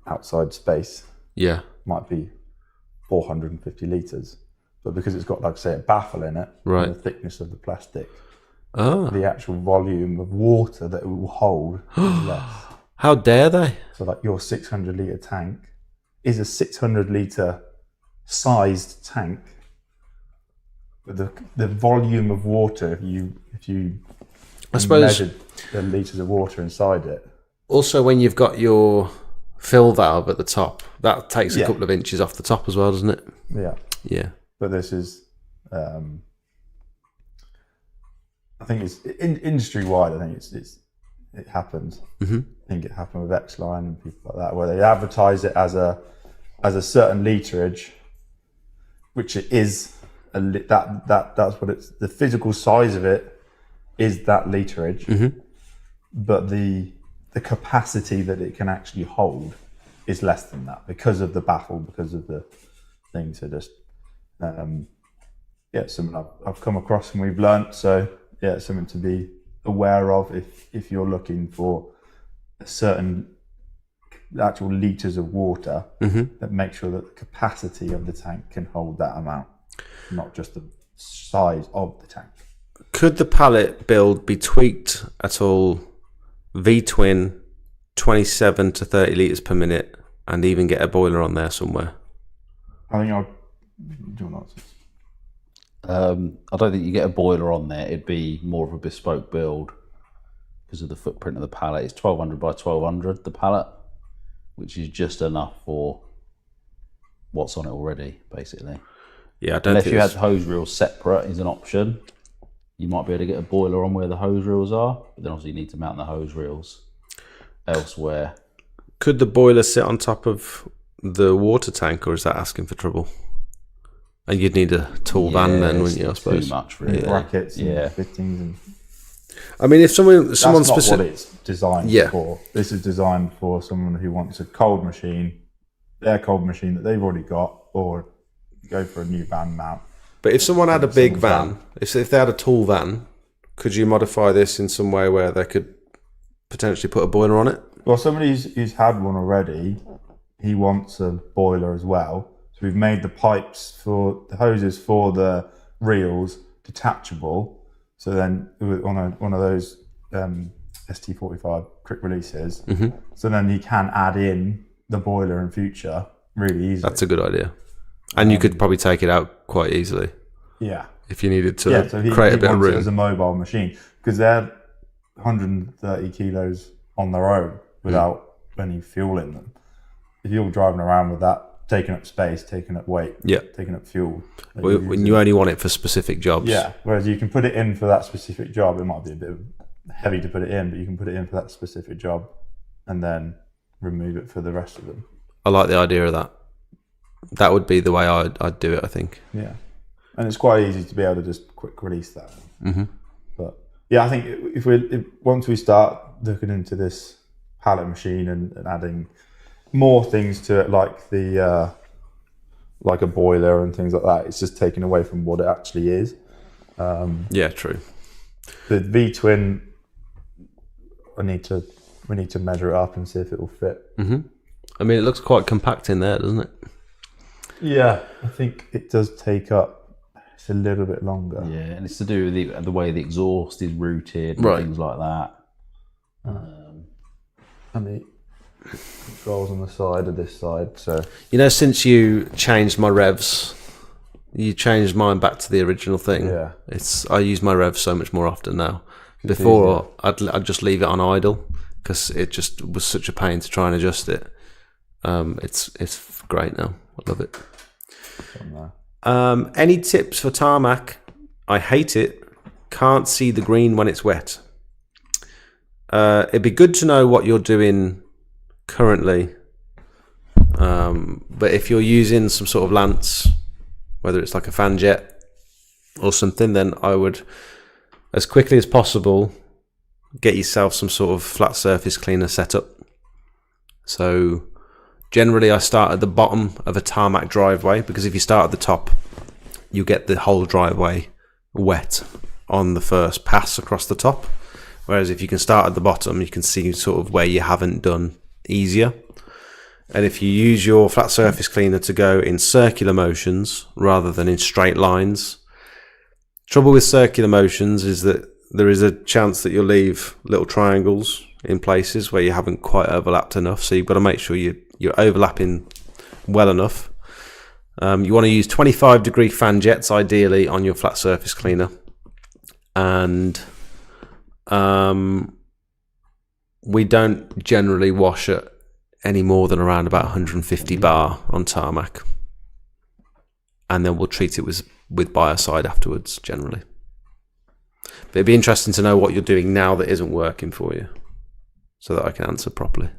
outside space might be 450 litres, but because it's got, like, say, a baffle in it, right, and the thickness of the plastic, the actual volume of water that it will hold is less. How dare they? So, like, your 600 litre tank is a 600 litre sized tank, but the volume of water, if you I suppose measured the litres of water inside it. Also, when you've got your fill valve at the top, that takes a couple of inches off the top as well, doesn't it? Yeah. Yeah. But this is, I think it's industry wide. I think it happens. I think it happened with X-Line and people like that, where they advertise it as a certain literage, which it is. That's what it's. The physical size of it is that literage, but the capacity that it can actually hold is less than that because of the baffle, because of the thing. So just something I've come across and we've learnt. So it's something to be aware of if you're looking for a certain the actual litres of water Mm-hmm. that make sure that the capacity of the tank can hold that amount, not just the size of the tank. Could the pallet build be tweaked at all? V-twin, 27 to 30 litres per minute, and even get a boiler on there somewhere. I think I'll do not. I don't think you get a boiler on there. It'd be more of a bespoke build because of the footprint of the pallet. It's 1200 by 1200, the pallet, which is just enough for what's on it already, basically. Yeah, I don't Unless think you had hose reels separate is an option. You might be able to get a boiler on where the hose reels are, but then obviously you need to mount the hose reels elsewhere. Could the boiler sit on top of the water tank, or is that asking for trouble? And you'd need a tall van then, wouldn't you? I suppose. Too much, really. Brackets, and fittings, and I mean, if someone that's not specific, what it's designed for. This is designed for someone who wants a cold machine, their cold machine that they've already got, or go for a new van mount. but if someone had a big van, if they had a tall van, could you modify this in some way where they could potentially put a boiler on it? Well, somebody who's had one already, he wants a boiler as well. So we've made the pipes for the hoses for the reels detachable. So then on one of those ST45 quick releases, so then he can add in the boiler in future really easily. That's a good idea. And you could probably take it out quite easily. Yeah. If you needed to So he create a bit of wants it room. as a mobile machine because they're 130 kilos on their own without any fuel in them. If you're driving around with that, taking up space, taking up weight, taking up fuel. When you only want it for specific jobs. Yeah, whereas you can put it in for that specific job. It might be a bit heavy to put it in, but you can put it in for that specific job and then remove it for the rest of them. I like the idea of that. That would be the way I'd do it, I think. Yeah, and it's quite easy to be able to just quick release that. But yeah, I think once we start looking into this pallet machine and adding more things to it, like the like a boiler and things like that, it's just taken away from what it actually is. Yeah, true. The V-twin, we need to measure it up and see if it will fit. I mean, it looks quite compact in there, doesn't it? Yeah, I think it does take up. It's a little bit longer. Yeah, and it's to do with the way the exhaust is routed and things like that. And the controls on the side of this side. So Since you changed my revs, you changed mine back to the original thing. Yeah. I use my revs so much more often now. Before, I'd just leave it on idle because it just was such a pain to try and adjust it. It's great now. I love it. Any tips for tarmac? I hate it. Can't see the green when it's wet. It'd be good to know what you're doing currently. But if you're using some sort of lance, whether it's like a fan jet or something, then I would, as quickly as possible, get yourself some sort of flat surface cleaner set up. So generally I start at the bottom of a tarmac driveway, because if you start at the top, you get the whole driveway wet on the first pass across the top. Whereas if you can start at the bottom, you can see sort of where you haven't done easier. And if you use your flat surface cleaner to go in circular motions rather than in straight lines, trouble with circular motions is that there is a chance that you'll leave little triangles in places where you haven't quite overlapped enough. So you've got to make sure you're overlapping well enough. You want to use 25-degree fan jets ideally on your flat surface cleaner. And we don't generally wash at any more than around about 150 bar on tarmac, and then we'll treat it with biocide afterwards generally. But it'd be interesting to know what you're doing now that isn't working for you, so that I can answer properly.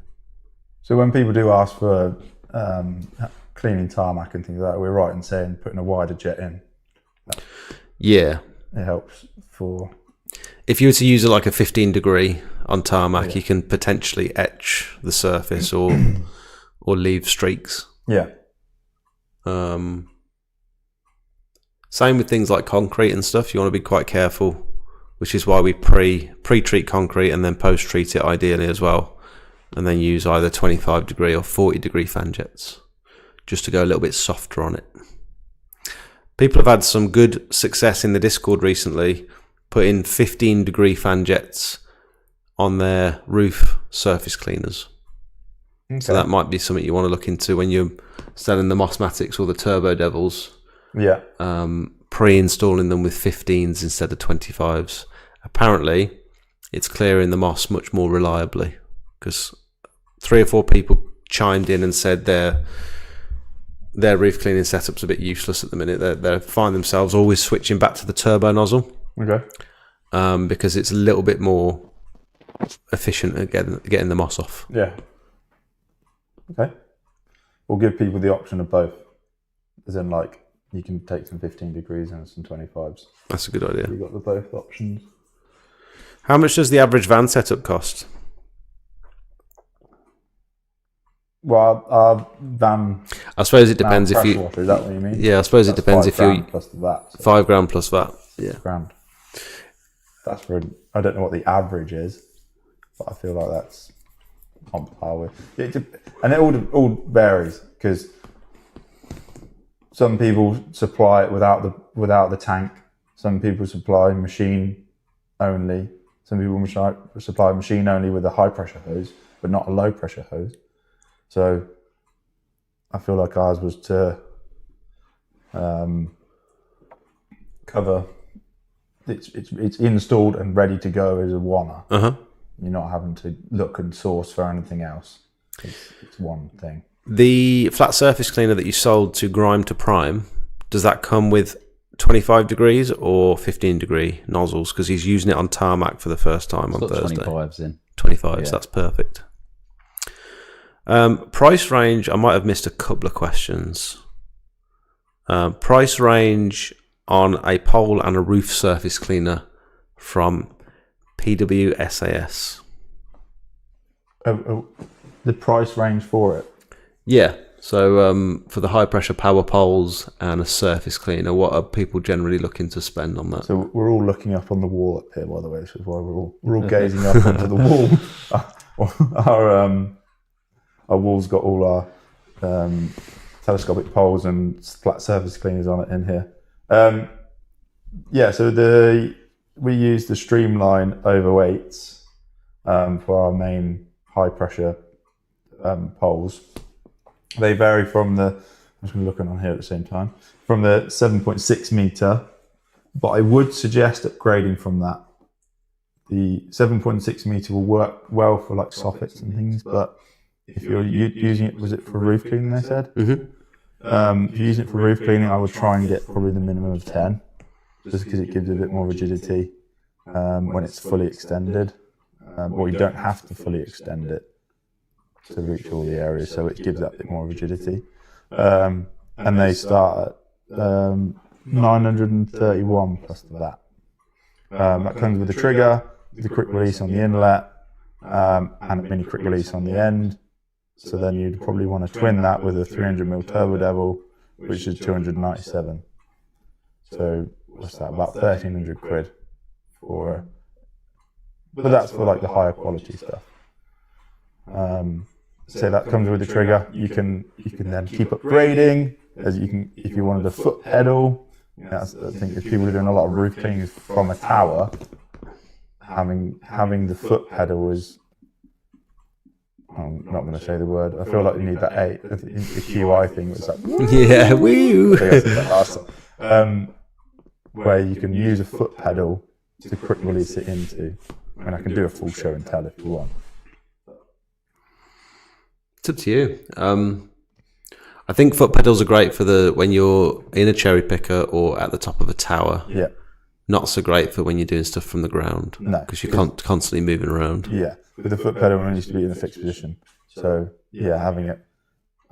So when people do ask for cleaning tarmac and things like that, we're right in saying putting a wider jet in. Yeah, it helps for. If you were to use it like a 15-degree on tarmac, you can potentially etch the surface or leave streaks. Yeah. Same with things like concrete and stuff. You want to be quite careful, which is why we pre-treat concrete and then post-treat it ideally as well, and then use either 25 degree or 40 degree fan jets just to go a little bit softer on it. People have had some good success in the Discord recently, putting 15 degree fan jets on their roof surface cleaners. Okay. So that might be something you want to look into when you're selling the Mossmatics or the Turbo Devils. Yeah. Pre-installing them with 15s instead of 25s. Apparently, it's clearing the moss much more reliably, because 3 or 4 people chimed in and said their roof cleaning setup's a bit useless at the minute. They find themselves always switching back to the turbo nozzle. Okay. Because it's a little bit more efficient at getting the moss off. Yeah. Okay. We'll give people the option of both. As in, like, you can take some 15 degrees and some 25s. That's a good idea. You've got the both options. How much does the average van setup cost? Well, our van... I suppose it depends if you... Washer, is that what you mean? Yeah, I suppose it depends if you... plus the VAT. So £5,000 plus VAT, yeah. £6,000. That's for... I don't know what the average is, but I feel like that's on par with... And it all varies, because some people supply it without the tank. Some people supply machine only. Some people supply machine only with a high pressure hose, but not a low pressure hose. So I feel like ours was to cover. It's installed and ready to go as a wanner. Uh-huh. You're not having to look and source for anything else. It's one thing. The flat surface cleaner that you sold to Grime to Prime, does that come with 25 degrees or 15 degree nozzles? Because he's using it on Tarmac for the first time on Thursday. 25s in. 25s, Yeah. That's perfect. Price range, I might have missed a couple of questions. Price range on a pole and a roof surface cleaner from PWSAS. The price range for it? Yeah. So for the high pressure power poles and a surface cleaner, what are people generally looking to spend on that? So we're all looking up on the wall up here, by the way. This is why we're all gazing up onto the wall. Our wall's got all our telescopic poles and flat surface cleaners on it in here. So we use the Streamline overweights for our main high pressure poles. They vary from I'm just going to look on here at the same time, from the 7.6 meter, but I would suggest upgrading from that. The 7.6 meter will work well for like soffits and things, but if you're using it, was it for roof cleaning, they said? Mm-hmm. If you're using it for roof cleaning, I would try and get probably the minimum of 10, just because it gives a bit more rigidity when it's fully extended, or you don't have to fully extend it to reach all the areas, so it gives that bit more rigidity. And they start at 931 plus the VAT. That comes with a trigger, the quick release on the inlet, and a mini quick release on the end. So then you'd probably want to twin that with a 300mm Turbo Devil, which is 297. So what's that? About 1,300 quid for. But that's for like the higher quality stuff. So that comes with the trigger. You can then keep upgrading, as you can if you wanted a foot pedal. I think if people are doing a lot of roof cleaning from a tower, having the foot pedal is. I'm not going to say the word. I feel like you need that the QI thing. Was like yeah, woo. Where you can use a foot pedal to quick release it into, and I can do a full show and tell if you want. It's up to you. I think foot pedals are great for when you're in a cherry picker or at the top of a tower. Yeah. Not so great for when you're doing stuff from the ground. No. Because you're constantly moving around. Yeah. With the foot pedal, it needs to be in a fixed position. So yeah, having it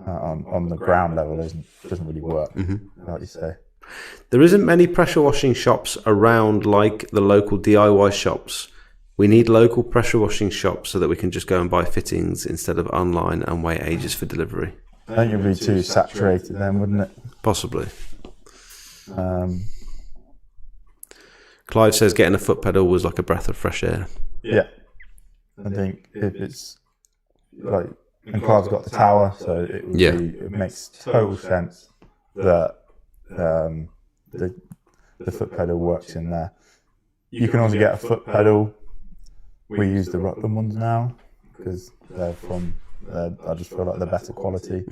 on the ground level doesn't really work, like you say. There isn't many pressure washing shops around like the local DIY shops. We need local pressure washing shops so that we can just go and buy fittings instead of online and wait ages for delivery. I think it would be too saturated then, wouldn't it? Possibly. Clive says getting a foot pedal was like a breath of fresh air. Yeah. I think if like, and Clive's got the tower, so it makes total sense that the foot pedal works in there. You can also get a foot pedal. We use the Rutland ones now because they're from. I just feel like they're better quality.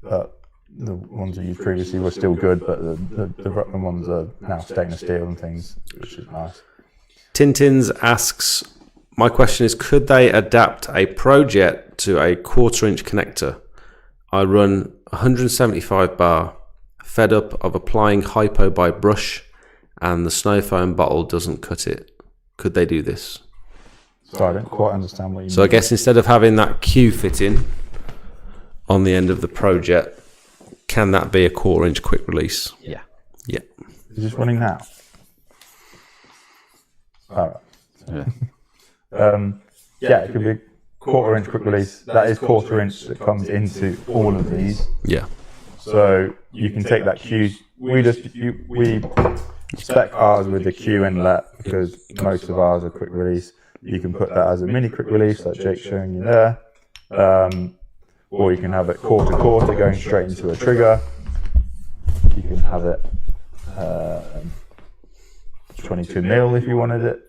But the ones we used previously were still good, but the Rutland ones are now stainless steel and things, which is nice. Tintins asks, my question is, could they adapt a Projet to a 1/4 inch connector? I run 175 bar, fed up of applying hypo by brush, and the snow foam bottle doesn't cut it. Could they do this? So I don't quite understand what you mean. So I guess instead of having that Q fitting on the end of the Projet, can that be a 1/4 inch quick release? Yeah. Yeah. Is this running now? All right. Yeah. It could be 1/4 inch quick release. That is 1/4 inch that comes into all of these. Yeah. So you can take that Q. We spec ours with the Q inlet because most of ours are quick release. You can put that as a mini quick release, like Jake's showing you there, or you can have it 1/4 going straight into a trigger. You can have it 22 mil if you wanted it.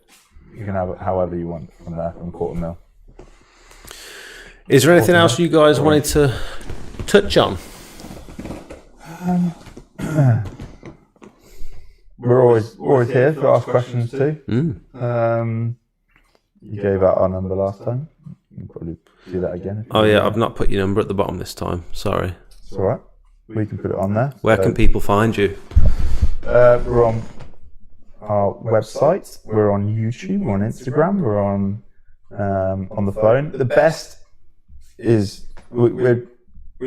You can have it however you want from there, from 1/4 mil. Is there anything else you guys wanted to touch on? We're always here to ask questions too. You gave out our number last time. You can probably do that again. Oh yeah, I've not put your number at the bottom this time. Sorry. It's all right. We can put it on there. Where can people find you? We're on our website. We're on YouTube. We're on Instagram. We're on the phone. The best is we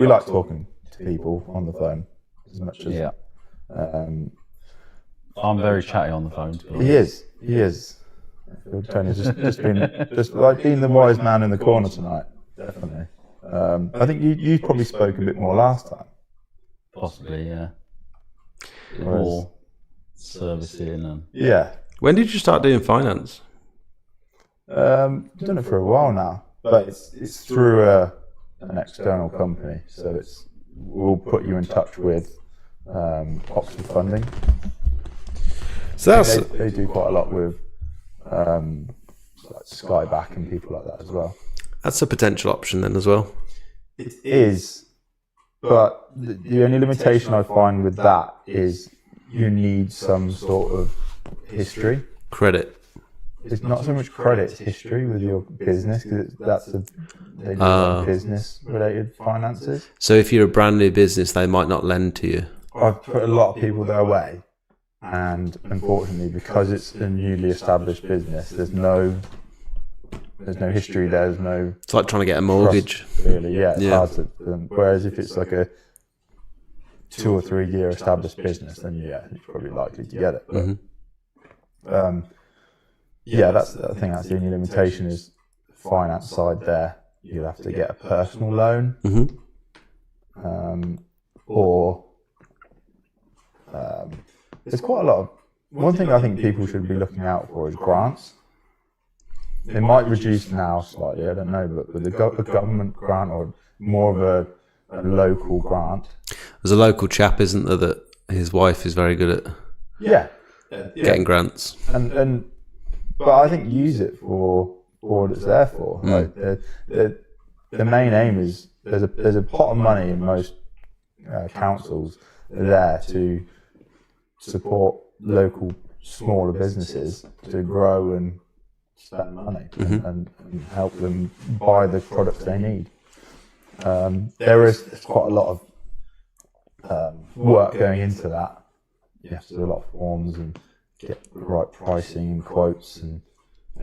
like talking to people on the phone as much as I'm very chatty on the phone. He is. Tony's just been the wise man in the corner tonight. Definitely. I think you probably spoke a bit more last time. Possibly, yeah. More servicing and When did you start doing finance? I've done it for a while now, but it's through an external company, so we'll put you in touch with Oxford Funding. So they do quite a lot with like Skyback and people like that as well. That's a potential option then as well. It is, but the only limitation I find with that is you need some sort of history. Credit. It's not so much credit, it's history with your business, because they do business related finances. So if you're a brand new business, they might not lend to you. I've put a lot of people their way, and unfortunately, because it's a newly established business, there's no history. There's no. It's like trying to get a mortgage. Trust, really, it's hard to. Whereas if it's like a 2 or 3 year established business, then you're probably likely to get it. But, that's I think that's the only limitation is the finance side there. You'll have to get a personal loan, or there's quite a lot of. One thing I think people should be looking out for is grants. They might reduce now slightly, I don't know, but with a government grant or more of a local grant. There's a local chap, isn't there, that his wife is very good at getting grants. But I think use it for what it's there for. Like the main aim is there's a pot of money in most councils there to support local smaller businesses to grow and spend money and help them buy the products they need. There's quite a lot of work going into that. You have to do a lot of forms and get the right pricing and quotes and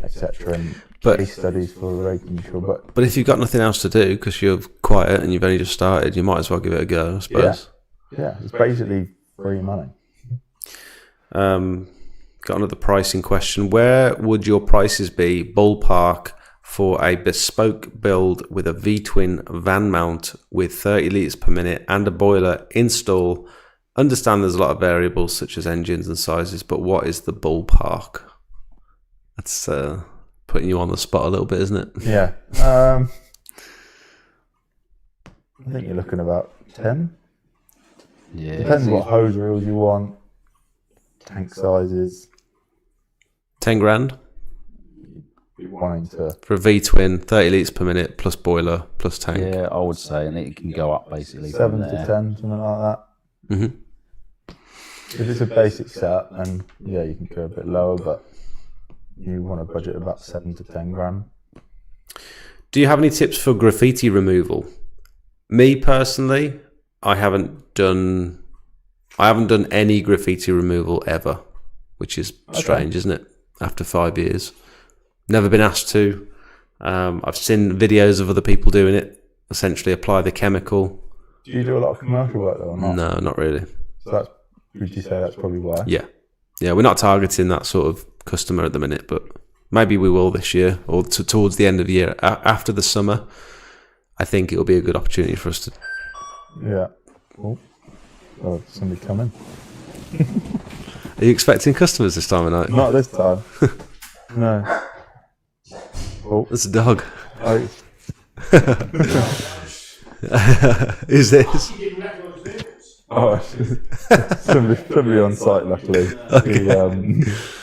etc. and case studies for making sure. But if you've got nothing else to do because you're quiet and you've only just started, you might as well give it a go, I suppose. Yeah, it's basically free money. Got another pricing question. Where would your prices be, ballpark, for a bespoke build with a V-twin van mount with 30 litres per minute and a boiler install? Understand there's a lot of variables such as engines and sizes, but what is the ballpark? That's putting you on the spot a little bit, isn't it? Yeah. I think you're looking about 10. Yeah. Depends what hose reels you want, tank sizes. 10 grand Be wanting to. for a V-twin, 30 litres per minute, plus boiler, plus tank. Yeah, I would say, and it can go up basically 7 from to there. 10, something like that. Mm-hmm. If it's a basic set, then yeah, you can go a bit lower, but you want to budget about 7 to 10 grand. Do you have any tips for graffiti removal? Me personally, I haven't done any graffiti removal ever, which is strange, isn't it? After 5 years, never been asked to. I've seen videos of other people doing it. Essentially, apply the chemical. Do you do a lot of commercial work though, or not? No, not really. So would you say that's probably why? Yeah, we're not targeting that sort of customer at the minute, but maybe we will this year or towards the end of the year after the summer. I think it'll be a good opportunity for us to. Yeah. Oh, somebody coming. Are you expecting customers this time of night? Not this time. No. Oh, It's a dog. oh, Who's this? oh somebody on site. Luckily,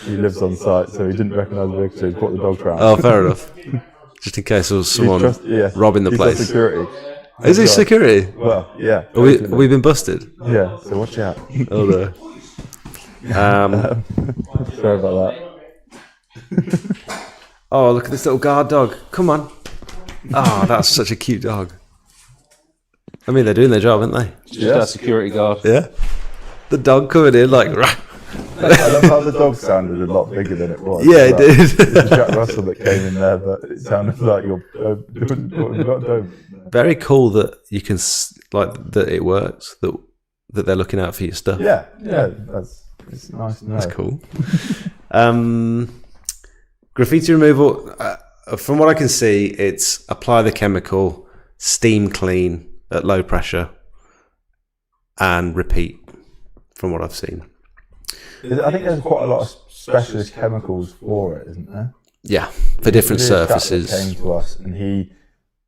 he lives on site, so he didn't recognise the vehicle. So he brought the dog around. Oh, fair enough. Just in case there was someone robbing the he's place. Security. Is he security? Well, yeah. Have we been busted? Yeah. So watch out. Oh no. Sorry about that. Oh, look at this little guard dog. Come on. Oh, that's such a cute dog. I mean, they're doing their job, aren't they? Just our security guard. Yeah. The dog coming in like. I love how the dog sounded a lot bigger than it was. Yeah, it did. It's Jack Russell that came in there, but it sounded like you're don't. Very cool that you can that it works. That they're looking out for your stuff. Yeah, it's nice to know. That's cool. Graffiti removal. From what I can see, it's apply the chemical, steam clean at low pressure, and repeat. From what I've seen. I think there's quite a lot of specialist chemicals for it, isn't there? Yeah, for different surfaces. Came to us, and he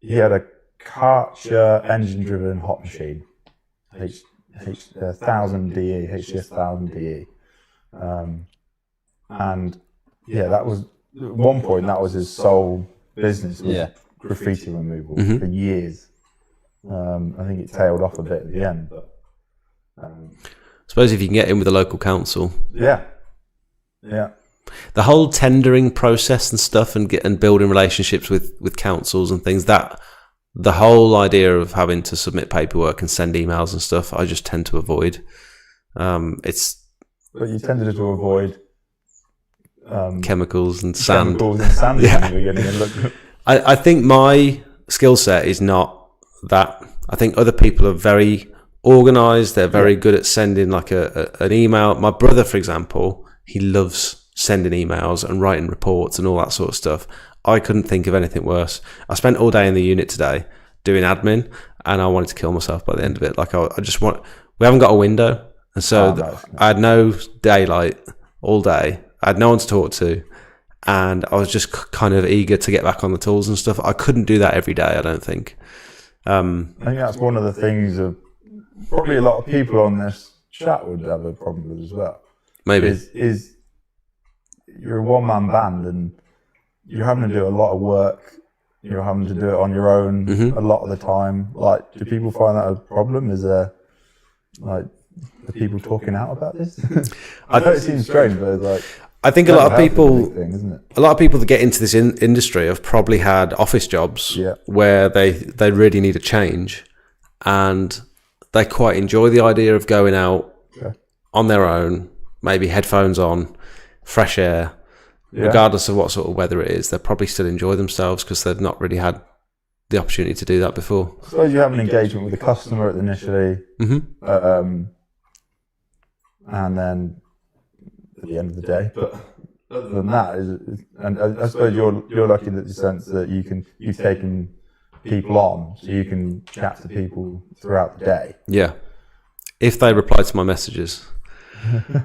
had a Karcher engine-driven hot machine, 1000 DE, HCS 1000 DE, and yeah, that was at one point that was his sole business. Was graffiti removal for years. I think it tailed off a bit at the end, but. I suppose if you can get in with the local council. Yeah. The whole tendering process and stuff and building relationships with councils and things, that the whole idea of having to submit paperwork and send emails and stuff, I just tend to avoid. But you tended to avoid chemicals and sand. Yeah. In the beginning. And I think my skill set is not that. I think other people are very organised. They're very good at sending like an email. My brother, for example, he loves sending emails and writing reports and all that sort of stuff. I couldn't think of anything worse. I spent all day in the unit today doing admin, and I wanted to kill myself by the end of it. Like I just want. We haven't got a window, and so I had no daylight all day. I had no one to talk to, and I was just kind of eager to get back on the tools and stuff. I couldn't do that every day, I don't think. I think that's one of the things of probably a lot of people on this chat would have a problem with as well. Maybe. Is you're a one-man band and you're having to do a lot of work. You're having to do it on your own a lot of the time. Like, do people find that a problem? Is there, like, are people talking out about this? I know it seems strange, but it's like... I think a lot of people, thing, isn't it? a lot of people that get into this industry have probably had office jobs where they really need a change, and they quite enjoy the idea of going out on their own, maybe headphones on, fresh air, regardless of what sort of weather it is. They probably still enjoy themselves because they've not really had the opportunity to do that before. I suppose you have an engagement with the customer initially, and then at the end of the day. But other than that, and I suppose you're lucky in the sense that you've taken people on, so you can chat to people throughout the day. Yeah, if they reply to my messages.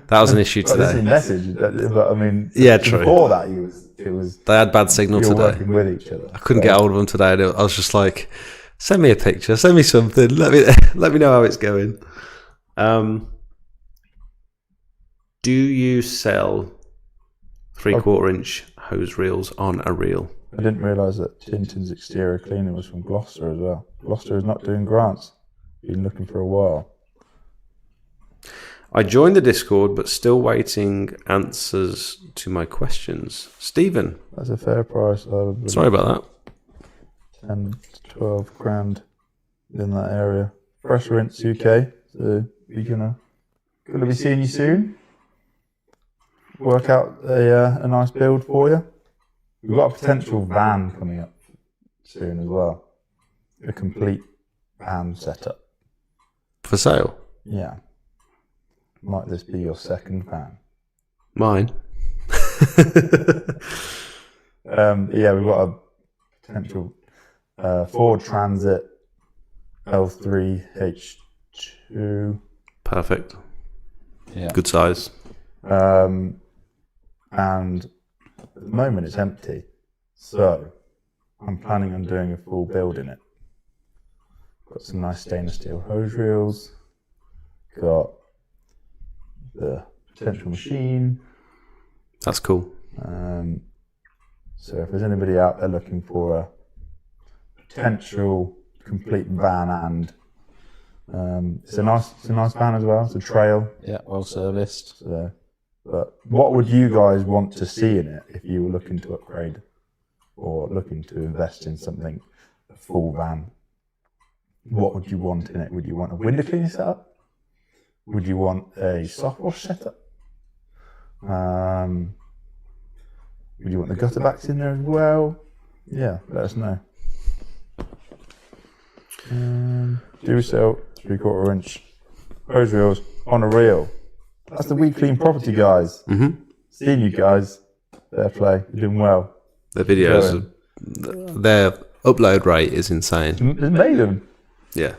That was an issue Well, this is a today. message, but I mean, Yeah, true. Before that, it was They had bad signal you're today. working with each other. I couldn't get hold of them today. And I was just like, send me a picture, send me something. Let me know how it's going. Do you sell 3/4 inch hose reels on a reel? I didn't realise that Tintin's exterior cleaner was from Gloucester as well. Gloucester is not doing grants. Been looking for a while. I joined the Discord, but still waiting answers to my questions. Stephen. That's a fair price. Sorry about that. 10 to 12 grand in that area. Fresh Rinse UK. So we're gonna be seeing you soon. Work out a nice build for you. We've got a potential van coming up soon as well. A complete van setup. For sale? Yeah. Might this be your second van? Mine. Yeah, we've got a potential Ford Transit L3 H2. Perfect. Yeah. Good size. And at the moment it's empty. So I'm planning on doing a full build in it. Got some nice stainless steel hose reels. Got the potential machine. That's cool. So if there's anybody out there looking for a potential complete van, and it's a nice van as well. It's a trail. Yeah, well serviced. So, but what would you guys want to see in it if you were looking to upgrade or looking to invest in something, a full van? What would you want in it? Would you want a window cleaning setup? Would you want a soft wash setup? Would you want the gutter backs in there as well? Yeah, let us know. Do sell 3/4 inch hose reels on a reel. That's the We Clean Property guys. Mm-hmm. Seeing you guys. Fair play. You're doing well. The videos, their upload rate is insane. It's amazing. Yeah.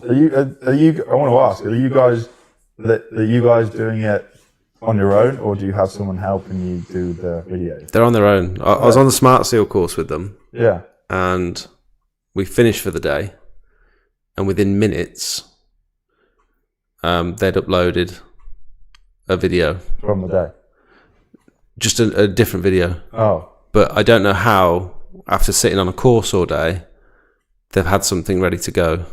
Are you? I want to ask. Are you guys doing it on your own, or do you have someone helping you do the videos? They're on their own. I was on the Smart Seal course with them. Yeah. And we finished for the day. And within minutes, they'd uploaded a video. From the day. Just a different video. Oh. But I don't know how, after sitting on a course all day, they've had something ready to go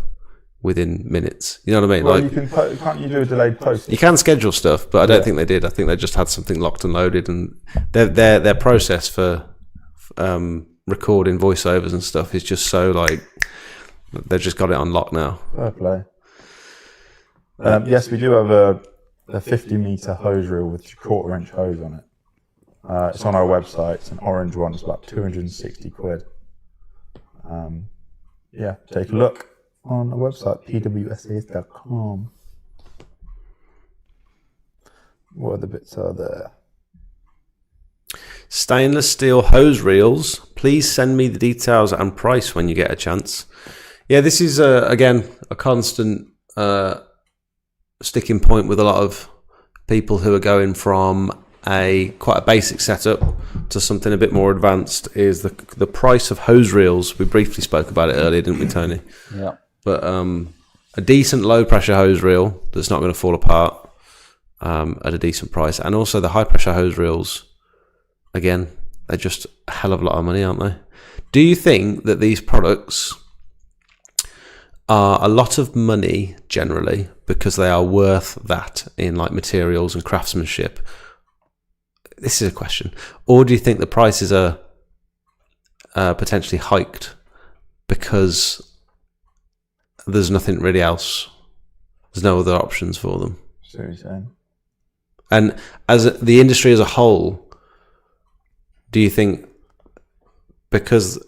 within minutes. You know what I mean? Well, like, can't you do a delayed post? you can schedule stuff, but I don't think they did. I think they just had something locked and loaded, and their process for recording voiceovers and stuff is just so like they've just got it on lock now. Fair play. Yes, we do have a 50-meter hose reel with 3/4 inch hose on it. It's on our website. It's an orange one. It's about 260 quid. Yeah, take a look on the website, PWSAS.com. What other bits are there? Stainless steel hose reels. Please send me the details and price when you get a chance. Yeah, this is again a constant sticking point with a lot of people who are going from quite a basic setup to something a bit more advanced. Is the price of hose reels. We briefly spoke about it earlier, didn't we, Tony? Yeah. But a decent low pressure hose reel that's not going to fall apart at a decent price, and also the high pressure hose reels. Again, they're just a hell of a lot of money, aren't they? Do you think that these products are a lot of money generally because they are worth that in like materials and craftsmanship? This is a question. Or do you think the prices are potentially hiked because there's nothing really else? There's no other options for them. See what you're saying? And as the industry as a whole, do you think because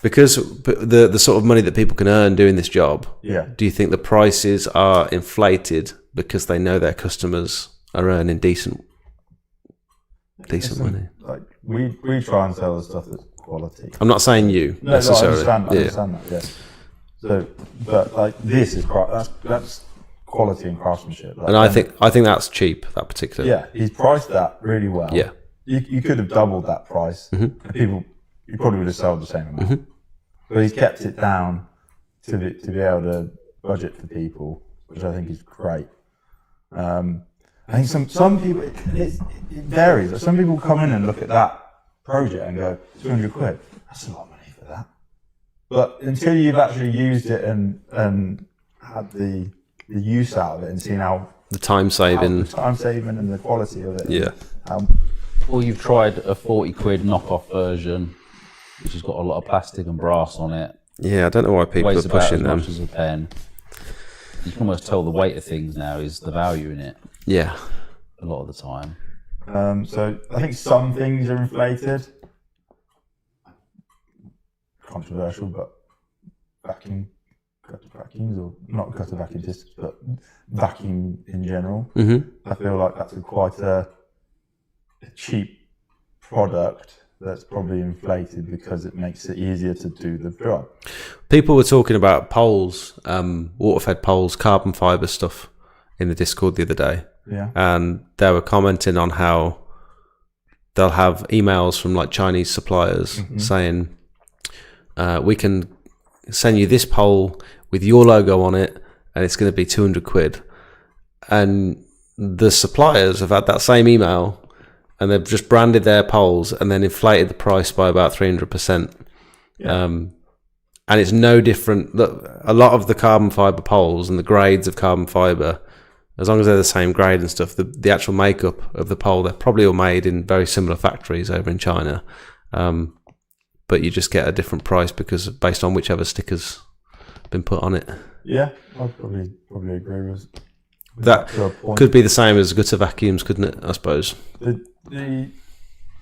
the sort of money that people can earn doing this job, do you think the prices are inflated because they know their customers are earning decent money? Like we try and sell the stuff that's quality. I'm not saying you necessarily. I understand that. Yeah. So, but like this is quite that's quality and craftsmanship. And I think that's cheap, that particular. Yeah, he's priced that really well. Yeah. You could have doubled that price, and you probably would have sold the same amount. But he's kept it down to be able to budget for people, which I think is great. I think some people, it varies. Like some people come in and look at that project and go, 200 quid, that's a lot of money for that. But until you've actually used it and had the use out of it and seen how the time saving and the quality of it. Yeah. Or you've tried a 40 quid knockoff version, which has got a lot of plastic and brass on it. Yeah, I don't know why people Weighs are pushing about them. as much as a pen. You can almost tell the weight of things now is the value in it. Yeah. A lot of the time. So I think some things are inflated. Controversial, but vacuums, or not gutter vacuum systems, but vacuum in general. I feel like that's quite a cheap product that's probably inflated because it makes it easier to do the job. People were talking about poles, water-fed poles, carbon fibre stuff in the Discord the other day. Yeah. And they were commenting on how they'll have emails from like Chinese suppliers saying, we can send you this pole with your logo on it and it's going to be 200 quid. And the suppliers have had that same email and they've just branded their poles and then inflated the price by about 300%. Yeah. And it's no different. Look, a lot of the carbon fibre poles and the grades of carbon fibre, as long as they're the same grade and stuff, the actual makeup of the pole, they're probably all made in very similar factories over in China. But you just get a different price because based on whichever sticker's been put on it. Yeah, I'd probably agree with that. Could be the same as gutter vacuums, couldn't it? I suppose. The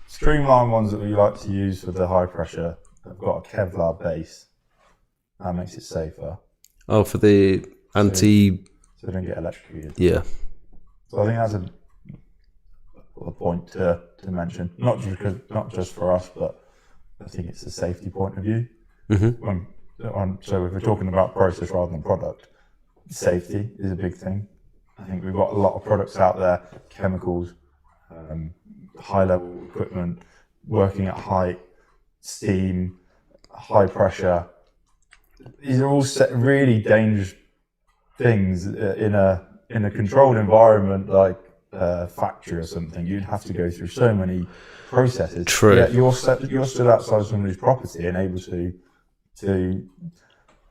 streamlined ones that we like to use for the high pressure have got a Kevlar base. That makes it safer. Oh, for the anti. So they don't get electrocuted. Yeah. So I think that's a point to mention. Not just for us, but I think it's a safety point of view. So if we're talking about process rather than product, safety is a big thing. I think we've got a lot of products out there, chemicals, high level equipment, working at height, steam, high pressure. These are all really dangerous things in a controlled environment like a factory or something. You'd have to go through so many processes. True. Yet you're stood outside somebody's property and able to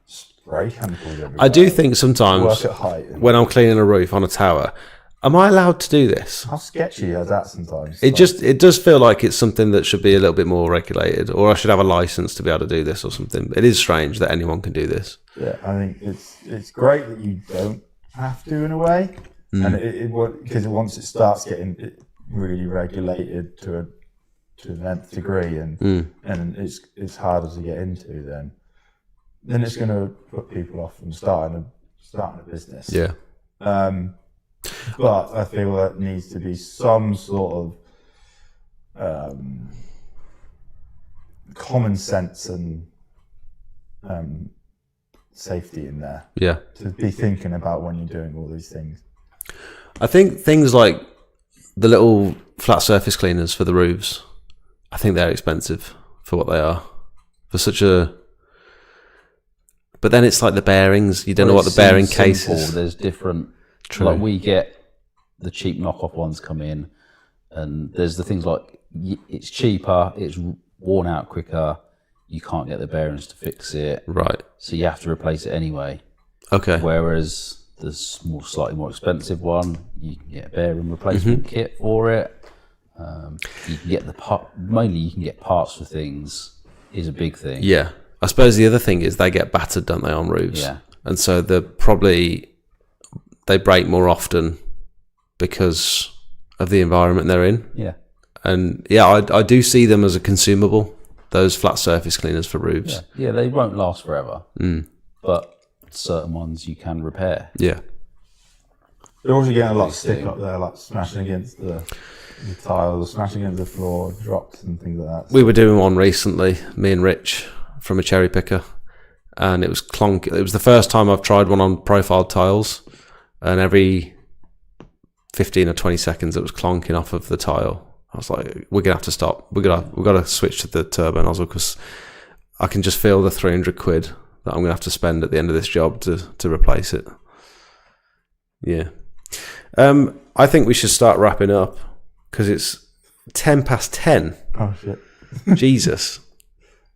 spray chemicals everywhere. I do think sometimes work at height when I'm cleaning a roof on a tower, am I allowed to do this? How sketchy is that sometimes? It does feel like it's something that should be a little bit more regulated, or I should have a license to be able to do this or something. It is strange that anyone can do this. Yeah, I think it's great that you don't have to in a way, and because once it starts getting really regulated to an nth degree, and it's harder to get into, then it's going to put people off from starting a business. Yeah. But I feel that needs to be some sort of common sense and safety in there. Yeah. To be thinking about when you're doing all these things. I think things like the little flat surface cleaners for the roofs, I think they're expensive for what they are. For such a... But then it's like the bearings. You don't know what the bearing case is. There's different... True. Like we get the cheap knockoff ones come in, and there's the things like it's cheaper, it's worn out quicker, you can't get the bearings to fix it. Right. So you have to replace it anyway. Okay. Whereas the slightly more expensive one, you can get a bearing replacement kit for it. You can get mainly you can get parts for things is a big thing. Yeah. I suppose the other thing is they get battered, don't they, on roofs? Yeah. And so they break more often because of the environment they're in. Yeah. And yeah, I do see them as a consumable, those flat surface cleaners for roofs. Yeah, they won't last forever. But certain ones you can repair. Yeah. They're also getting a lot of stick up there, like smashing against the tiles, smashing against the floor, drops and things like that. We were doing one recently, me and Rich, from a cherry picker, and it was clonky. It was the first time I've tried one on profiled tiles, and every 15 or 20 seconds it was clonking off of the tile. I was like, we're gonna have to stop. We've got to switch to the turbo nozzle, because I can just feel the 300 quid that I'm gonna have to spend at the end of this job to replace it. Yeah. I think we should start wrapping up, because it's 10 past 10. Oh shit. Jesus.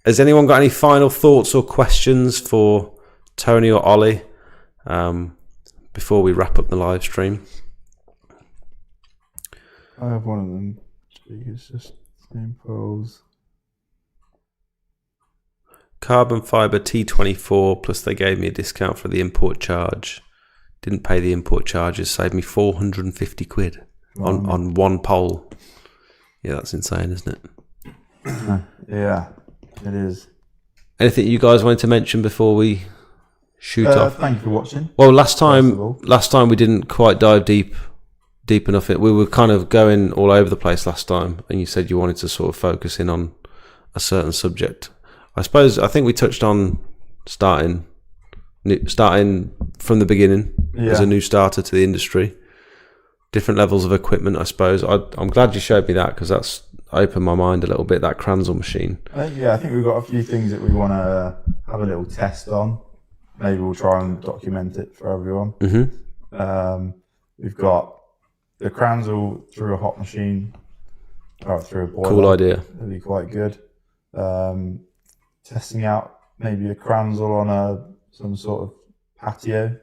Has anyone got any final thoughts or questions for Tony or Ollie before we wrap up the live stream? I have one of them. It's just same poles. Carbon fibre T24, plus they gave me a discount for the import charge. Didn't pay the import charges, saved me 450 quid on one pole. Yeah, that's insane, isn't it? Yeah, it is. Anything you guys wanted to mention before we shoot off? Thank you for watching. Well, last time we didn't quite dive deep enough. We were kind of going all over the place last time, and you said you wanted to sort of focus in on a certain subject. I think we touched on starting from the beginning as a new starter to the industry. Different levels of equipment, I suppose. I'm glad you showed me that, because that's opened my mind a little bit, that Kranzel machine. I think we've got a few things that we want to have a little test on. Maybe we'll try and document it for everyone. Mm-hmm. We've got the Kranzel through a hot machine, or through a boiler. Cool idea. That'd be quite good. Testing out maybe a Kranzel on some sort of patio.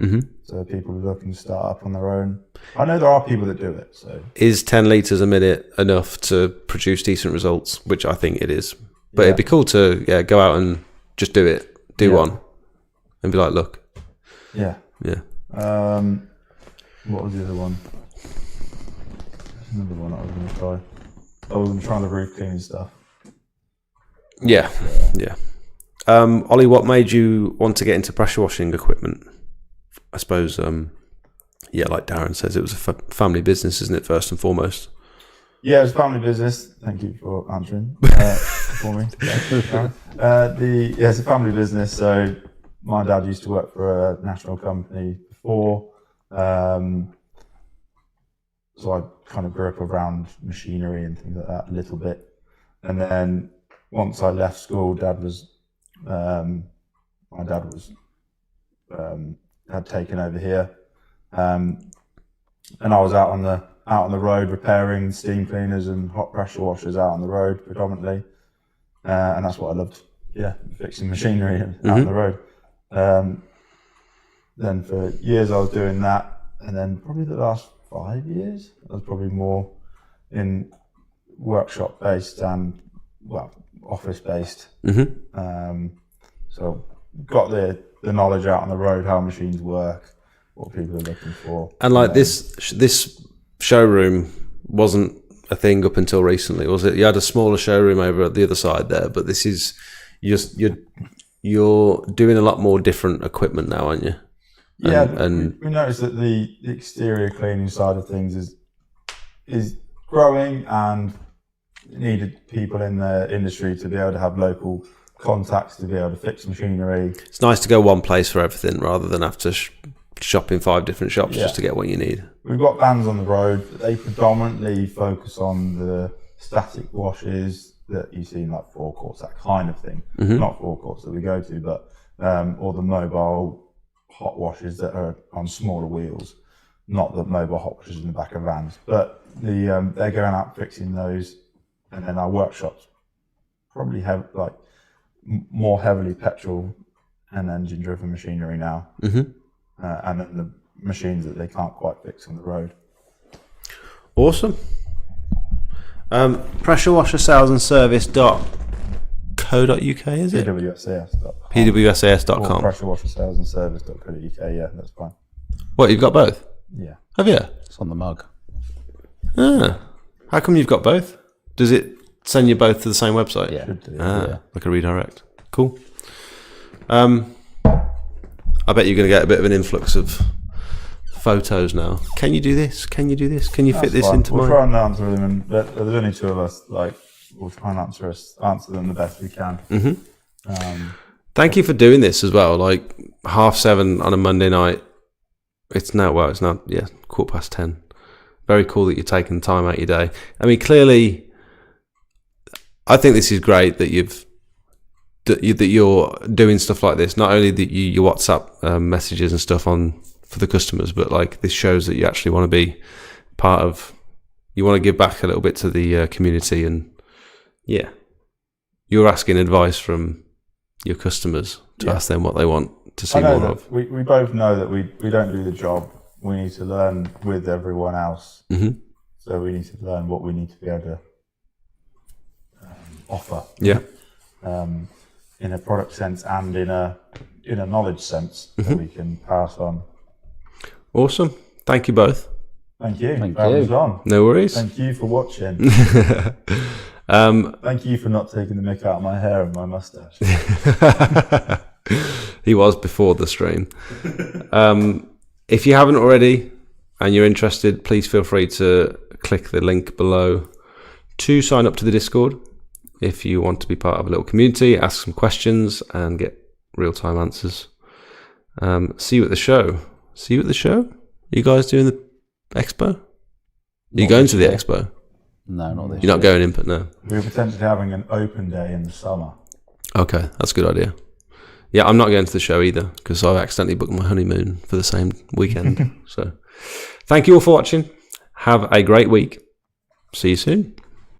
Mm-hmm. So people are looking to start up on their own. I know there are people that do it. So is 10 litres a minute enough to produce decent results? Which I think it is. But it'd be cool to go out and just do it. Do one. And be like, look. Yeah. Yeah. What was the other one? There's another one I was going to try. I was going to try the roof cleaning stuff. Yeah. Ollie, what made you want to get into pressure washing equipment? I suppose, like Darren says, it was a family business, isn't it, first and foremost? Yeah, it's a family business. Thank you for answering for me. It's a family business. So my dad used to work for a national company before. So I kind of grew up around machinery and things like that a little bit. And then once I left school, my dad had taken over here. And I was out on the road repairing steam cleaners and hot pressure washers out on the road predominantly. And that's what I loved. Yeah, fixing machinery out on the road. Then for years I was doing that, and then probably the last 5 years I was probably more in workshop based and office based. So got the knowledge out on the road, how machines work, what people are looking for. And like this showroom wasn't a thing up until recently, was it? You had a smaller showroom over at the other side there, but this is you're doing a lot more different equipment now, aren't you? And we noticed that the exterior cleaning side of things is growing, and needed people in the industry to be able to have local contacts to be able to fix machinery. It's nice to go one place for everything rather than have to shop in 5 different shops just to get what you need. We've got vans on the road. They predominantly focus on the static washes that you see in like forecourts, that kind of thing. Not forecourts that we go to, but or the mobile hot washes that are on smaller wheels, not the mobile hot washes in the back of vans. But they're going out fixing those, and then our workshops probably have more heavily petrol and engine driven machinery now. And then the machines that they can't quite fix on the road. Awesome. Pressure washer sales and service.co.uk, is it? PWSAS.com. Or pressure washer sales and service.co.uk, yeah, that's fine. What, you've got both? Yeah. Have you? It's on the mug. How come you've got both? Does it send you both to the same website? Yeah. Should do, like a redirect. Cool. I bet you're going to get a bit of an influx of photos now. Can you do this? Can you do this? Can you fit this into We'll mine? try and answer them, and there's only 2 of us. We'll try and answer them the best we can. Thank you for doing this as well. 7:30 on a Monday night, It's now 10:15. Very cool that you're taking time out of your day. I mean, clearly, I think this is great that you're doing stuff like this. Not only that you WhatsApp messages and stuff for the customers, but like this shows that you actually want to be part of. You want to give back a little bit to the community, and you're asking advice from your customers to ask them what they want to see more of. We both know that we don't do the job. We need to learn with everyone else. Mm-hmm. So we need to learn what we need to be able to offer. Yeah. In a product sense and in a knowledge sense that we can pass on. Awesome. Thank you both. Thank you. Thank That you. was on. No worries. Thank you for watching. Thank you for not taking the mick out of my hair and my mustache. He was before the stream. If you haven't already and you're interested, please feel free to click the link below to sign up to the Discord if you want to be part of a little community, ask some questions and get real-time answers. See you at the show. Are you guys doing the expo? Are you going to the expo? No, not this You're not year. going in, but no. We're potentially having an open day in the summer. Okay, that's a good idea. Yeah, I'm not going to the show either because I've accidentally booked my honeymoon for the same weekend. So, thank you all for watching. Have a great week. See you soon.